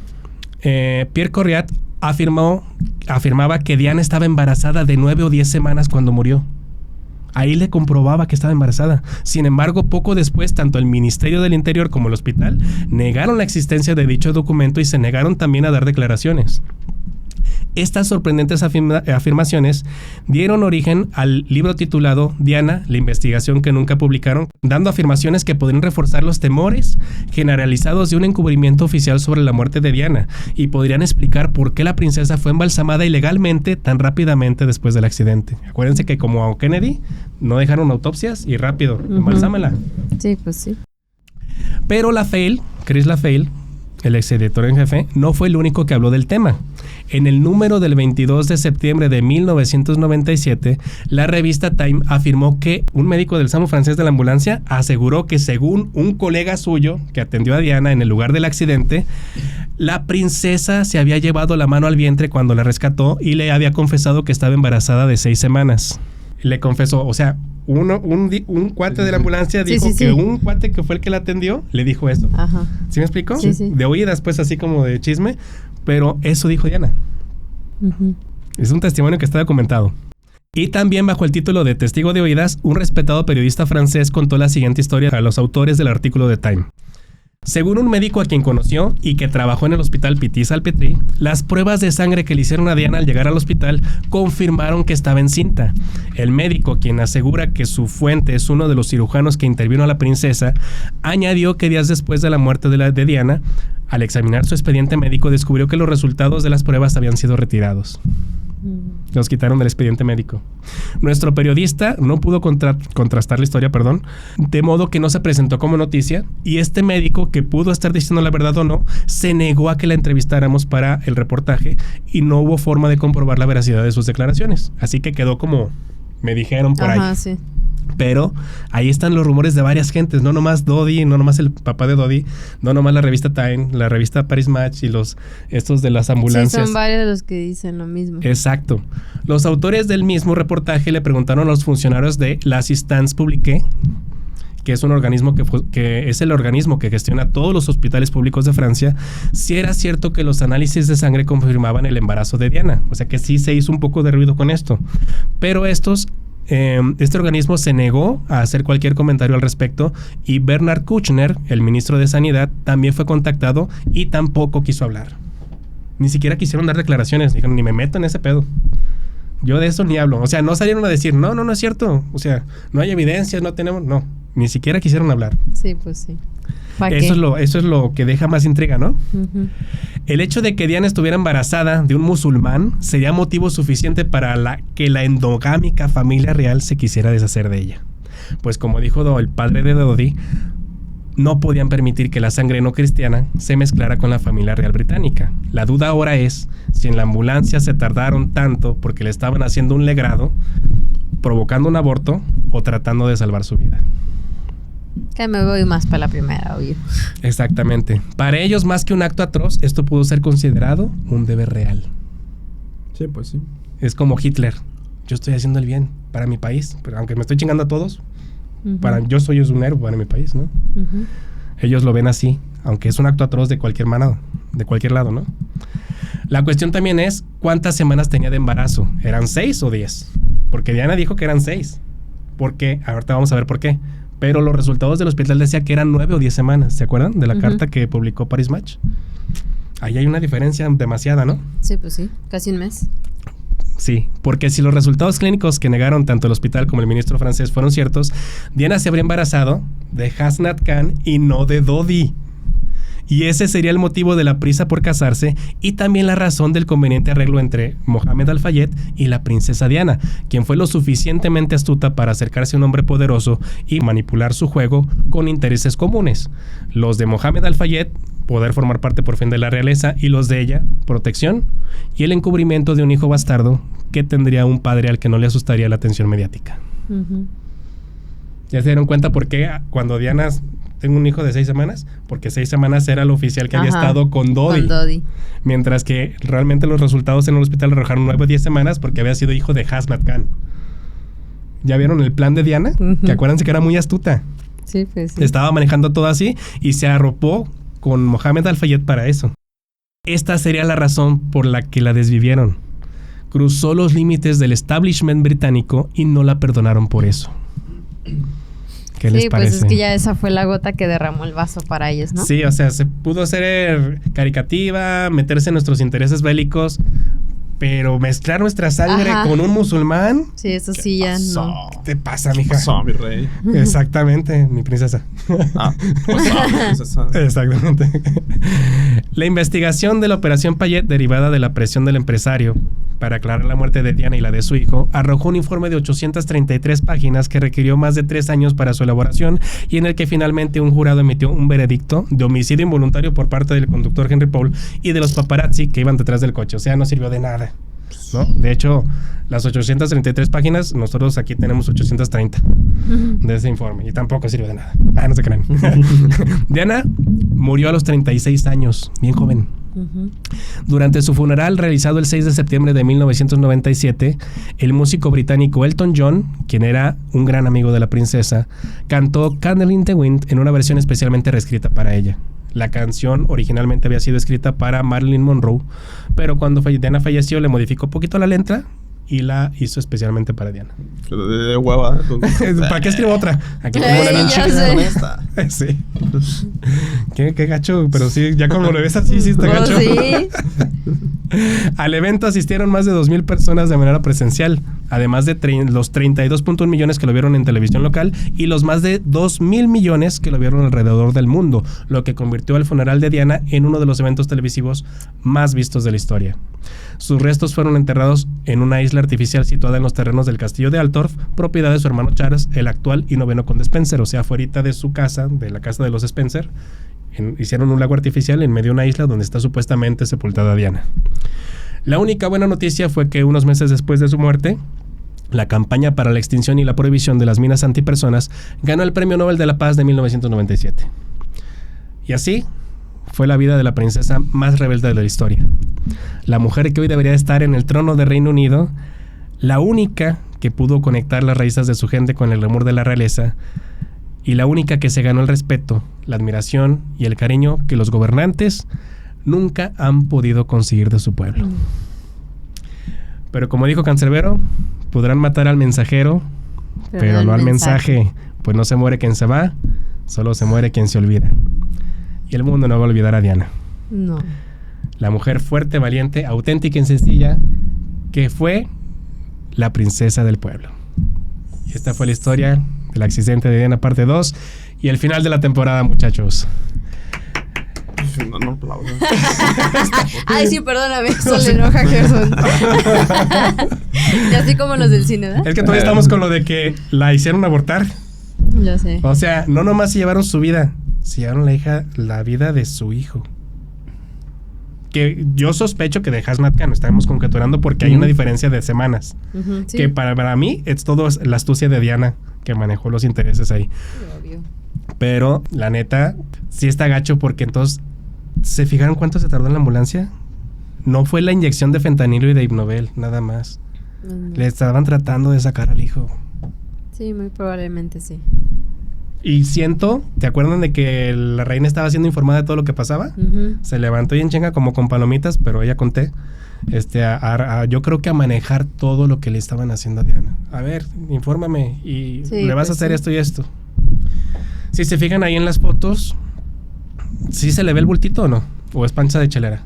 Pierre Coriat afirmaba que Diana estaba embarazada de 9 o 10 semanas cuando murió. Ahí le comprobaba que estaba embarazada. Sin embargo, poco después, tanto el Ministerio del Interior como el hospital negaron la existencia de dicho documento y se negaron también a dar declaraciones. Estas sorprendentes afirmaciones dieron origen al libro titulado Diana, la investigación que nunca publicaron, dando afirmaciones que podrían reforzar los temores generalizados de un encubrimiento oficial sobre la muerte de Diana y podrían explicar por qué la princesa fue embalsamada ilegalmente tan rápidamente después del accidente. Acuérdense que como a Kennedy no dejaron autopsias y rápido, embalsámela. Sí, pues sí. Pero Chris LaFaille, el exeditor en jefe, no fue el único que habló del tema. En el número del 22 de septiembre de 1997, la revista Time afirmó que un médico del SAMU francés de la ambulancia aseguró que según un colega suyo que atendió a Diana en el lugar del accidente, la princesa se había llevado la mano al vientre cuando la rescató y le había confesado que estaba embarazada de 6 semanas. Le confesó, o sea, un cuate de la ambulancia dijo que un cuate que fue el que la atendió le dijo eso. Ajá. ¿Sí me explicó? Sí. De oídas, pues, así como de chisme, pero eso dijo Diana. Es un testimonio que está documentado. Y también bajo el título de Testigo de oídas, un respetado periodista francés contó la siguiente historia a los autores del artículo de Time. Según un médico a quien conoció y que trabajó en el hospital Petit-Salpêtrie, las pruebas de sangre que le hicieron a Diana al llegar al hospital confirmaron que estaba encinta. El médico, quien asegura que su fuente es uno de los cirujanos que intervino a la princesa, añadió que días después de la muerte de Diana, al examinar su expediente médico, descubrió que los resultados de las pruebas habían sido retirados. Los quitaron del expediente médico. Nuestro periodista no pudo contrastar la historia, de modo que no se presentó como noticia, y este médico, que pudo estar diciendo la verdad o no, se negó a que la entrevistáramos para el reportaje y no hubo forma de comprobar la veracidad de sus declaraciones. Así que quedó como me dijeron por ahí. Sí. Pero ahí están los rumores de varias gentes, no nomás Dodi, no nomás el papá de Dodi, no nomás la revista Time, la revista Paris Match y estos de las ambulancias. Sí, son varios de los que dicen lo mismo. Exacto. Los autores del mismo reportaje le preguntaron a los funcionarios de l'Assistance Publique, que es un organismo que es el organismo que gestiona todos los hospitales públicos de Francia, si era cierto que los análisis de sangre confirmaban el embarazo de Diana. O sea que sí se hizo un poco de ruido con esto. Pero este organismo se negó a hacer cualquier comentario al respecto y Bernard Kouchner, el ministro de Sanidad, también fue contactado y tampoco quiso hablar. Ni siquiera quisieron dar declaraciones, dijeron, ni me meto en ese pedo. Yo de eso ni hablo. O sea, no salieron a decir, no es cierto. O sea, no hay evidencias, no. Ni siquiera quisieron hablar. Sí, pues sí. Eso es lo que deja más intriga, ¿no? Uh-huh. El hecho de que Diana estuviera embarazada de un musulmán sería motivo suficiente para que la endogámica familia real se quisiera deshacer de ella. Pues como dijo el padre de Dodi, no podían permitir que la sangre no cristiana se mezclara con la familia real británica. La duda ahora es si en la ambulancia se tardaron tanto porque le estaban haciendo un legrado, provocando un aborto o tratando de salvar su vida. Que me voy más para la primera, obvio. Exactamente. Para ellos, más que un acto atroz, esto pudo ser considerado un deber real. Sí, pues sí. Es como Hitler. Yo estoy haciendo el bien para mi país, pero aunque me estoy chingando a todos, yo soy un héroe para mi país, ¿no? Uh-huh. Ellos lo ven así, aunque es un acto atroz de cualquier lado, ¿no? La cuestión también es cuántas semanas tenía de embarazo. ¿Eran 6 o 10? Porque Diana dijo que eran 6. ¿Por qué? Ahorita vamos a ver por qué. Pero los resultados del hospital decía que eran 9 o 10 semanas. ¿Se acuerdan de la carta que publicó Paris Match? Ahí hay una diferencia demasiada, ¿no? Sí, pues sí. Casi un mes. Sí, porque si los resultados clínicos que negaron tanto el hospital como el ministro francés fueron ciertos, Diana se habría embarazado de Hasnat Khan y no de Dodi. Y ese sería el motivo de la prisa por casarse y también la razón del conveniente arreglo entre Mohammed Al-Fayed y la princesa Diana, quien fue lo suficientemente astuta para acercarse a un hombre poderoso y manipular su juego con intereses comunes. Los de Mohammed Al-Fayed, poder formar parte por fin de la realeza, y los de ella, protección, y el encubrimiento de un hijo bastardo que tendría un padre al que no le asustaría la atención mediática. Uh-huh. ¿Ya se dieron cuenta por qué cuando Diana... Tengo un hijo de 6 semanas, porque 6 semanas era el oficial que había estado con Dodi. Mientras que realmente los resultados en el hospital arrojaron 9 o 10 semanas porque había sido hijo de Hasnat Khan. ¿Ya vieron el plan de Diana? Que acuérdense que era muy astuta. Sí, pues sí. Estaba manejando todo así y se arropó con Mohammed Al-Fayed para eso. Esta sería la razón por la que la desvivieron. Cruzó los límites del establishment británico y no la perdonaron por eso. ¿Qué les parece? Pues es que ya esa fue la gota que derramó el vaso para ellos, ¿no? Sí, o sea, se pudo hacer caricativa, meterse en nuestros intereses bélicos, pero mezclar nuestra sangre con un musulmán. Sí, eso sí ya no. ¿Qué te pasa, mija? ¿Qué pasó, mi rey? Exactamente, mi princesa. Princesa. Exactamente. La investigación de la operación Payet, derivada de la presión del empresario para aclarar la muerte de Diana y la de su hijo, arrojó un informe de 833 páginas que requirió más de 3 años para su elaboración y en el que finalmente un jurado emitió un veredicto de homicidio involuntario por parte del conductor Henry Paul y de los paparazzi que iban detrás del coche. O sea, no sirvió de nada, ¿no? De hecho, las 833 páginas, nosotros aquí tenemos 830 de ese informe y tampoco sirve de nada. No se crean. Diana murió a los 36 años, bien joven. Durante su funeral realizado el 6 de septiembre de 1997, el músico británico Elton John, quien era un gran amigo de la princesa, cantó Candle in the Wind en una versión especialmente reescrita para ella. La canción originalmente había sido escrita para Marilyn Monroe, pero cuando Diana falleció le modificó un poquito la letra y la hizo especialmente para Diana. De hueva. ¿Para qué escribo otra? Aquí tengo una bien chida. Sí. Qué gacho, pero sí, ya como lo ves así, sí está gacho. Sí. Al evento asistieron más de 2,000 personas de manera presencial, además de los 32.1 millones que lo vieron en televisión local y los más de 2,000 millones que lo vieron alrededor del mundo, lo que convirtió al funeral de Diana en uno de los eventos televisivos más vistos de la historia. Sus restos fueron enterrados en una isla artificial situada en los terrenos del castillo de Altorf, propiedad de su hermano Charles, el actual y 9º conde Spencer, o sea, afuera de su casa, de la casa de los Spencer. Hicieron un lago artificial en medio de una isla donde está supuestamente sepultada Diana. La única buena noticia fue que unos meses después de su muerte, la campaña para la extinción y la prohibición de las minas antipersonas, ganó el Premio Nobel de la Paz de 1997. Y así fue la vida de la princesa más rebelde de la historia. La mujer que hoy debería estar en el trono de Reino Unido, la única que pudo conectar las raíces de su gente con el amor de la realeza y la única que se ganó el respeto, la admiración y el cariño que los gobernantes nunca han podido conseguir de su pueblo. Pero como dijo Cancerbero, podrán matar al mensajero, pero no al mensaje, pues no se muere quien se va, solo se muere quien se olvida. Y el mundo no va a olvidar a Diana. No. La mujer fuerte, valiente, auténtica y sencilla, que fue la princesa del pueblo. Y esta fue la historia del accidente de Diana parte 2 y el final de la temporada, muchachos. No aplaudo. Ay, sí, perdóname, eso le enoja a Gerson. Y así como los del cine, ¿verdad? Es que todavía estamos con lo de que la hicieron abortar. Yo sé. O sea, no nomás se llevaron su vida, se llevaron la vida de su hijo. Que yo sospecho que de Hazmat Khan estamos conjeturando porque hay una diferencia de semanas. Sí. Que para mí es todo la astucia de Diana que manejó los intereses ahí. Obvio. Pero la neta, sí está gacho porque entonces, ¿se fijaron cuánto se tardó en la ambulancia? No fue la inyección de fentanilo y de Hipnovel, nada más. Le estaban tratando de sacar al hijo. Sí, muy probablemente sí. Y siento, ¿te acuerdan de que la reina estaba siendo informada de todo lo que pasaba? Se levantó y en chinga como con palomitas, pero ella conté. Yo creo que a manejar todo lo que le estaban haciendo a Diana. A ver, infórmame y Sí, le vas pues a hacer sí. esto y esto. Si se fijan ahí en las fotos, ¿sí se le ve el bultito o no? ¿O es panza de chelera?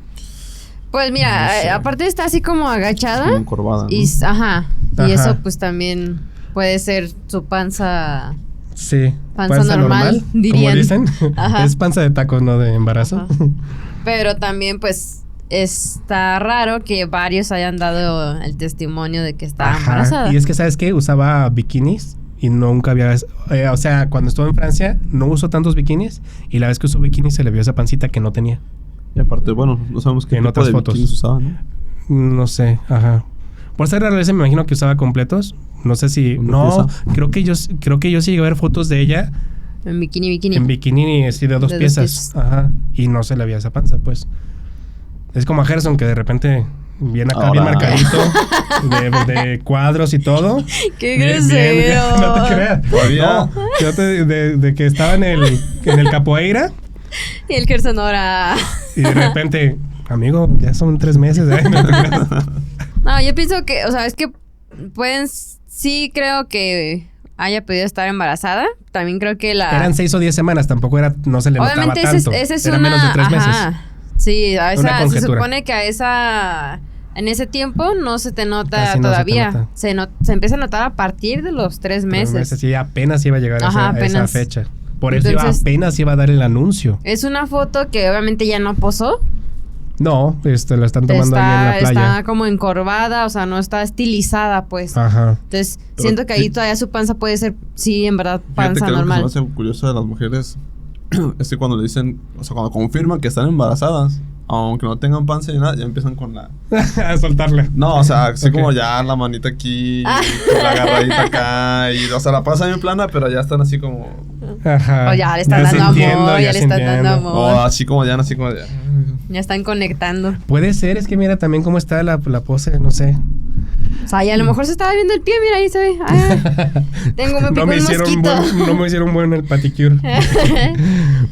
Pues mira, No sé. aparte está así como agachada. Como encorvada, ¿no? Y Ajá. eso pues también puede ser su panza. Sí. Panza normal, como dirían. dicen. Ajá. Es panza de tacos, no de embarazo. Ajá. Pero también pues está raro que varios hayan dado el testimonio de que estaba Ajá. embarazada. Y es que, ¿sabes qué? Usaba bikinis y nunca había... o sea, cuando estuvo en Francia no usó tantos bikinis y la vez que usó bikinis se le vio esa pancita que no tenía. Y aparte, bueno, no sabemos qué En tipo otras de fotos. bikinis usaba, ¿no? No sé, ajá. Por ser realeza me imagino que usaba completos. No sé si... ¿Una No, pieza? creo que yo sí llegué a ver fotos de ella En bikini. en bikini así de dos De dos piezas. piezas. Ajá. Y no se le veía esa panza, pues. Es como a Gerson que de repente viene acá bien Ahora. marcadito de cuadros y todo. ¡Qué Bien, grosero! no te creas. Todavía. No, fíjate de que estaba en el capoeira Y el Gerson ahora... y de repente, amigo, ya son 3 meses. No te creas. No, yo pienso que, o sea, es que pueden... Sí creo que haya podido estar embarazada. También creo que la... Eran 6 o 10 semanas, tampoco era, no se le notaba Obviamente tanto. ese es Era una... menos de 3 meses. Ajá. Sí, a Una esa, se conjetura. supone que a esa... En ese tiempo no se te nota Casi no se te todavía. nota. Se empieza a notar a partir de los 3 3 meses. y apenas iba a llegar Ajá, a esa apenas. fecha. Por eso Entonces- apenas iba a dar el anuncio. Es una foto que obviamente ya no posó. No, la están tomando ahí en la playa. Está como encorvada, o sea, no está estilizada, pues. Ajá. Entonces, Pero siento que ahí sí. todavía su panza puede ser, sí, en verdad, Fíjate panza que algo que normal. se me hace curioso de las mujeres es que cuando le dicen, o sea, cuando confirman que están embarazadas, aunque no tengan panza ni nada, ya empiezan con la... A soltarla. No, o sea, así Ok. como ya la manita aquí, la agarradita acá, y o sea, la pasan bien plana, pero ya están así como... Ajá. O ya le están dando sintiendo, amor, ya le están sintiendo. dando amor. O así como ya, así como ya... Ya están conectando. Puede ser, es que mira también cómo está la pose, no sé. O sea, y a lo mejor se estaba viendo el pie, mira, ahí se ve. Ah, me picó No me un hicieron mosquito. no me hicieron bueno el paticure.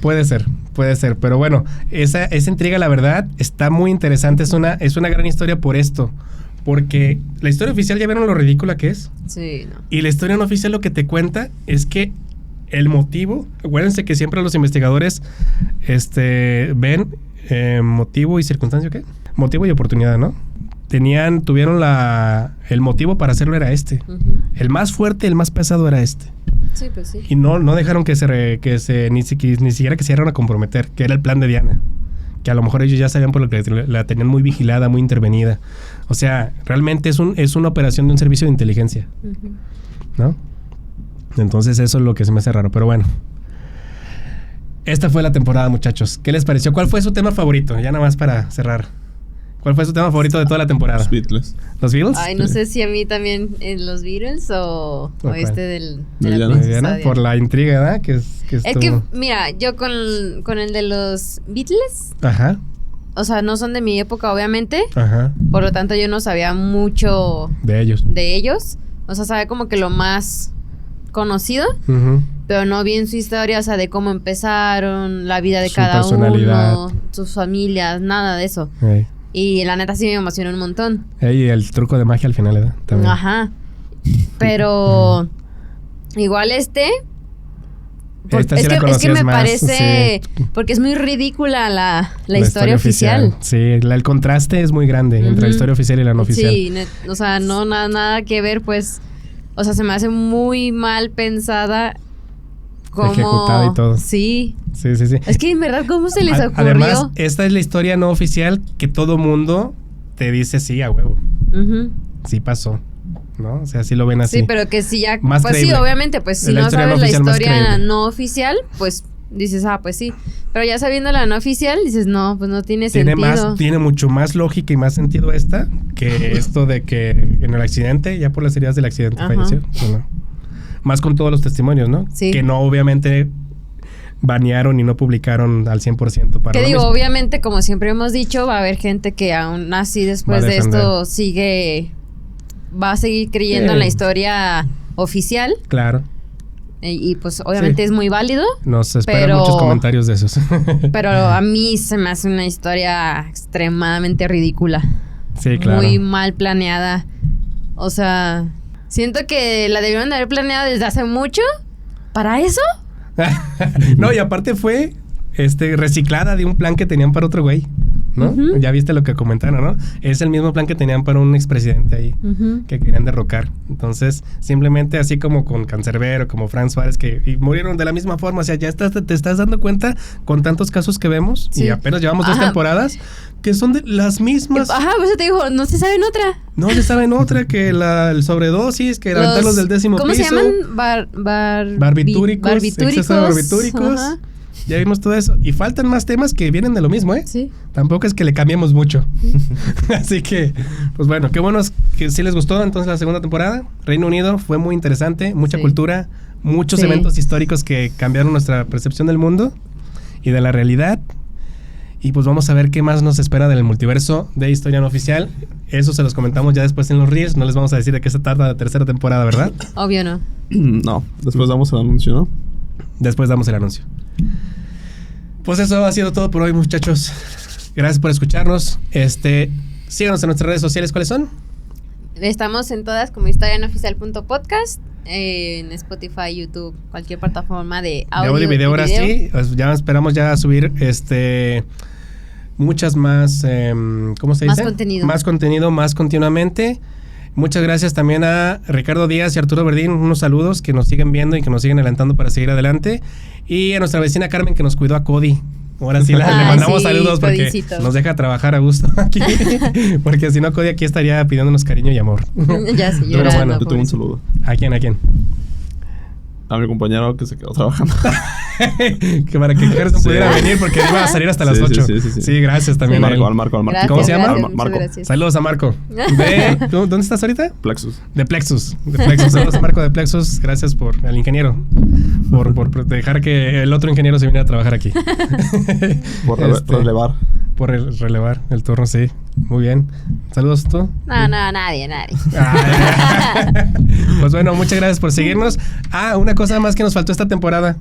Puede ser, pero bueno, esa intriga, la verdad, está muy interesante. Es una gran historia por esto. Porque la historia oficial, ¿ya vieron lo ridícula que es? Sí, no. Y la historia no oficial lo que te cuenta es que el motivo, acuérdense que siempre los investigadores ven motivo y circunstancia, ¿qué? Motivo y oportunidad, ¿no? Tuvieron el motivo para hacerlo era este. Ujú. El más fuerte, el más pesado era este. Sí, pues sí. Y no dejaron ni siquiera que se llegaran a comprometer, que era el plan de Diana. Que a lo mejor ellos ya sabían por lo que la tenían muy vigilada, muy intervenida. O sea, realmente es una operación de un servicio de inteligencia, Ujú. ¿no? Entonces eso es lo que se me hace raro, pero bueno. Esta fue la temporada, muchachos. ¿Qué les pareció? ¿Cuál fue su tema favorito? Ya nada más para cerrar. ¿Cuál fue su tema favorito de toda la temporada? Los Beatles. ¿Los Beatles? Ay, no sé si a mí también los Beatles o cuál? este de Diana. la princesa Diana, por la intriga, ¿verdad? Que Es estuvo... que, mira, yo con el de los Beatles, Ajá, o sea, no son de mi época, obviamente. ajá. Por lo tanto, yo no sabía mucho De ellos. de ellos. O sea, sabía como que lo más conocido, Ujú. pero no bien su historia, o sea, de cómo empezaron, la vida de Su cada personalidad. uno, sus familias, nada de eso. Ey. Y la neta sí me emocionó un montón. Ey, el truco de magia al final, ¿verdad? También. Ajá. Pero igual Esta sí es la que conocías me más, parece, sí. porque es muy ridícula la historia oficial. Sí, el contraste es muy grande entre la Ujú. historia oficial y la no oficial. Sí, o sea, no nada que ver, pues. O sea, se me hace muy mal pensada. Como... Ejecutada y todo. Sí. Sí. Es que en verdad, ¿cómo se les ocurrió? Además, esta es la historia no oficial que todo mundo te dice sí a huevo. Ujú. Sí pasó, ¿no? O sea, sí lo ven así. Sí, pero que si ya... Más pues creíble. sí, obviamente, pues si La no historia no sabes la oficial más historia creíble. no oficial, pues dices, pues sí. Pero ya sabiendo la no oficial, dices, no, pues no tiene Tiene sentido. tiene mucho más lógica y más sentido esta que esto de que en el accidente, ya por las heridas del accidente Ajá. falleció. ¿No? Más con todos los testimonios, ¿no? Sí. Que no, obviamente, banearon y no publicaron al 100% para Que lo digo, mismo. obviamente, como siempre hemos dicho, va a haber gente que aún así después Va a de esto defender. va a seguir creyendo en la historia oficial. Claro. Y pues obviamente Sí. es muy válido, Nos esperan Pero- muchos comentarios de esos. pero a mí se me hace una historia extremadamente ridícula. Sí, claro. Muy mal planeada. O sea, siento que la debieron de haber planeado desde hace mucho. ¿Para eso? No, y aparte fue reciclada de un plan que tenían para otro güey, ¿no? Ujú. Ya viste lo que comentaron, ¿no? Es el mismo plan que tenían para un expresidente ahí, Ujú. que querían derrocar. Entonces, simplemente así como con Cancerbero, como Franz Suárez, y murieron de la misma forma. O sea, ya te estás dando cuenta con tantos casos que vemos, Sí. y apenas llevamos 2 Ajá. temporadas, que son de las mismas. Ajá, pues te digo, no se saben otra. No se saben otra que el sobredosis, que aventarlos del 10º ¿Cómo piso. se llaman? Barbitúricos, exceso de barbitúricos. Ajá. Ya vimos todo eso. Y faltan más temas que vienen de lo mismo, ¿eh? Sí. Tampoco es que le cambiemos mucho. Así que, pues bueno, qué bueno que sí les gustó entonces la segunda temporada. Reino Unido fue muy interesante, mucha Sí. cultura, muchos Sí. eventos históricos que cambiaron nuestra percepción del mundo y de la realidad. Y pues vamos a ver qué más nos espera del multiverso de Historia No Oficial. Eso se los comentamos ya después en los Reels. No les vamos a decir de qué se trata la tercera temporada, ¿verdad? Obvio no. No, después damos el anuncio, ¿no? Después damos el anuncio. Pues eso ha sido todo por hoy, muchachos. Gracias por escucharnos. Síganos en nuestras redes sociales. ¿Cuáles son? Estamos en todas como historianoficial.podcast, en Spotify, YouTube, cualquier plataforma de De audio y video, ahora sí. Pues ya esperamos ya subir muchas más, ¿cómo se Más dice? contenido. Más contenido, más continuamente. Muchas gracias también a Ricardo Díaz y Arturo Verdín, unos saludos que nos siguen viendo y que nos siguen alentando para seguir adelante. Y a nuestra vecina Carmen que nos cuidó a Cody. Ahora sí le mandamos sí, saludos porque Codicito. nos deja trabajar a gusto aquí. Porque si no, Cody aquí estaría pidiéndonos cariño y amor. Ya sé, Pero llorando, bueno, Yo tengo un pobrecito. saludo ¿A quién? ¿A quién? a mi compañero que se quedó trabajando. Que para que Gerson Sí. pudiera venir porque iba a salir hasta las Sí, 8. sí. Sí, gracias también a él. Al Marco. Gracias, ¿Cómo se llama? gracias, Marco. muchas gracias. Saludos a Marco. ¿Dónde estás ahorita? Plexus. De Plexus. Saludos a Marco de Plexus. Gracias al ingeniero. Por dejar que el otro ingeniero se viniera a trabajar aquí. Por relevar. Por relevar el turno, sí. Muy bien. Saludos tú. No, nadie. Pues bueno, muchas gracias por seguirnos. Una cosa más que nos faltó esta temporada.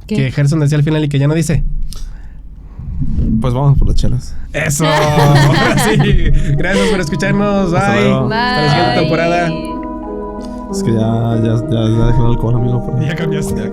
¿Qué? Que Gerson decía al final y que ya no dice. Pues vamos por las chelas. Eso. Ahora sí. Gracias por escucharnos. Bye. Hasta luego. Hasta la siguiente temporada. Es que ya dejé el alcohol, amigo. Ya cambiaste.